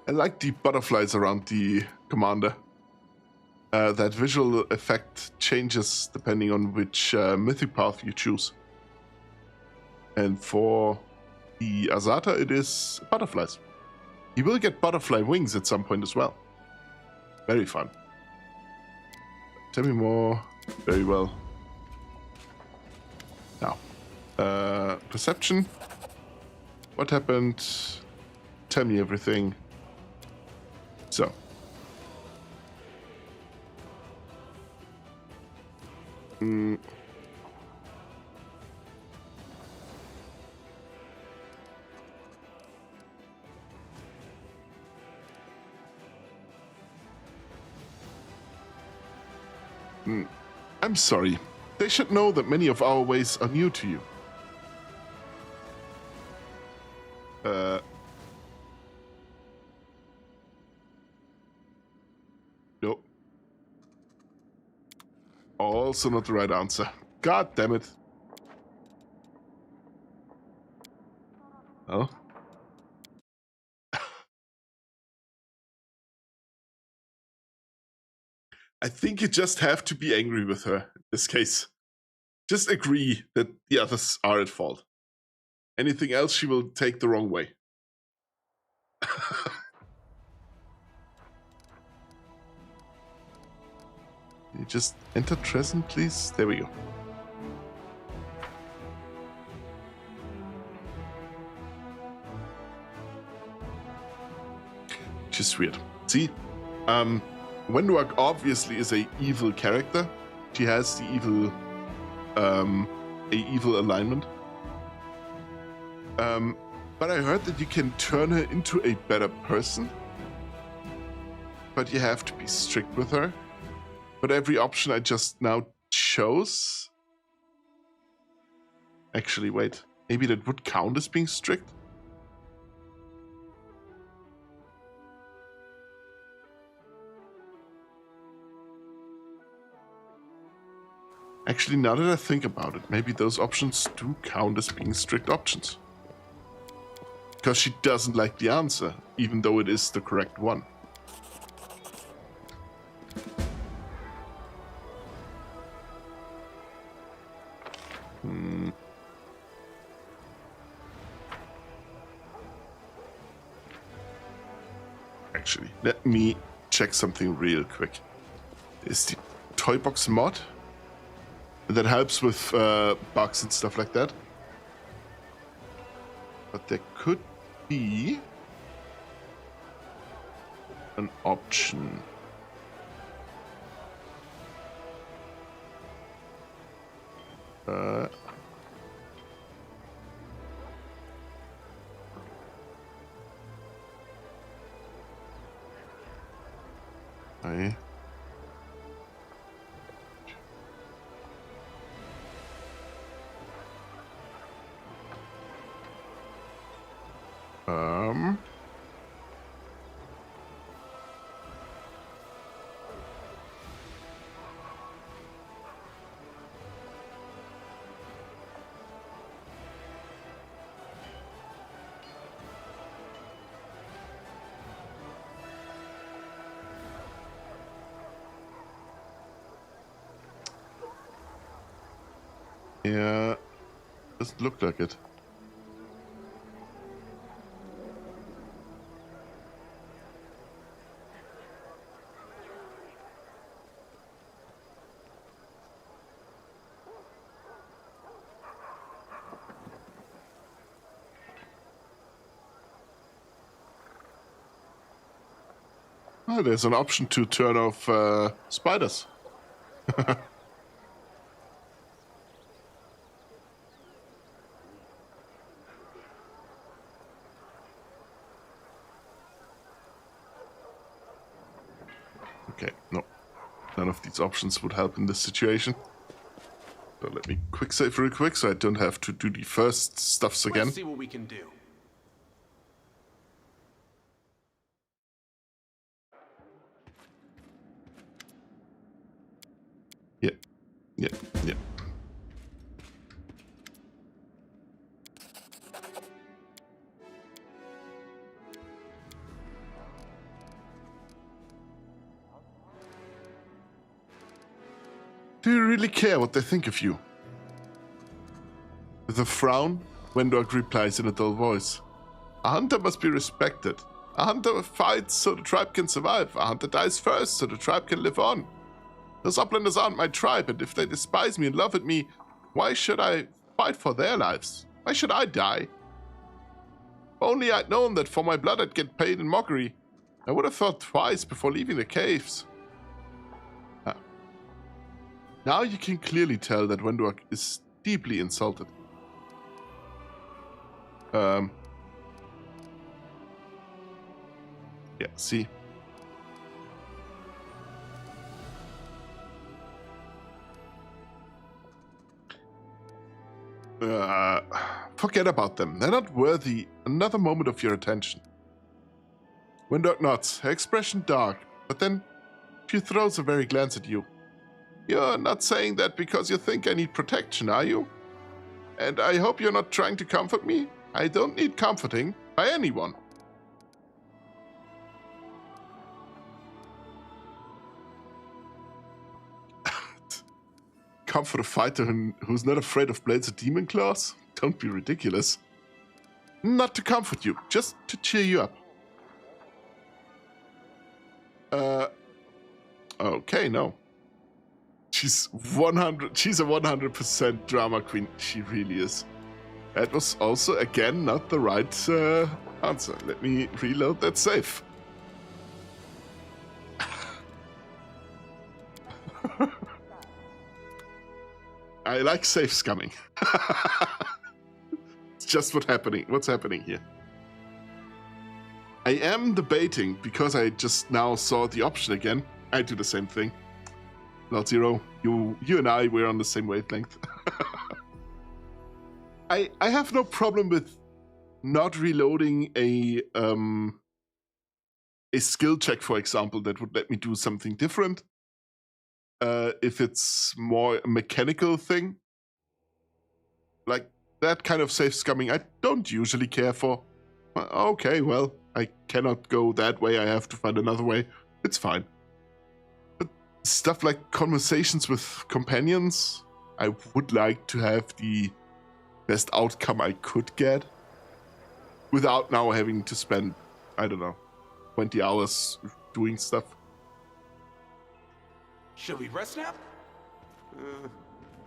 I like the butterflies around the commander. That visual effect changes depending on which mythic path you choose. And for the Azata, it is butterflies. He will get butterfly wings at some point as well. Very fun. Tell me more. Very well. Now, perception. What happened? Tell me everything. So. I'm sorry. They should know that many of our ways are new to you. Nope. Also not the right answer. God damn it. Oh. I think you just have to be angry with her in this case. Just agree that the others are at fault. Anything else, she will take the wrong way. You just enter Tresson, please? There we go. Just weird. See? Wenduak obviously is a evil character. She has the evil, a evil alignment. But I heard that you can turn her into a better person. But you have to be strict with her. But every option I just now chose... Actually, wait. Maybe that would count as being strict? Actually, now that I think about it, maybe those options do count as being strict options. Because she doesn't like the answer, even though it is the correct one. Let me check something real quick. Is the toy box mod that helps with bugs and stuff like that? But there could be an option. Yeah, doesn't look like it. Oh, there's an option to turn off spiders. Okay, no. None of these options would help in this situation. So let me quick save real quick so I don't have to do the first stuffs again. Let's see what we can do. Yeah. Do you really care what they think of you? With a frown, Wendorg replies in a dull voice. A hunter must be respected. A hunter fights so the tribe can survive. A hunter dies first so the tribe can live on. Those uplanders aren't my tribe, and if they despise me and laugh at me, why should I fight for their lives? Why should I die? If only I'd known that for my blood I'd get paid in mockery. I would have thought twice before leaving the caves. Now you can clearly tell that Wendorg is deeply insulted. Yeah, see? Forget about them. They're not worthy another moment of your attention. Wendorg nods, her expression dark, but then she throws a wary glance at you. You're not saying that because you think I need protection, are you? And I hope you're not trying to comfort me. I don't need comforting by anyone. Comfort a fighter who's not afraid of blades or demon claws? Don't be ridiculous. Not to comfort you, just to cheer you up. Okay, no. She's a 100% drama queen. She really is. That was also, again, not the right answer. Let me reload that save. I like safe scumming. It's just what's happening here. I am debating, because I just now saw the option again. I do the same thing. Lord Zero, you and I, we're on the same wavelength. I have no problem with not reloading a skill check, for example, that would let me do something different. If it's more a mechanical thing. Like that kind of safe scumming I don't usually care for. Okay, well, I cannot go that way, I have to find another way. It's fine. But stuff like conversations with companions, I would like to have the best outcome I could get without now having to spend, I don't know, 20 hours doing stuff. Should we rest now?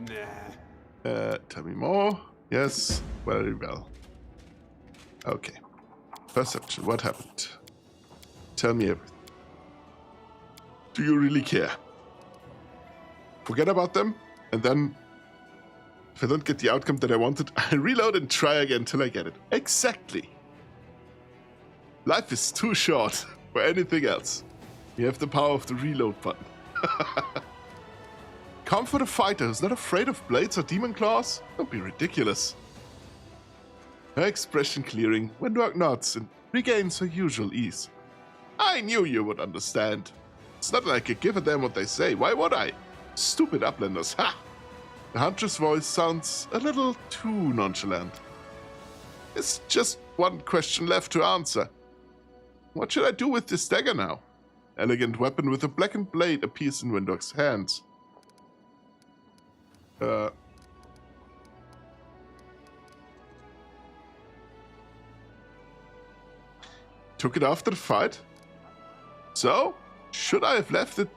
Nah. Tell me more. Yes, very well. Okay. Perception, what happened? Tell me everything. Do you really care? Forget about them, and then if I don't get the outcome that I wanted, I reload and try again till I get it. Exactly. Life is too short for anything else. You have the power of the reload button. Come for the fighter who's not afraid of blades or demon claws? Don't be ridiculous. Her expression clearing, Windwalk nods and regains her usual ease. I knew you would understand. It's not like I give a damn what they say. Why would I? Stupid uplanders, ha! The huntress voice sounds a little too nonchalant. There's just one question left to answer. What should I do with this dagger now? Elegant weapon with a blackened blade appears in Windwalk's hands. Took it after the fight? So, should I have left it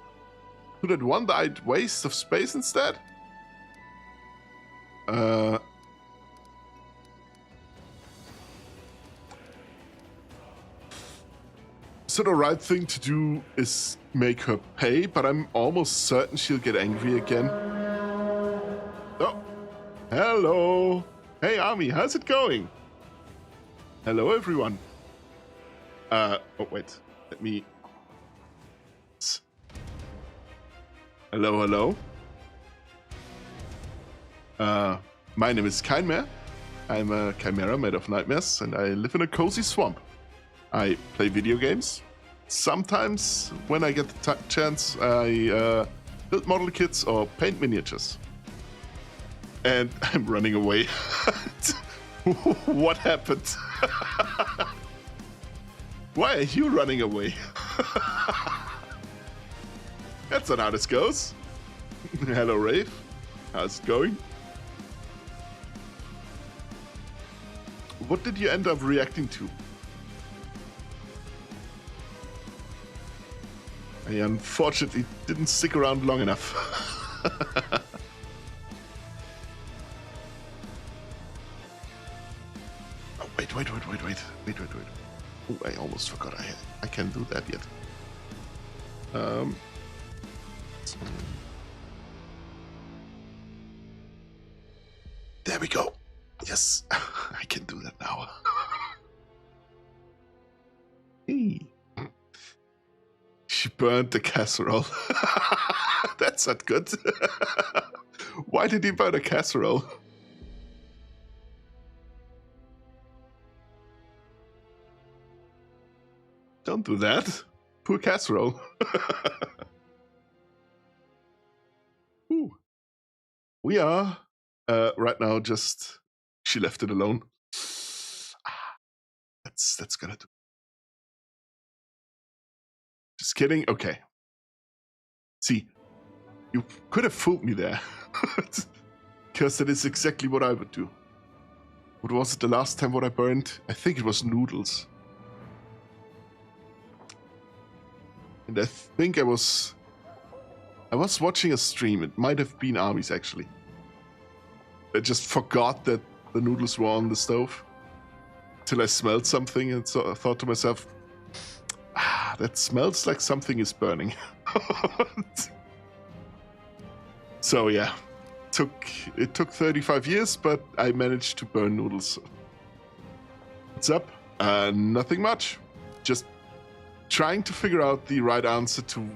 to that one-eyed waste of space instead? So the right thing to do is make her pay, but I'm almost certain she'll get angry again. Oh, hello. Hey, Army, how's it going? Hello, everyone. Oh, wait. Let me... Hello. My name is Kain. I'm a chimera made of nightmares, and I live in a cozy swamp. I play video games. Sometimes, when I get the chance, I build model kits or paint miniatures. And I'm running away. What happened? Why are you running away? That's not how this goes. Hello, Rafe. How's it going? What did you end up reacting to? I unfortunately didn't stick around long enough. Oh, wait. Oh, I almost forgot I can't do that yet. There we go. Yes, I can do that now. Hey. She burned the casserole. That's not good. Why did he burn a casserole? Don't do that. Poor casserole. Ooh. We are right now just... She left it alone. That's gonna do. Just kidding? Okay. See, you could have fooled me there. Because that is exactly what I would do. What was it the last time what I burned? I think it was noodles. And I think I was watching a stream. It might have been Armies, actually. I just forgot that the noodles were on the stove. Till I smelled something and so I thought to myself, that smells like something is burning. So yeah, it took 35 years, but I managed to burn noodles. What's up? Nothing much. Just trying to figure out the right answer to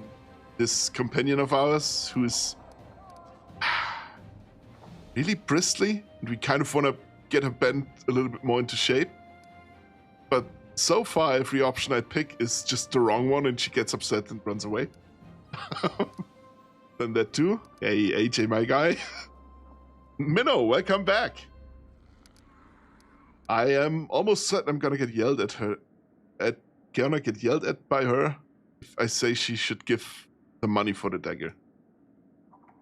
this companion of ours who is really bristly, and we kind of want to get her bent a little bit more into shape. But so far, every option I pick is just the wrong one, and she gets upset and runs away. Then that too. Hey, AJ, my guy. Minnow, welcome back. I am almost certain I'm gonna get yelled at her. Gonna get yelled at by her if I say she should give the money for the dagger.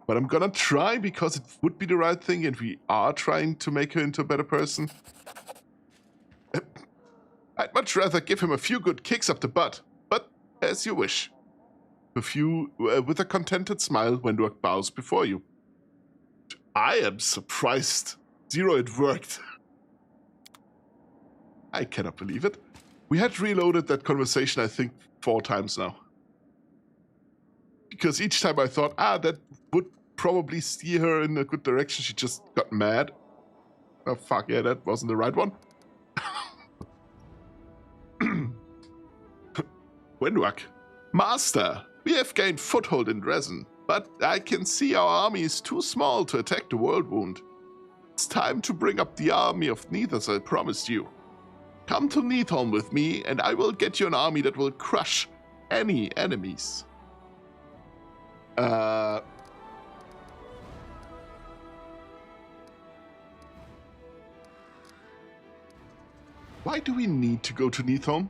But I'm gonna try because it would be the right thing, and we are trying to make her into a better person. I'd much rather give him a few good kicks up the butt, As you wish. With a contented smile, Wenduak bows before you. I am surprised. Zero, it worked. I cannot believe it. We had reloaded that conversation, I think, 4 times now. Because each time I thought, that would probably steer her in a good direction, she just got mad. Oh, fuck, yeah, that wasn't the right one. Wenduak. Master, we have gained foothold in Dresden, but I can see our army is too small to attack the World Wound. It's time to bring up the army of Neath as I promised you. Come to Neatholm with me, and I will get you an army that will crush any enemies. Why do we need to go to Neatholm?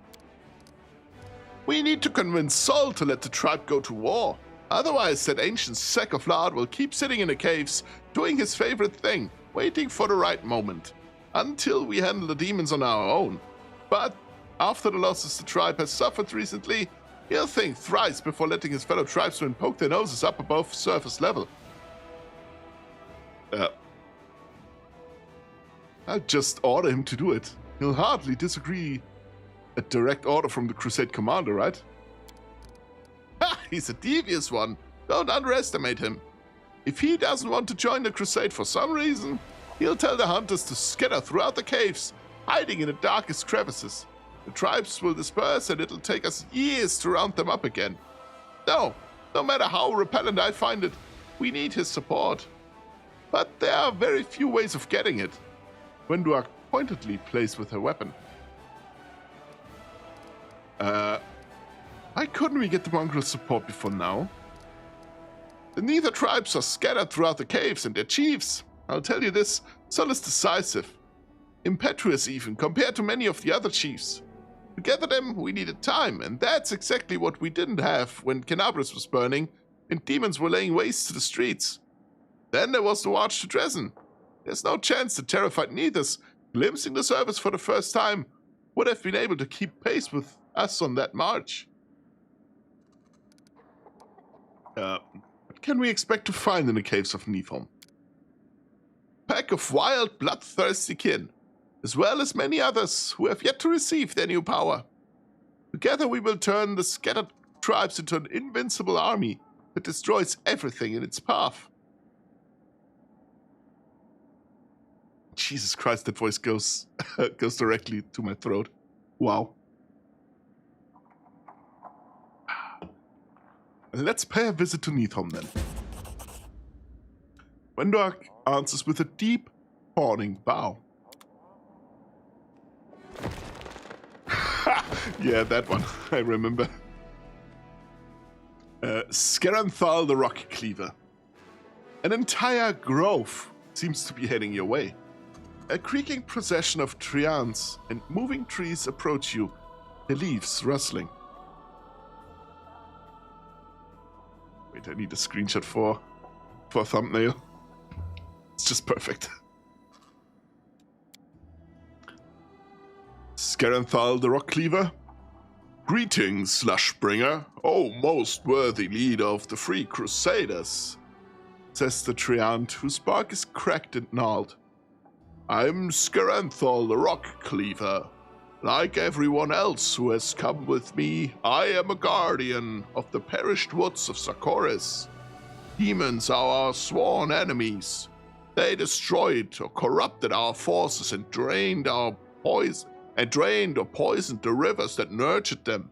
We need to convince Sol to let the tribe go to war. Otherwise, that ancient sack of lard will keep sitting in the caves, doing his favorite thing, waiting for the right moment, until we handle the demons on our own. But after the losses the tribe has suffered recently, he'll think thrice before letting his fellow tribesmen poke their noses up above surface level. I'll just order him to do it. He'll hardly disagree. A direct order from the Crusade commander, right? Ha! He's a devious one. Don't underestimate him. If he doesn't want to join the Crusade for some reason, he'll tell the hunters to scatter throughout the caves, hiding in the darkest crevices. The tribes will disperse and it'll take us years to round them up again. No matter how repellent I find it, we need his support. But there are very few ways of getting it. Wenduak pointedly plays with her weapon. Why couldn't we get the mongrel support before now? The Neither tribes are scattered throughout the caves and their chiefs. I'll tell you this, Sol is decisive. Impetuous even, compared to many of the other chiefs. To gather them, we needed time, and that's exactly what we didn't have when Kenabris was burning and demons were laying waste to the streets. Then there was the march to Dresden. There's no chance the terrified Neithers, glimpsing the surface for the first time, would have been able to keep pace with us on that march. What can we expect to find in the caves of Neatholm? Pack of wild, bloodthirsty kin, as well as many others who have yet to receive their new power. Together we will turn the scattered tribes into an invincible army that destroys everything in its path. Jesus Christ, that voice goes directly to my throat. Wow. Let's pay a visit to Neatholm then. Wenduak answers with a deep, fawning bow. Yeah, that one. I remember. Skeranthal the Rock Cleaver. An entire grove seems to be heading your way. A creaking procession of treants and moving trees approach you, their leaves rustling. Wait, I need a screenshot for a thumbnail. It's just perfect. Skeranthal the Rock Cleaver. Greetings, Slushbringer, O most worthy leader of the Free Crusaders, says the treant, whose bark is cracked and gnarled. I'm Skeranthal the Rock Cleaver. Like everyone else who has come with me, I am a guardian of the perished woods of Sarkoris. Demons are our sworn enemies. They destroyed or corrupted our forces and drained or poisoned the rivers that nurtured them.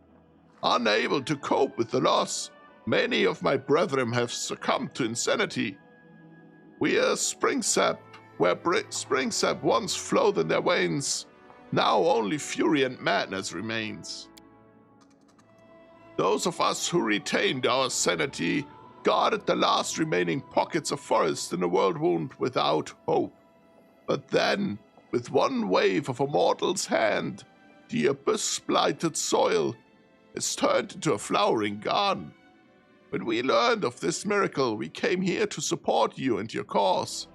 Unable to cope with the loss, many of my brethren have succumbed to insanity. We are Springsap, where Springsap once flowed in their veins. Now only fury and madness remains. Those of us who retained our sanity guarded the last remaining pockets of forest in the World Wound without hope. But then, with one wave of a mortal's hand, the abyss-blighted soil is turned into a flowering garden. When we learned of this miracle, we came here to support you and your cause.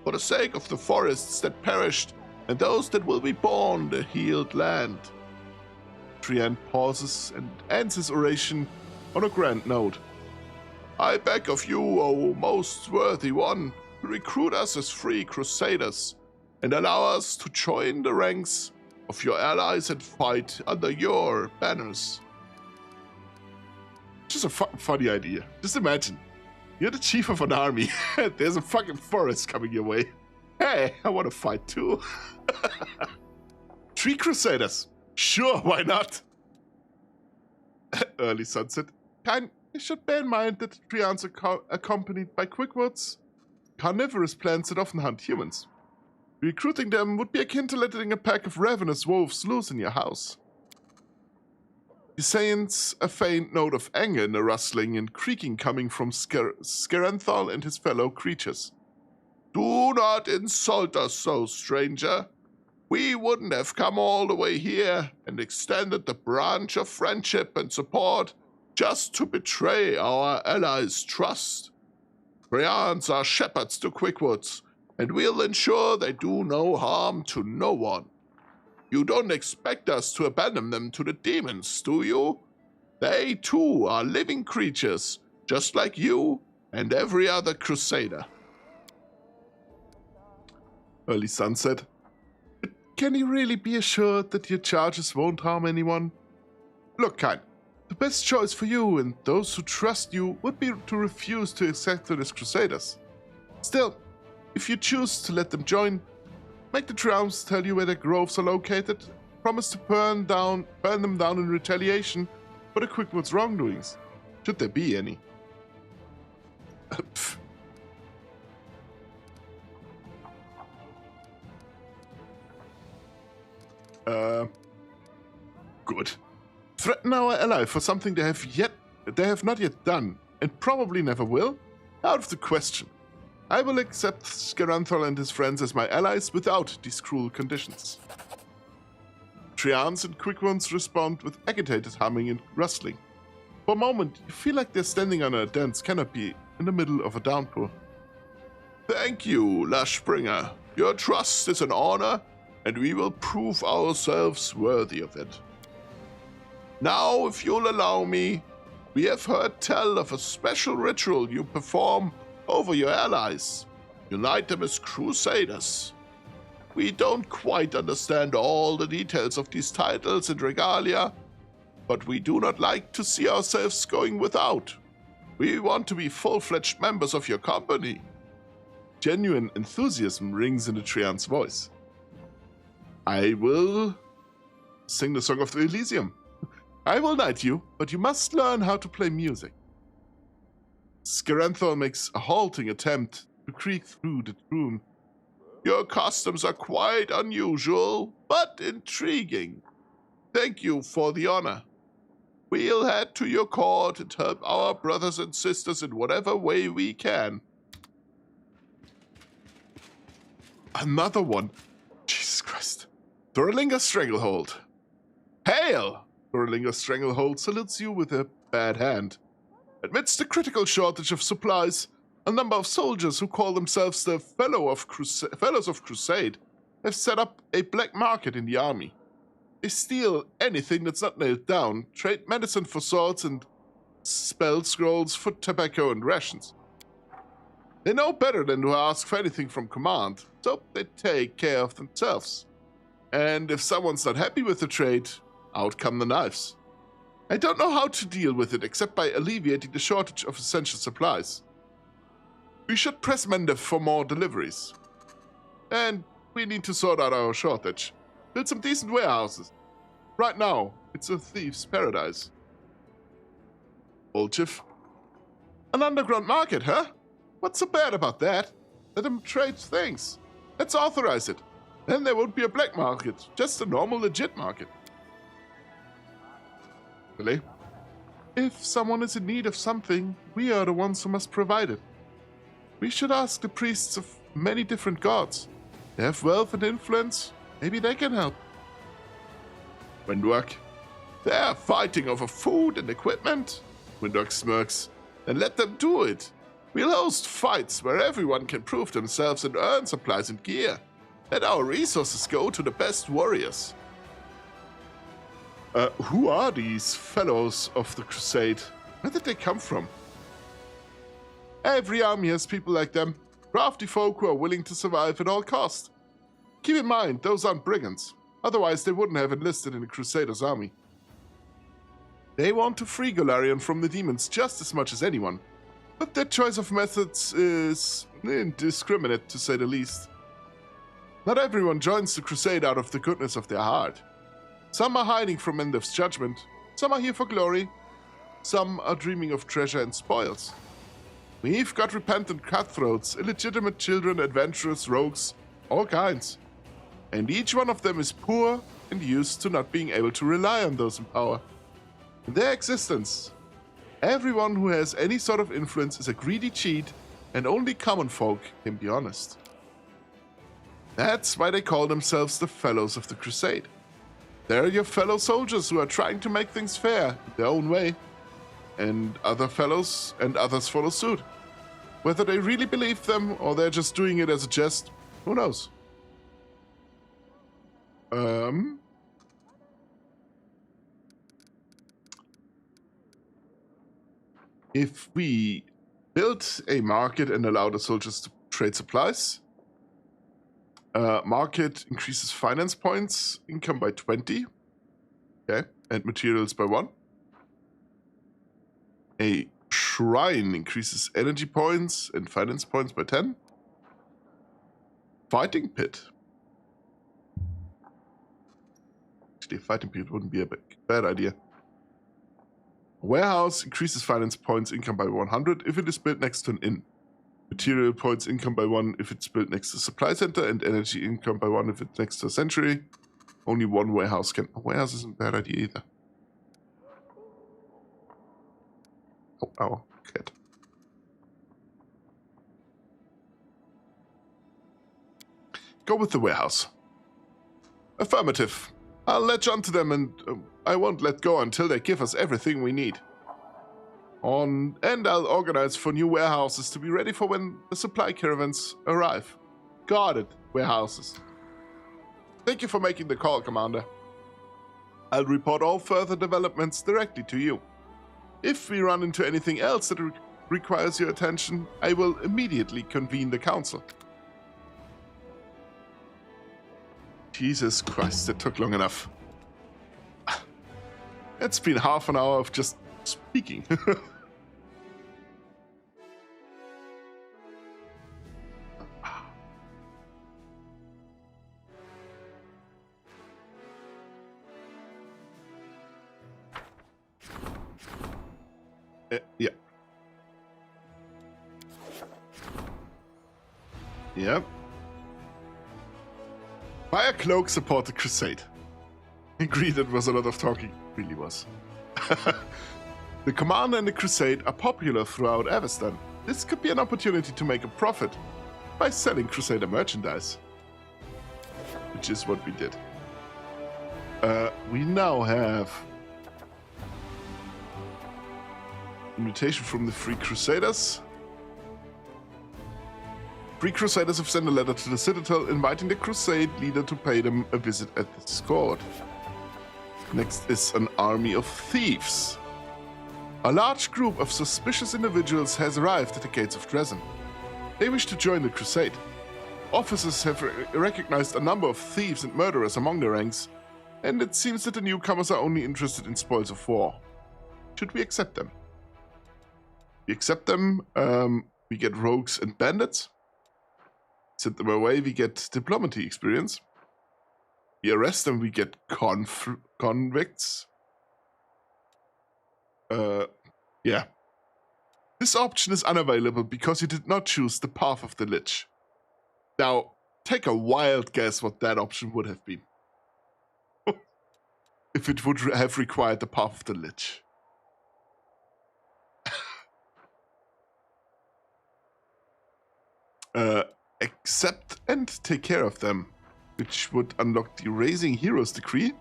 For the sake of the forests that perished and those that will be born the healed land. Trian pauses and ends his oration on a grand note. I beg of you, O most worthy one, to recruit us as free crusaders and allow us to join the ranks of your allies and fight under your banners. Just a funny idea. Just imagine, you're the chief of an army. There's a fucking forest coming your way. Hey, I want to fight too. 3 crusaders. Sure, why not? Early sunset. Kain, you should bear in mind that the Trians are accompanied by Quickwoods, carnivorous plants that often hunt humans. Recruiting them would be akin to letting a pack of ravenous wolves loose in your house. He sends a faint note of anger in the rustling and creaking coming from Skerenthal and his fellow creatures. Do not insult us so, stranger. We wouldn't have come all the way here and extended the branch of friendship and support just to betray our allies' trust. Trians are shepherds to Quickwoods, and we'll ensure they do no harm to no one. You don't expect us to abandon them to the demons, do you? They too are living creatures, just like you and every other crusader. Early sunset. Can you really be assured that your charges won't harm anyone? Look, Kain, the best choice for you and those who trust you would be to refuse to accept them as crusaders. Still, if you choose to let them join, make the Triumphs tell you where their groves are located, promise to burn them down in retaliation for the Quickwoods' wrongdoings, should there be any. Good. Threaten our ally for something they have not yet done, and probably never will? Out of the question. I will accept Skerenthal and his friends as my allies without these cruel conditions. Trians and Quickwoods respond with agitated humming and rustling. For a moment, you feel like they're standing on a dense canopy in the middle of a downpour. Thank you, Lushbringer. Your trust is an honor, and we will prove ourselves worthy of it. Now, if you'll allow me, we have heard tell of a special ritual you perform over your allies. Unite them as crusaders. We don't quite understand all the details of these titles and regalia, but we do not like to see ourselves going without. We want to be full-fledged members of your company. Genuine enthusiasm rings in the Trian's voice. I will sing the Song of the Elysium. I will knight you, but you must learn how to play music. Skerenthal makes a halting attempt to creak through the room. Your customs are quite unusual, but intriguing. Thank you for the honor. We'll head to your court and help our brothers and sisters in whatever way we can. Another one. Jesus Christ. Thorlinga Stranglehold. Hail! Thorlinga Stranglehold salutes you with a bad hand. Amidst the critical shortage of supplies, a number of soldiers who call themselves the Fellows of Crusade have set up a black market in the army. They steal anything that's not nailed down, trade medicine for swords, and spell scrolls for tobacco and rations. They know better than to ask for anything from command, so they take care of themselves. And if someone's not happy with the trade, out come the knives. I don't know how to deal with it except by alleviating the shortage of essential supplies. We should press Mendev for more deliveries. And we need to sort out our shortage. Build some decent warehouses. Right now, it's a thief's paradise. Olchiv. An underground market, huh? What's so bad about that? Let them trade things. Let's authorize it. Then there won't be a black market, just a normal legit market. Really? If someone is in need of something, we are the ones who must provide it. We should ask the priests of many different gods. They have wealth and influence. Maybe they can help. Windwalk. They're fighting over food and equipment. Windwalk smirks. Then let them do it. We'll host fights where everyone can prove themselves and earn supplies and gear. Let our resources go to the best warriors. Who are these fellows of the Crusade? Where did they come from? Every army has people like them, crafty folk who are willing to survive at all costs. Keep in mind, those aren't brigands. Otherwise, they wouldn't have enlisted in the Crusaders' army. They want to free Golarion from the demons just as much as anyone, but their choice of methods is indiscriminate, to say the least. Not everyone joins the Crusade out of the goodness of their heart. Some are hiding from Endev's judgment, some are here for glory, some are dreaming of treasure and spoils. We've got repentant cutthroats, illegitimate children, adventurers, rogues, all kinds. And each one of them is poor and used to not being able to rely on those in power. In their existence, everyone who has any sort of influence is a greedy cheat, and only common folk can be honest. That's why they call themselves the Fellows of the Crusade. They're your fellow soldiers who are trying to make things fair in their own way, and others follow suit. Whether they really believe them or they're just doing it as a jest, who knows? If we build a market and allow the soldiers to trade supplies, market increases finance points, income by 20, okay, and materials by 1. A shrine increases energy points and finance points by 10. Fighting pit. Actually, a fighting pit wouldn't be a bad idea. Warehouse increases finance points income by 100 if it is built next to an inn. Material points income by 1 if it's built next to a supply center, and energy income by 1 if it's next to a sanctuary. Only one warehouse can... A warehouse isn't a bad idea either. Oh, cat. Go with the warehouse. Affirmative. I'll latch onto them and I won't let go until they give us everything we need. And I'll organize for new warehouses to be ready for when the supply caravans arrive. Guarded warehouses. Thank you for making the call, Commander. I'll report all further developments directly to you. If we run into anything else that requires your attention, I will immediately convene the council. Jesus Christ, it took long enough. It's been half an hour of just speaking. Yeah. Yep. Fire Cloak support the Crusade. Agreed, it was a lot of talking. It really was. The Commander and the Crusade are popular throughout Avestan. This could be an opportunity to make a profit by selling Crusader merchandise. Which is what we did. We now have invitation from the Free Crusaders. Free Crusaders have sent a letter to the Citadel inviting the Crusade leader to pay them a visit at this court. Next is an army of thieves. A large group of suspicious individuals has arrived at the gates of Dresden. They wish to join the Crusade. Officers have recognized a number of thieves and murderers among their ranks, and it seems that the newcomers are only interested in spoils of war. Should we accept them? We accept them, we get rogues and bandits. Send them away, we get diplomacy experience. We arrest them, we get convicts. Yeah. This option is unavailable because you did not choose the path of the Lich. Now, take a wild guess what that option would have been. If it would have required the path of the Lich. Accept and take care of them, which would unlock the Raising Heroes decree.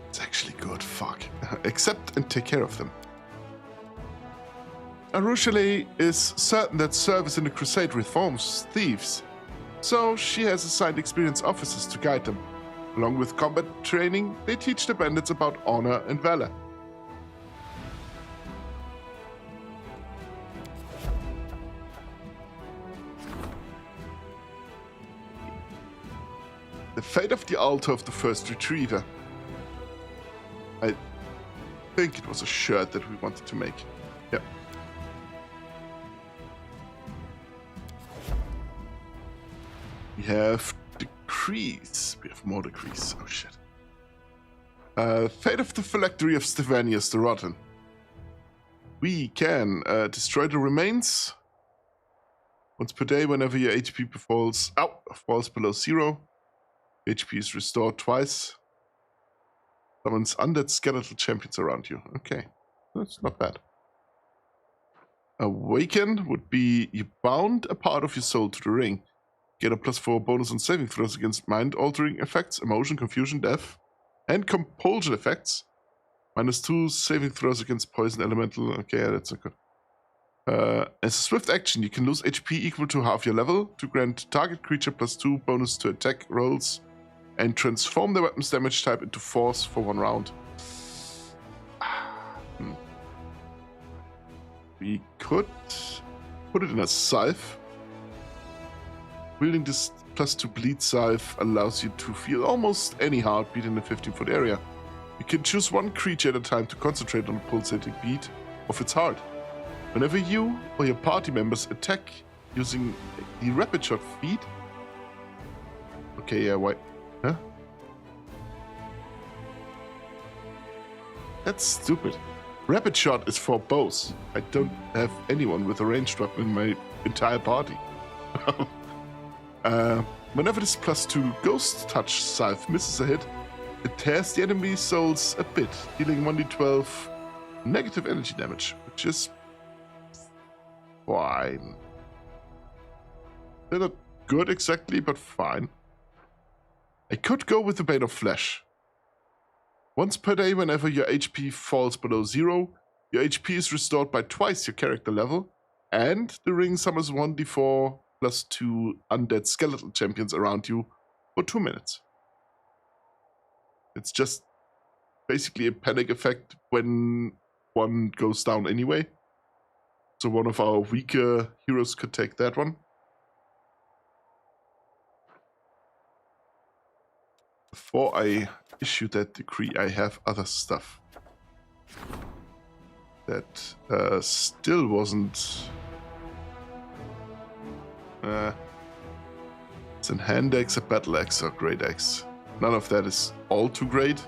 It's actually good, fuck. Accept and take care of them. Arushale is certain that service in the Crusade reforms thieves. So she has assigned experienced officers to guide them. Along with combat training, they teach the bandits about honor and valor. The fate of the altar of the first retriever. I think it was a shirt that we wanted to make. Yep. We have decrees. We have more decrees. Oh shit. Fate of the phylactery of Stevanius the Rotten. We can destroy the remains once per day whenever your HP falls below 0. HP is restored twice. Summons undead skeletal champions around you. Okay, that's not bad. Awaken would be you bound a part of your soul to the ring. Get a +4 bonus on saving throws against mind-altering effects, emotion, confusion, death, and compulsion effects. -2 saving throws against poison, elemental. Okay, that's not good. As a swift action, you can lose HP equal to half your level to grant target creature +2 bonus to attack rolls and transform the weapon's damage type into force for 1 round. We could put it in a scythe. Wielding this +2 bleed scythe allows you to feel almost any heartbeat in a 15-foot area. You can choose 1 creature at a time to concentrate on the pulsating beat of its heart. Whenever you or your party members attack using the rapid shot feat. Okay, yeah, why? Huh? That's stupid. Rapid shot is for bows. I don't have anyone with a ranged weapon in my entire party. Whenever this +2 ghost touch scythe misses a hit, it tears the enemy's souls a bit, dealing 1d12 negative energy damage, which is fine. They're not good exactly, but fine. I could go with the Bane of Flesh. Once per day, whenever your HP falls below 0, your HP is restored by twice your character level, and the ring summons 1d4 +2 undead skeletal champions around you for 2 minutes. It's just basically a panic effect when one goes down anyway. So one of our weaker heroes could take that one. Before I issue that decree, I have other stuff that still wasn't... it's a hand axe, a battle axe, or great axe. None of that is all too great.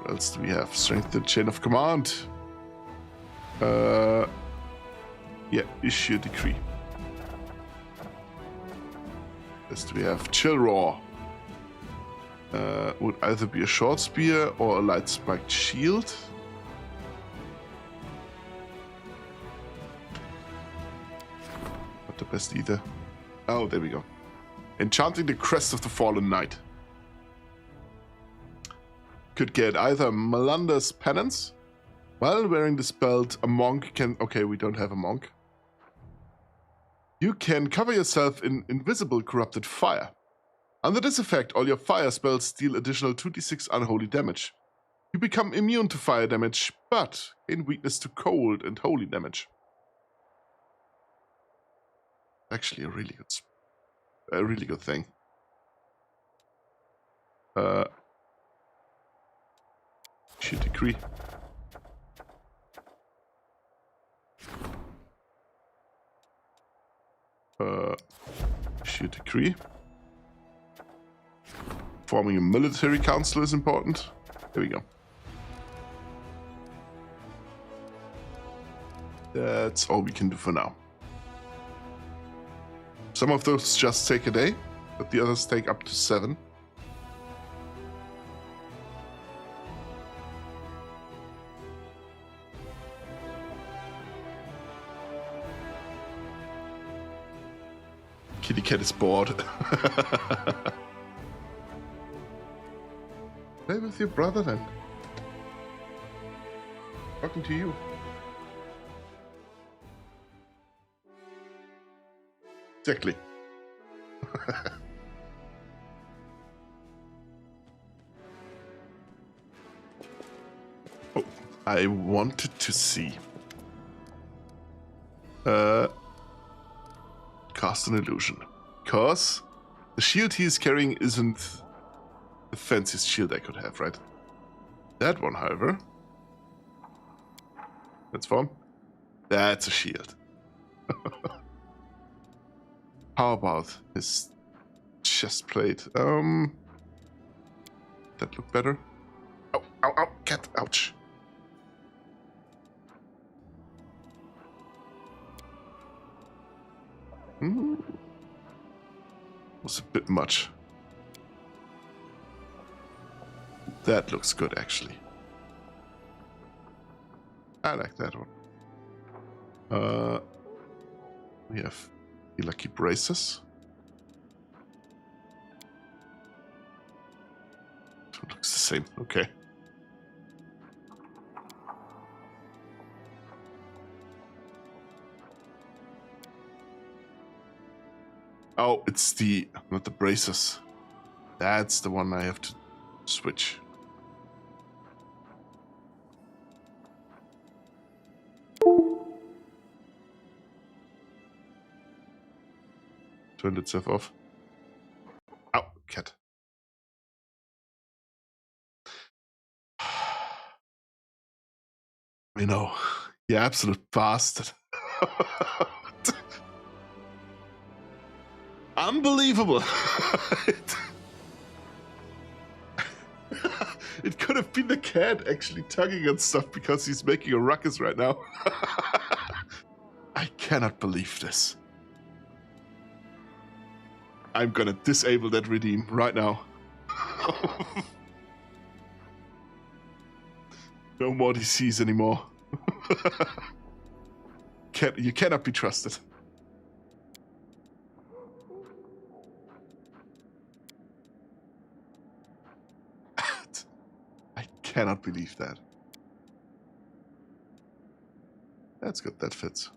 What else do we have? Strengthen chain of command. Yeah, issue a decree. Next we have chill roar. Would either be a short spear or a light spiked shield. Not the best either. Oh, there we go. Enchanting the crest of the fallen knight. Could get either Melander's penance. While wearing this belt, a monk can... Okay, we don't have a monk. You can cover yourself in invisible corrupted fire. Under this effect, all your fire spells deal additional 2d6 unholy damage. You become immune to fire damage, but gain weakness to cold and holy damage. Actually, a really good thing. Should decree. Should decree. Forming a military council is important. There we go. That's all we can do for now. Some of those just take a day, but the others take up to 7. Kitty cat is bored. Play with your brother then. Talking to you. Exactly. Oh, I wanted to see. Cast an illusion. Because the shield he is carrying isn't the fanciest shield I could have, right? That one, however. Transform. That's a shield. How about his chest plate? That look better? Ow, ow, ow, cat, ouch. Was a bit much. That looks good, actually. I like that one. We have the lucky braces. It looks the same. Okay. Oh, it's not the braces. That's the one I have to switch. Turned itself off. Ow, cat. You know, you absolute bastard. Unbelievable. It could have been the cat actually tugging at stuff because he's making a ruckus right now. I cannot believe this. I'm gonna disable that redeem right now. No more DCs anymore. You cannot be trusted. I cannot believe that. That's good, that fits.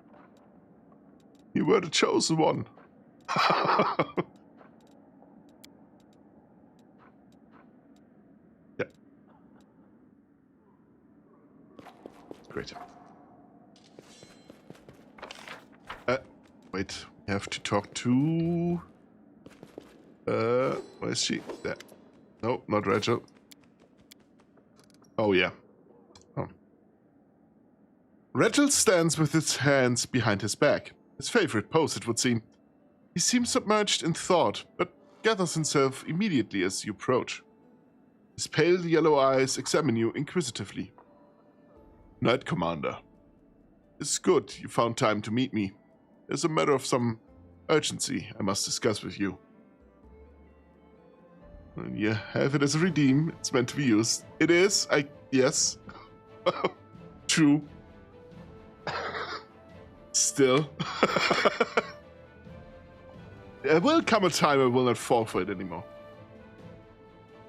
You were the chosen one. Yeah. Great. Wait, we have to talk to... where is she? There. No, not Rachel. Oh, yeah. Oh. Rachel stands with his hands behind his back. His favorite pose, it would seem. He seems submerged in thought, but gathers himself immediately as you approach. His pale yellow eyes examine you inquisitively. Knight Commander. It's good you found time to meet me. There's a matter of some urgency I must discuss with you. You have it as a redeem. It's meant to be used. It is. Yes. True. Still. There will come a time I will not fall for it anymore.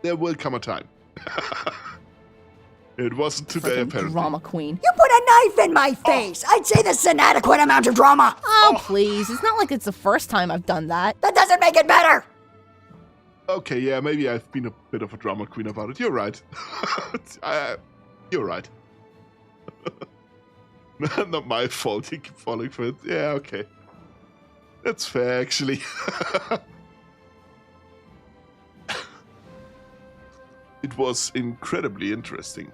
There will come a time. It wasn't today, apparently. Drama queen. You put a knife in my face! I'd say this is an adequate amount of drama! Oh, please. It's not like it's the first time I've done that. That doesn't make it better! Okay, yeah, maybe I've been a bit of a drama queen about it. You're right. You're right. Not my fault you keep falling for it. Yeah, okay. That's fair, actually. It was incredibly interesting.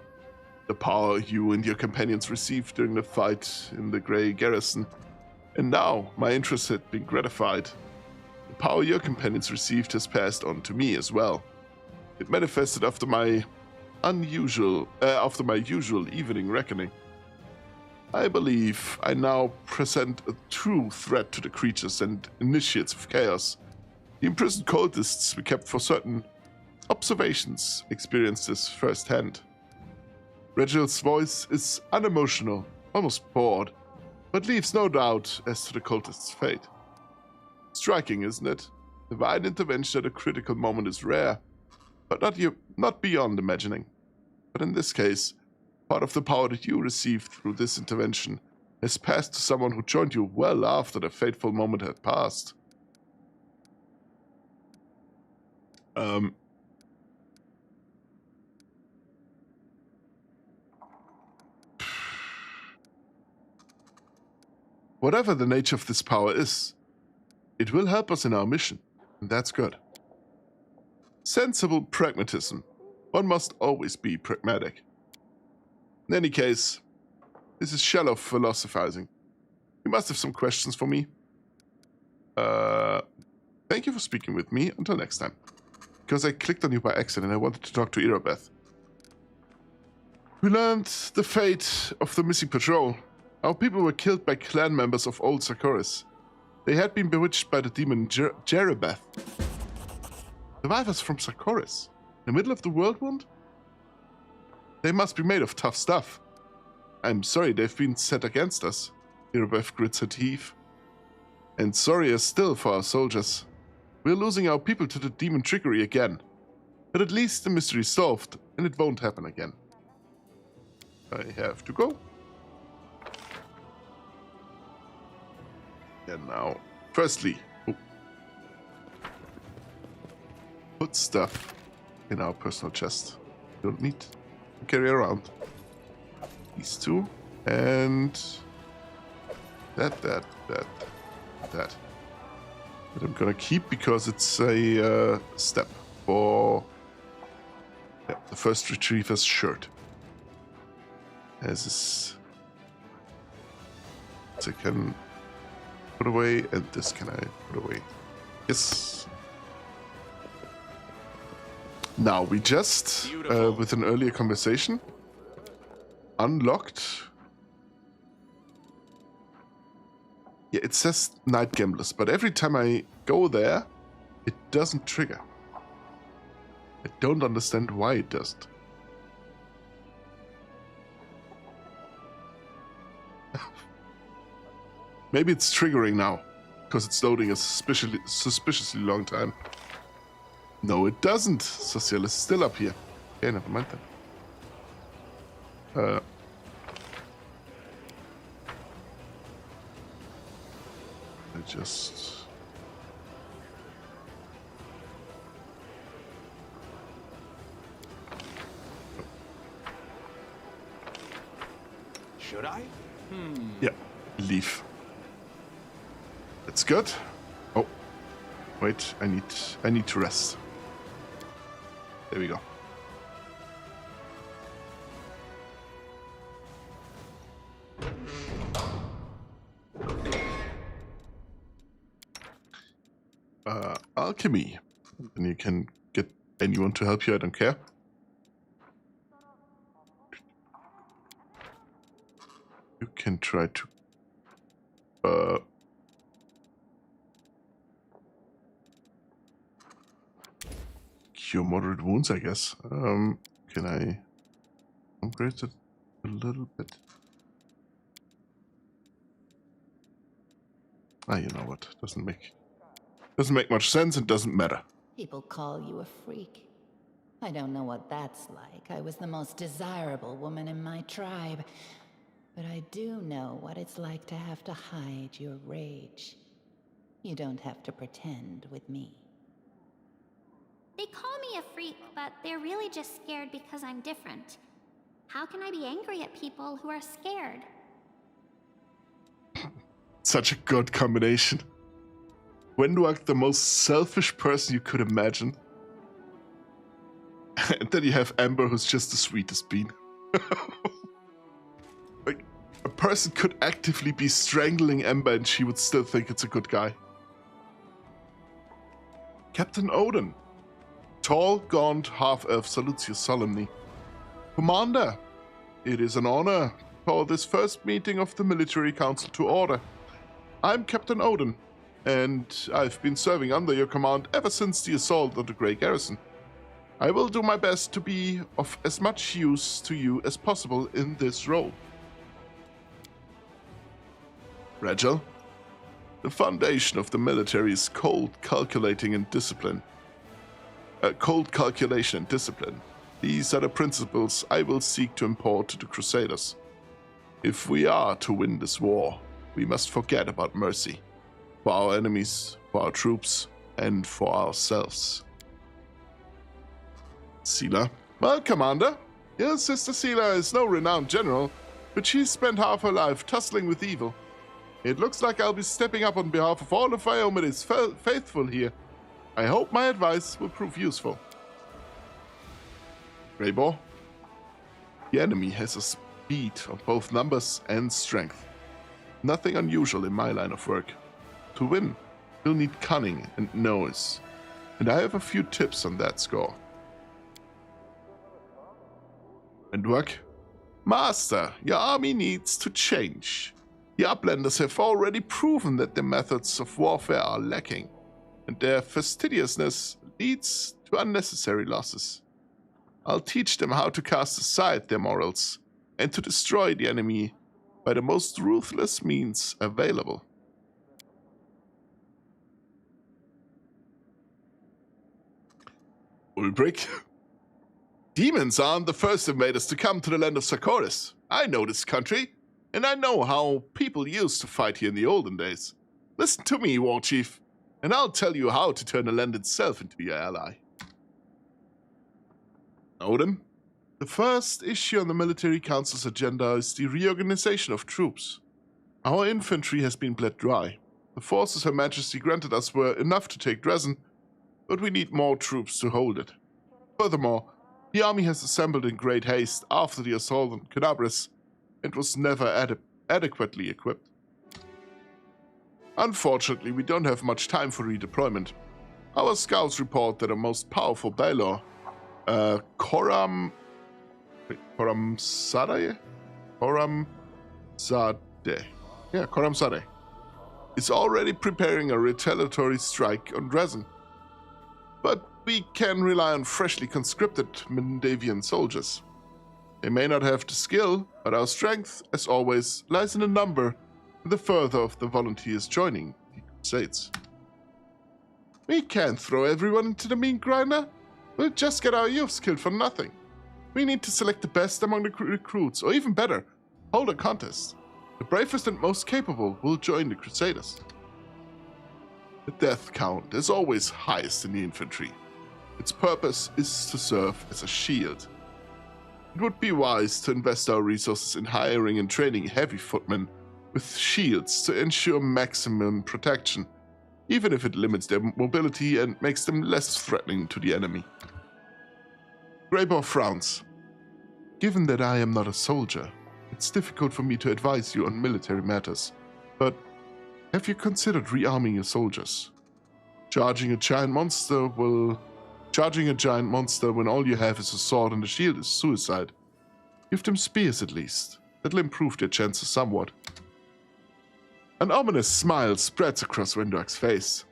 The power you and your companions received during the fight in the Grey Garrison. And now, my interest had been gratified. The power your companions received has passed on to me as well. It manifested after my usual evening reckoning. I believe I now present a true threat to the creatures and initiates of chaos. The imprisoned cultists we kept for certain observations experienced this firsthand. Reginald's voice is unemotional, almost bored, but leaves no doubt as to the cultist's fate. Striking, isn't it? Divine intervention at a critical moment is rare, but not beyond imagining. But in this case, Part of the power that you received through this intervention has passed to someone who joined you well after the fateful moment had passed. Whatever the nature of this power is, it will help us in our mission, and that's good. Sensible pragmatism. One must always be pragmatic. In any case, this is shallow philosophizing. You must have some questions for me. Thank you for speaking with me. Until next time. Because I clicked on you by accident, I wanted to talk to Erebeth. We learned the fate of the missing patrol. Our people were killed by clan members of Old Sarkoris. They had been bewitched by the demon Jerebeth. Survivors from Sarkoris? In the middle of the world wound? They must be made of tough stuff. I'm sorry they've been set against us. Erebeth grits her teeth. And sorrier still for our soldiers. We're losing our people to the demon trickery again. But at least the mystery is solved, and it won't happen again. I have to go. And now, firstly, put stuff in our personal chest. Don't need to carry around. These two, and that. That I'm gonna keep because it's a step for the first retriever's shirt. As is, so I can put away, and this can I put away? Yes. Now we just, with an earlier conversation, unlocked. Yeah, it says Night Gamblers, but every time I go there, it doesn't trigger. I don't understand why it doesn't. Maybe it's triggering now, because it's loading a suspiciously long time. No, it doesn't. Socialist is still up here. Okay, never mind then. I just... Should I? Yeah, leave. That's good. Oh, wait, I need to rest. There we go. Alchemy. And you can get anyone to help you, I don't care. You can try to cure moderate wounds, I guess. Can I upgrade it a little bit? You know what? Doesn't make much sense. It doesn't matter. People call you a freak. I don't know what that's like. I was the most desirable woman in my tribe. But I do know what it's like to have to hide your rage. You don't have to pretend with me. They call me a freak, but they're really just scared because I'm different. How can I be angry at people who are scared? Such a good combination. Wenduak, the most selfish person you could imagine. And then you have Amber, who's just the sweetest bean. Like, a person could actively be strangling Amber and she would still think it's a good guy. Captain Odin. Tall, gaunt half-elf salutes you solemnly. Commander, it is an honor to call this first meeting of the Military Council to order. I'm Captain Odin, and I've been serving under your command ever since the assault on the Grey Garrison. I will do my best to be of as much use to you as possible in this role. Rachel, the foundation of the military is cold calculation and discipline. These are the principles I will seek to import to the Crusaders. If we are to win this war, we must forget about mercy. For our enemies, for our troops, and for ourselves. Sela. Well, Commander, your sister Sela is no renowned general, but she spent half her life tussling with evil. It looks like I'll be stepping up on behalf of all of Iomedes faithful here. I hope my advice will prove useful. Greybor. The enemy has a speed of both numbers and strength. Nothing unusual in my line of work. To win, you'll need cunning and nose, and I have a few tips on that score. And work? Master, your army needs to change. The Uplanders have already proven that their methods of warfare are lacking, and their fastidiousness leads to unnecessary losses. I'll teach them how to cast aside their morals and to destroy the enemy by the most ruthless means available. Ulbrich. Demons aren't the first invaders to come to the land of Sarkoris. I know this country, and I know how people used to fight here in the olden days. Listen to me, War Chief, and I'll tell you how to turn the land itself into your ally. Odin, the first issue on the Military Council's agenda is the reorganization of troops. Our infantry has been bled dry. The forces Her Majesty granted us were enough to take Dresden, but we need more troops to hold it. Furthermore, the army has assembled in great haste after the assault on Canabris and was never adequately equipped. Unfortunately, we don't have much time for redeployment. Our scouts report that our most powerful Baylor, Koram Sadeh, is already preparing a retaliatory strike on Dresden. But we can rely on freshly conscripted Mendavian soldiers. They may not have the skill, but our strength, as always, lies in the number and the further of the volunteers joining the Crusades. We can't throw everyone into the meat grinder. We'll just get our youths killed for nothing. We need to select the best among the recruits, or even better, hold a contest. The bravest and most capable will join the Crusaders. The death count is always highest in the infantry. Its purpose is to serve as a shield. It would be wise to invest our resources in hiring and training heavy footmen with shields to ensure maximum protection, even if it limits their mobility and makes them less threatening to the enemy. Greybor frowns. Given that I am not a soldier, it's difficult for me to advise you on military matters, but have you considered rearming your soldiers? Charging a giant monster when all you have is a sword and a shield is suicide. Give them spears at least. That'll improve their chances somewhat. An ominous smile spreads across Windork's face.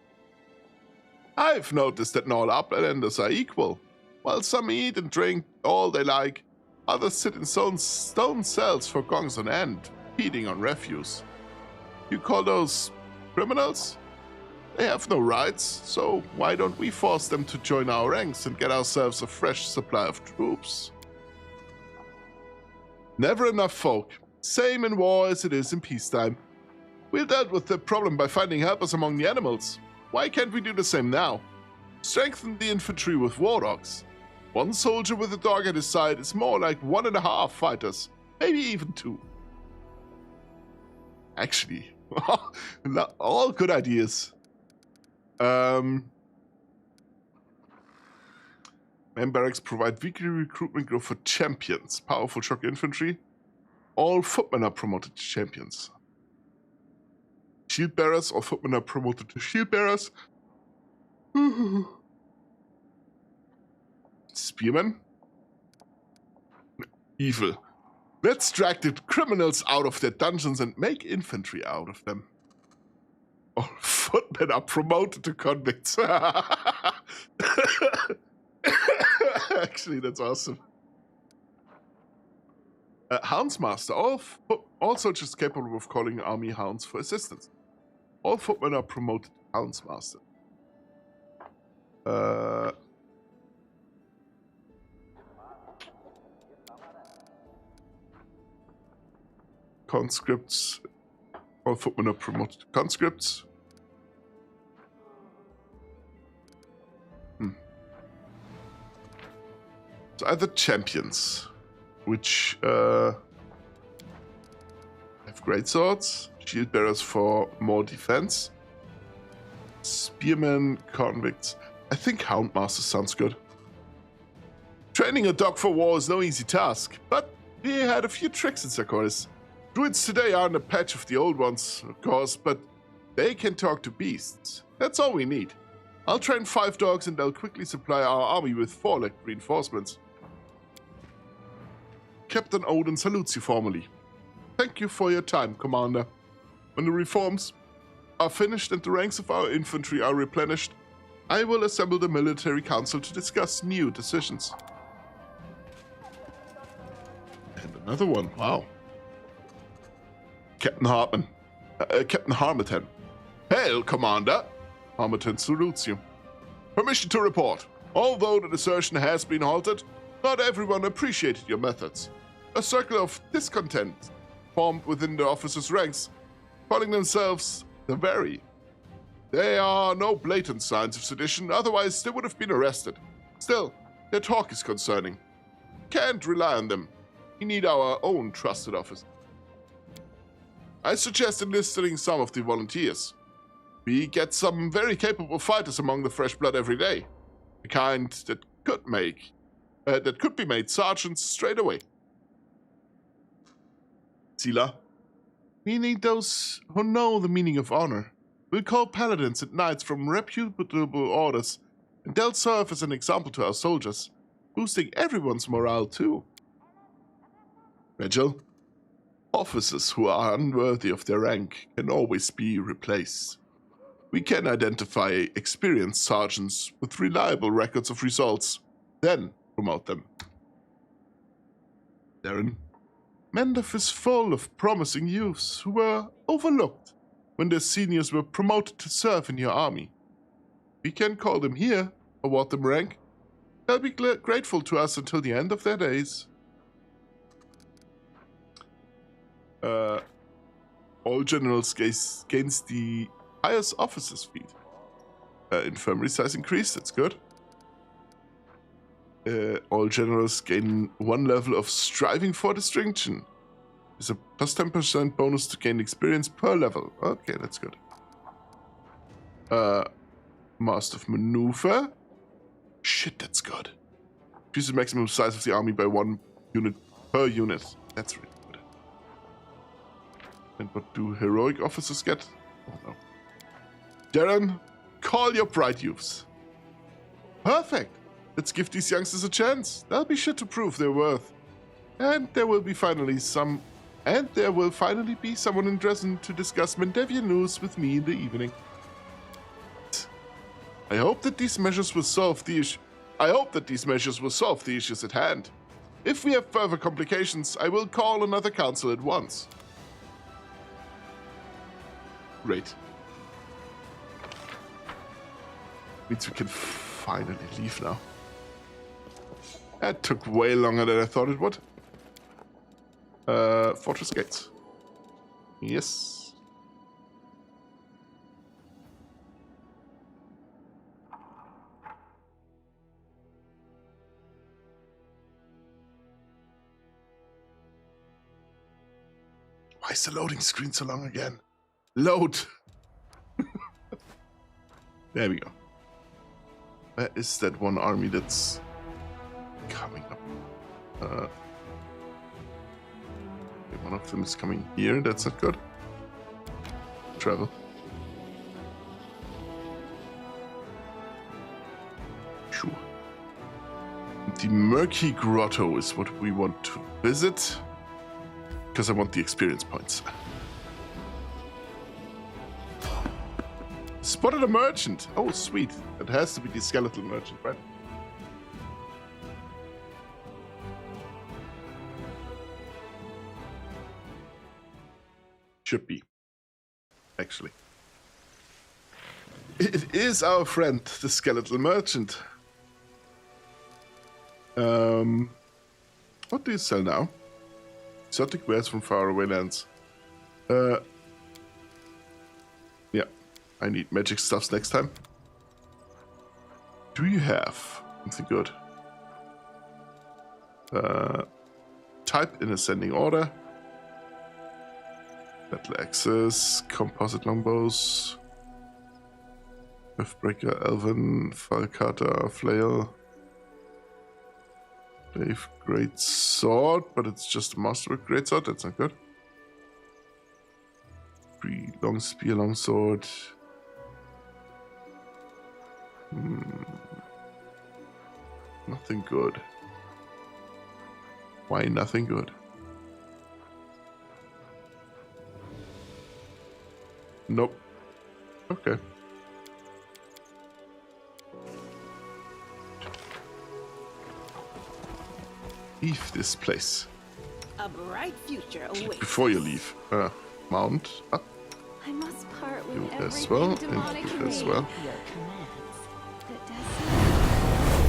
I've noticed that not all Uplanders are equal. While some eat and drink all they like, others sit in stone cells for gongs on end, feeding on refuse. You call those criminals? They have no rights, so why don't we force them to join our ranks and get ourselves a fresh supply of troops? Never enough folk. Same in war as it is in peacetime. We dealt with the problem by finding helpers among the animals. Why can't we do the same now? Strengthen the infantry with war dogs. One soldier with a dog at his side is more like 1.5 fighters, maybe even 2. Actually, all good ideas. Men barracks provide weekly recruitment growth for champions. Powerful shock infantry. All footmen are promoted to champions. Shield bearers or footmen are promoted to shield bearers. Spearmen? Evil. Let's drag the criminals out of their dungeons and make infantry out of them. All footmen are promoted to convicts. Actually, that's awesome. Houndsmaster. All soldiers capable of calling army hounds for assistance. All footmen are promoted to Houndsmaster. conscripts. All footmen are promoted to conscripts. So other champions, which have great swords, shield bearers for more defense, spearmen, convicts. I think Houndmaster sounds good. Training a dog for war is no easy task, but we had a few tricks in Sarkoris. Druids today aren't a patch of the old ones, of course, but they can talk to beasts. That's all we need. I'll train 5 dogs and they'll quickly supply our army with 4 reinforcements. Captain Odin salutes you formally. Thank you for your time, Commander. When the reforms are finished and the ranks of our infantry are replenished, I will assemble the military council to discuss new decisions. And another one, wow. Captain Harmattan. Hail, Commander! Harmattan salutes you. Permission to report. Although the desertion has been halted, not everyone appreciated your methods. A circle of discontent formed within the officers' ranks, calling themselves the Very. There are no blatant signs of sedition, otherwise they would have been arrested. Still, their talk is concerning. Can't rely on them. We need our own trusted officer. I suggest enlisting some of the volunteers. We get some very capable fighters among the fresh blood every day. The kind that could be made sergeants straight away. Sila, we need those who know the meaning of honor. We'll call paladins and knights from reputable orders, and they'll serve as an example to our soldiers, boosting everyone's morale too. Regil, officers who are unworthy of their rank can always be replaced. We can identify experienced sergeants with reliable records of results, then promote them. Darren, Mendef is full of promising youths who were overlooked when their seniors were promoted to serve in your army. We can call them here, award them rank. They'll be grateful to us until the end of their days. All generals gains the highest officer's feat. Infirmary size increase, that's good. All generals gain 1 level of striving for distinction. There's a plus 10% bonus to gain experience per level. Okay, that's good. Master of Maneuver. Shit, that's good. Increase the maximum size of the army by 1 unit per unit. That's really good. And what do heroic officers get? Oh no. Darren, call your bright youths. Perfect. Let's give these youngsters a chance. They'll be sure to prove their worth. And there will finally be someone in Dresden to discuss Mendevian news with me in the evening. I hope that these measures will solve the issues at hand. If we have further complications, I will call another council at once. Great. Means we can finally leave now. That took way longer than I thought it would. Fortress gates. Yes. Why is the loading screen so long again? Load! There we go. Where is that one army that's coming up? One of them is coming here, that's not good. Travel. Sure. The Murky Grotto is what we want to visit, because I want the experience points. Spotted a merchant! Oh, sweet. It has to be the skeletal merchant, right? Should be. Actually. It is our friend, the skeletal merchant. What do you sell now? Exotic wares from faraway lands. Yeah, I need magic stuffs next time. Do you have something good? Type in ascending order. Battle axes, composite longbows, Riftbreaker, Elven, Falcata, Flail, Glaive, Great Sword, but it's just a Masterwork Great Sword, that's not good. Long Spear, Long Sword. Nothing good. Why nothing good? Nope. Okay. Leave this place. A bright future awaits. Before you leave, mount up. I must part with You everything as well, demonic and you in as me. well. Your commands. But does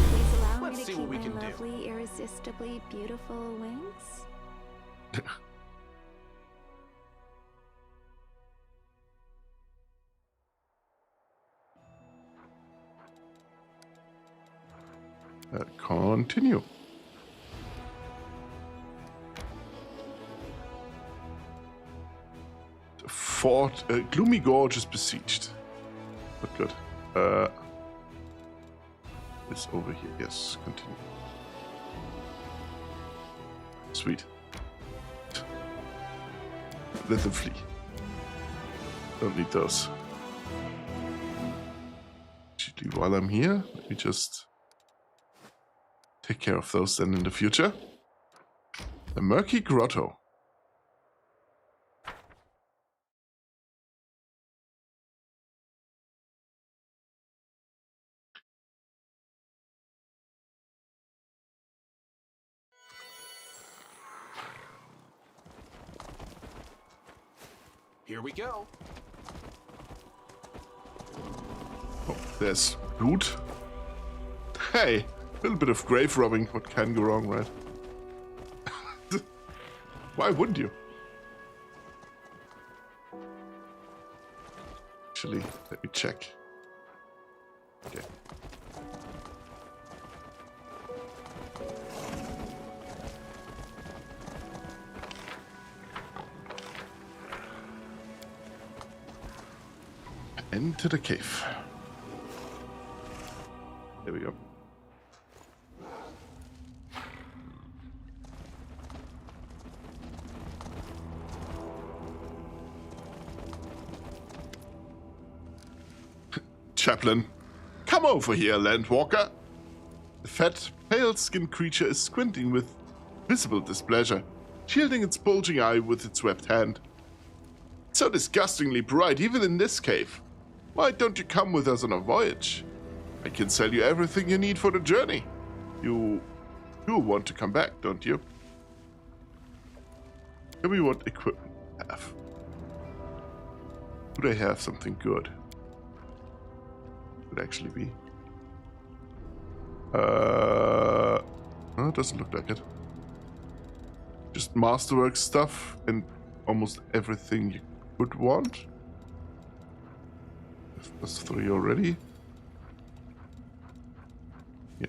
please allow me Let's to see keep what we my can do. lovely, irresistibly beautiful wings? Continue. The fort, Gloomy Gorge is besieged. Not good. It's over here. Yes, continue. Sweet. Let them flee. Don't need those. Actually, while I'm here, let me just take care of those then in the future. The Murky Grotto. Here we go. Oh, there's loot. Hey, a little bit of grave robbing. What can go wrong, right? Why wouldn't you? Actually, let me check. Okay. Into the cave. There we go. Chaplain, come over here, Landwalker. The fat, pale-skinned creature is squinting with visible displeasure, shielding its bulging eye with its webbed hand. It's so disgustingly bright, even in this cave. Why don't you come with us on a voyage? I can sell you everything you need for the journey. You do want to come back, don't you? Tell me what equipment you have. Do they have something good? Could actually be. No, it doesn't look like it. Just masterwork stuff and almost everything you could want. That's 3 already. Yeah.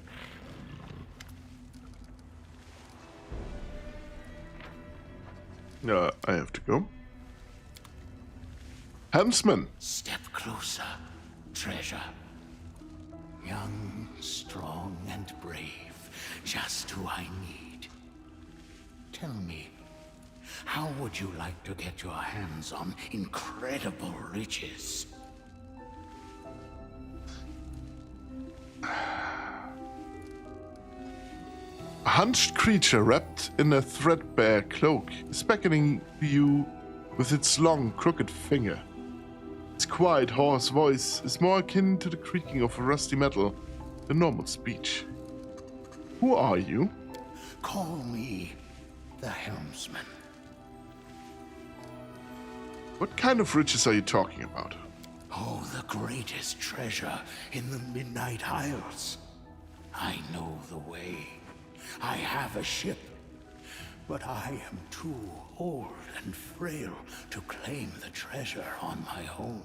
I have to go. Helmsman. Step closer, treasure. Young, strong, and brave. Just who I need. Tell me, how would you like to get your hands on incredible riches? A hunched creature wrapped in a threadbare cloak is beckoning to you with its long, crooked finger. Its quiet, hoarse voice is more akin to the creaking of rusty metal than normal speech. Who are you? Call me the Helmsman. What kind of riches are you talking about? Oh, the greatest treasure in the Midnight Isles. I know the way. I have a ship. but I am too old and frail to claim the treasure on my own.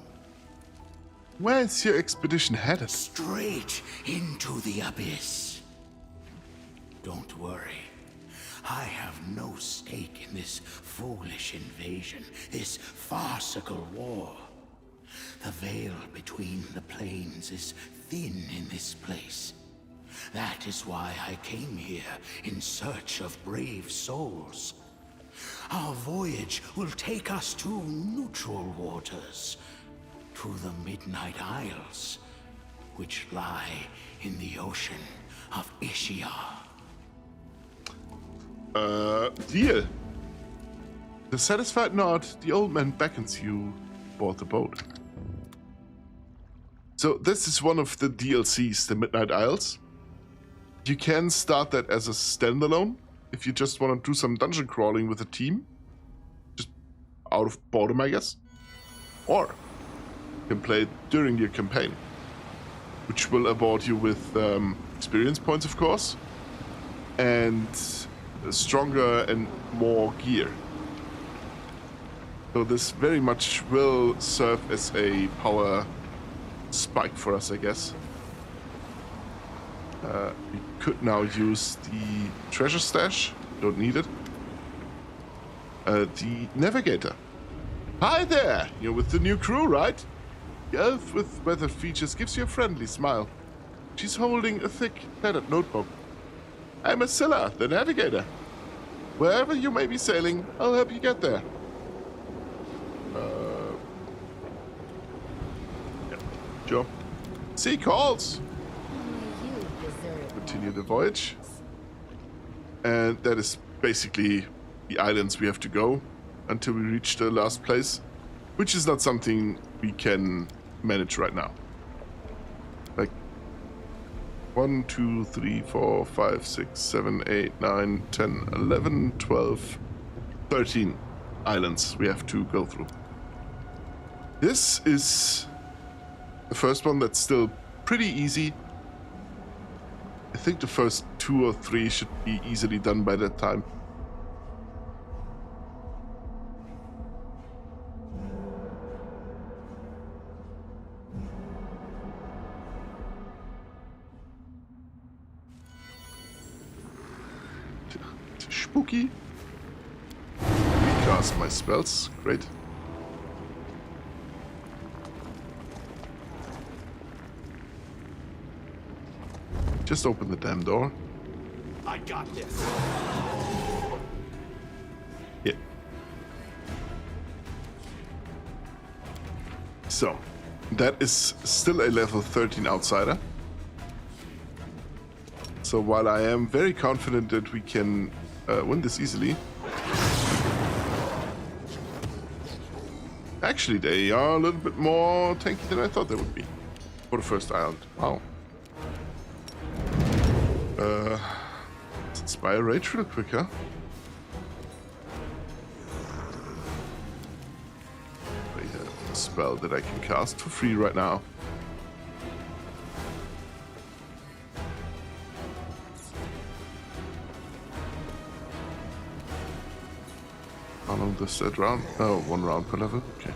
Where's your expedition headed? Straight into the abyss. Don't worry. I have no stake in this foolish invasion, this farcical war. The veil between the planes is thin in this place. That is why I came here in search of brave souls. Our voyage will take us to neutral waters, to the Midnight Isles, which lie in the ocean of Ishiar. Deal. With a satisfied nod, the old man beckons you aboard the boat. So this is one of the DLCs, the Midnight Isles. You can start that as a standalone if you just want to do some dungeon crawling with a team. Just out of boredom, I guess. Or you can play it during your campaign, which will award you with experience points, of course, and stronger and more gear. So this very much will serve as a power spike for us, I guess. We could now use the treasure stash. Don't need it. The navigator. Hi there! You're with the new crew, right? The elf with weathered features gives you a friendly smile. She's holding a thick, padded notebook. I'm Asilla, the navigator. Wherever you may be sailing, I'll help you get there. Yeah, sure. Sea calls! Continue the voyage. And that is basically the islands we have to go until we reach the last place, which is not something we can manage right now. Like 1, 2, 3, 4, 5, 6, 7, 8, 9, 10, 11, 12, 13 islands we have to go through. This is the first one that's still pretty easy. I think the first 2 or 3 should be easily done by that time. Spooky. Recast my spells. Great. Just open the damn door. I got this. Yeah. So, that is still a level 13 outsider. So while I am very confident that we can win this easily, actually they are a little bit more tanky than I thought they would be for the first island. Wow. Let's inspire rage real quick, huh? I have a spell that I can cast for free right now. How long does that round? Oh, 1 round per level. Okay.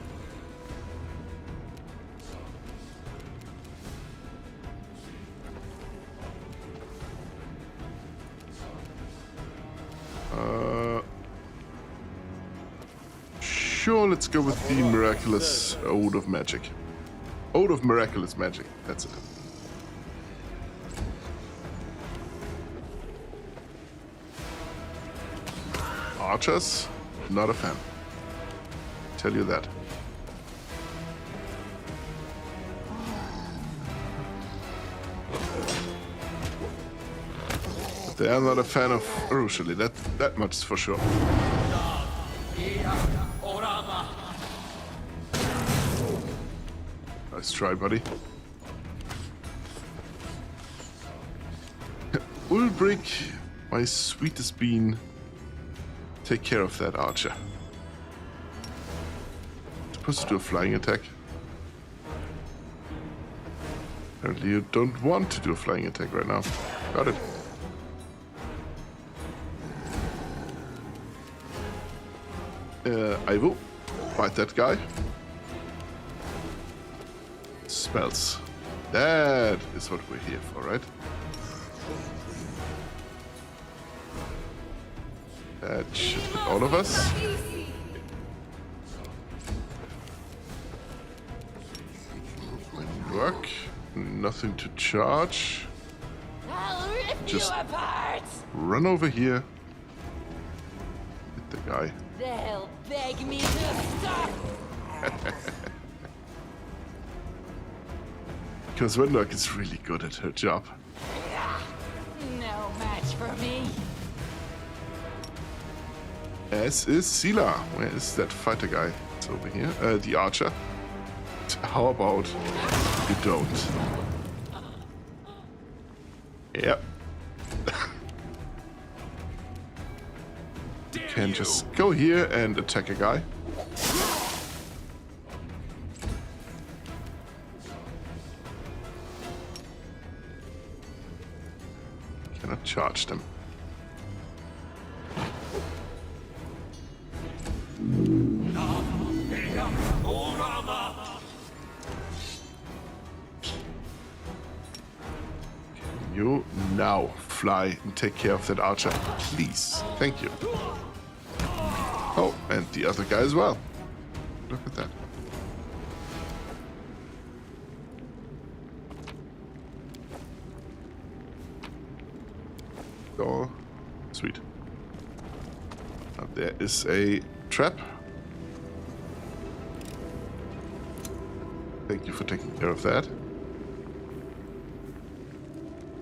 Sure, let's go with the miraculous Ode of Magic. Ode of Miraculous Magic, that's it. Archers, not a fan. Tell you that. But they are not a fan of Urushali, that much is for sure. Nice try, buddy. Ulbrich, my sweetest bean. Take care of that archer. Supposed to do a flying attack. Apparently you don't want to do a flying attack right now. Got it. I will fight that guy. Smells. That is what we're here for, right? That should hit all of us. Work. Nothing to charge. Just run over here. Hit the guy. They'll beg me to stop. Because Windhoek is really good at her job. No match for me. As is Sila. Where is that fighter guy? It's over here. The archer. How about you don't? Yep. You can just go here and attack a guy. Cannot charge them. You now fly and take care of that archer, please. Thank you. Oh, and the other guy as well. Look at that. Oh, sweet. Now there is a trap. Thank you for taking care of that.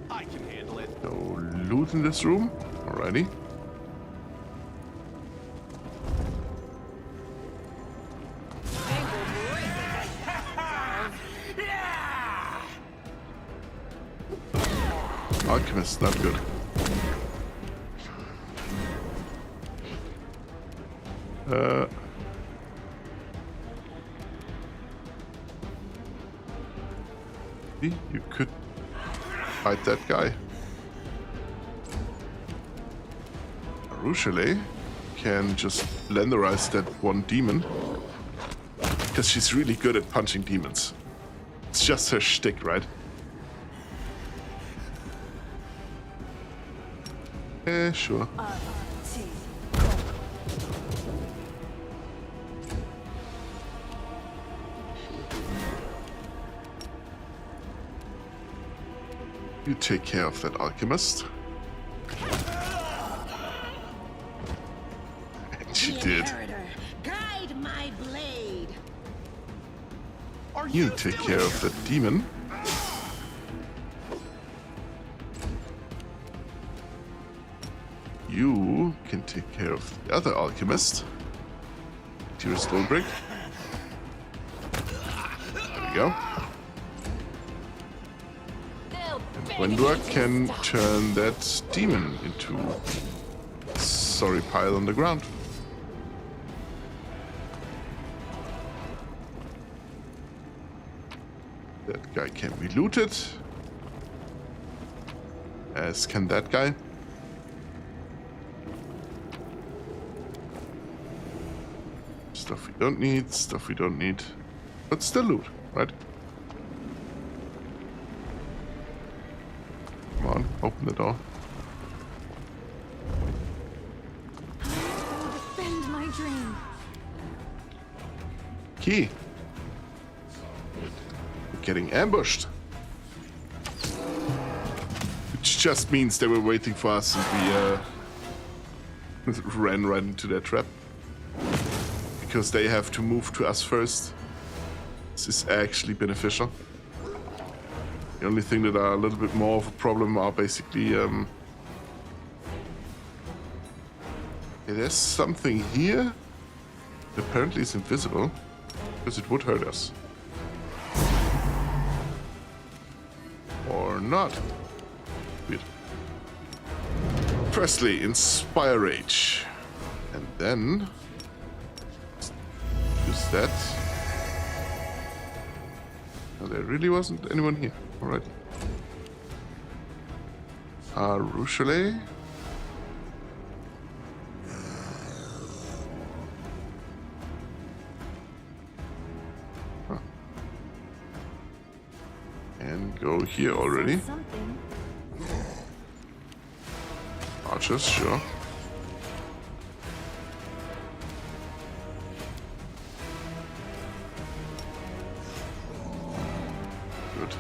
I can handle it. No loot in this room. Alrighty. Alchemist, not good. You could fight that guy. Areelus can just lenderize that one demon. Because she's really good at punching demons. It's just her shtick, right? Sure. You take care of that alchemist. And she did. Guide my blade. You take care of the demon. You can take care of the other alchemist. Your stone brick. There we go. And Windhoek can turn that demon into a sorry pile on the ground. That guy can be looted. As can that guy. Stuff we don't need, stuff we don't need. But still loot, right? Come on, open the door. Defend my dream. Key. We're getting ambushed. Which just means they were waiting for us and we ran right into their trap. Because they have to move to us first. This is actually beneficial. The only thing that are a little bit more of a problem are basically... there's something here that apparently is invisible. Because it would hurt us. Or not. Weird. Firstly, Inspire Rage. And then... use that. No, there really wasn't anyone here. Alright. Areelus. And go here already. Archers, sure. Good.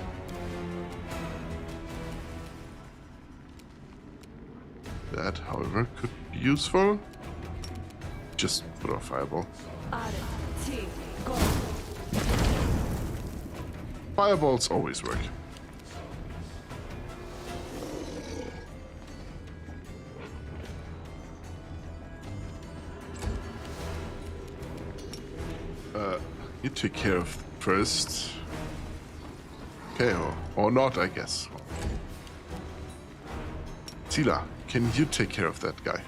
That, however, could be useful. Just put a fireball. Fireballs always work. You take care of first. Okay, or not, I guess. Tila, can you take care of that guy?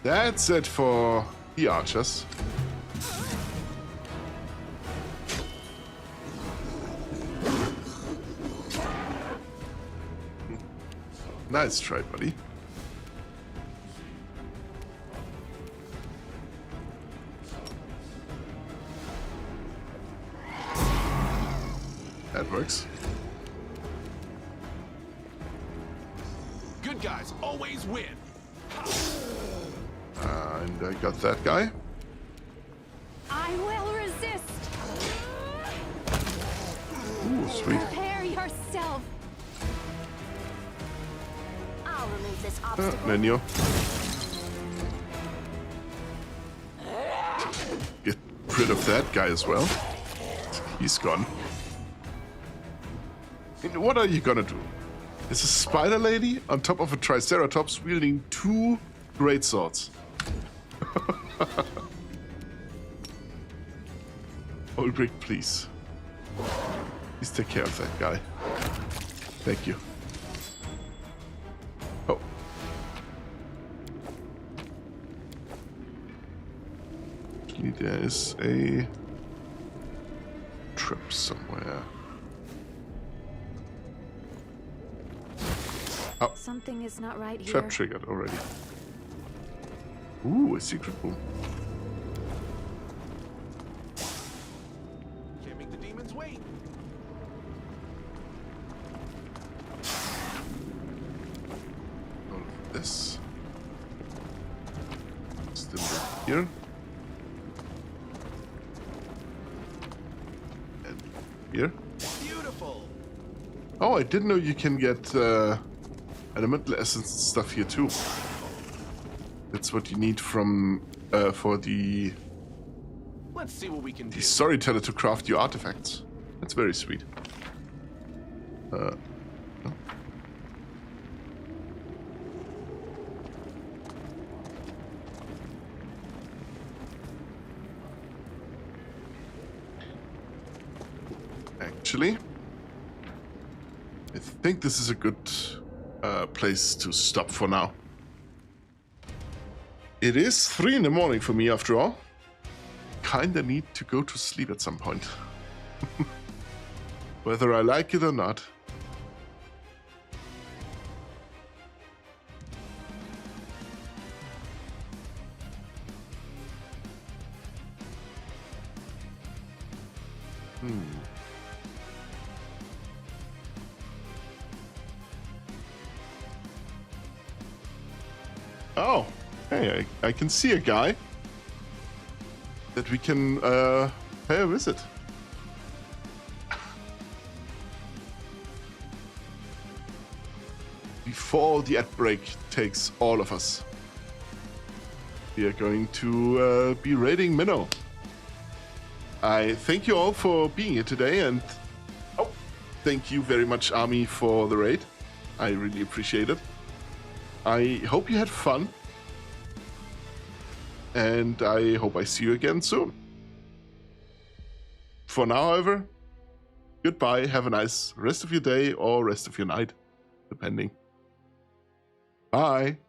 That's it for the archers. Nice try, buddy. That works. Good guys always win. And I got that guy. I will resist. Ooh, sweet. Prepare yourself. I'll remove this obstacle. Menu. Get rid of that guy as well. He's gone. And what are you gonna do? Is a spider lady on top of a triceratops wielding 2 great swords. Ulrich, please. Please take care of that guy. Thank you. Oh. Actually, there is a trap somewhere. Oh. Something is not right here. Trap triggered already. Ooh, a secret room. Can't make the demons wait. All of this. Still here. And here. Beautiful. Oh, I didn't know you can get elemental essence and stuff here too. That's what you need from for the Let's see what we can do. storyteller to craft your artifacts. That's very sweet. No. Actually, I think this is a good place to stop for now. It is 3 in the morning for me after all. Kinda need to go to sleep at some point. Whether I like it or not. Oh, hey, I can see a guy that we can pay a visit. Before the ad break takes all of us, we are going to be raiding Minnow. I thank you all for being here today, and thank you very much, Army, for the raid. I really appreciate it. I hope you had fun, and I hope I see you again soon. For now, however, goodbye, have a nice rest of your day or rest of your night, depending. Bye.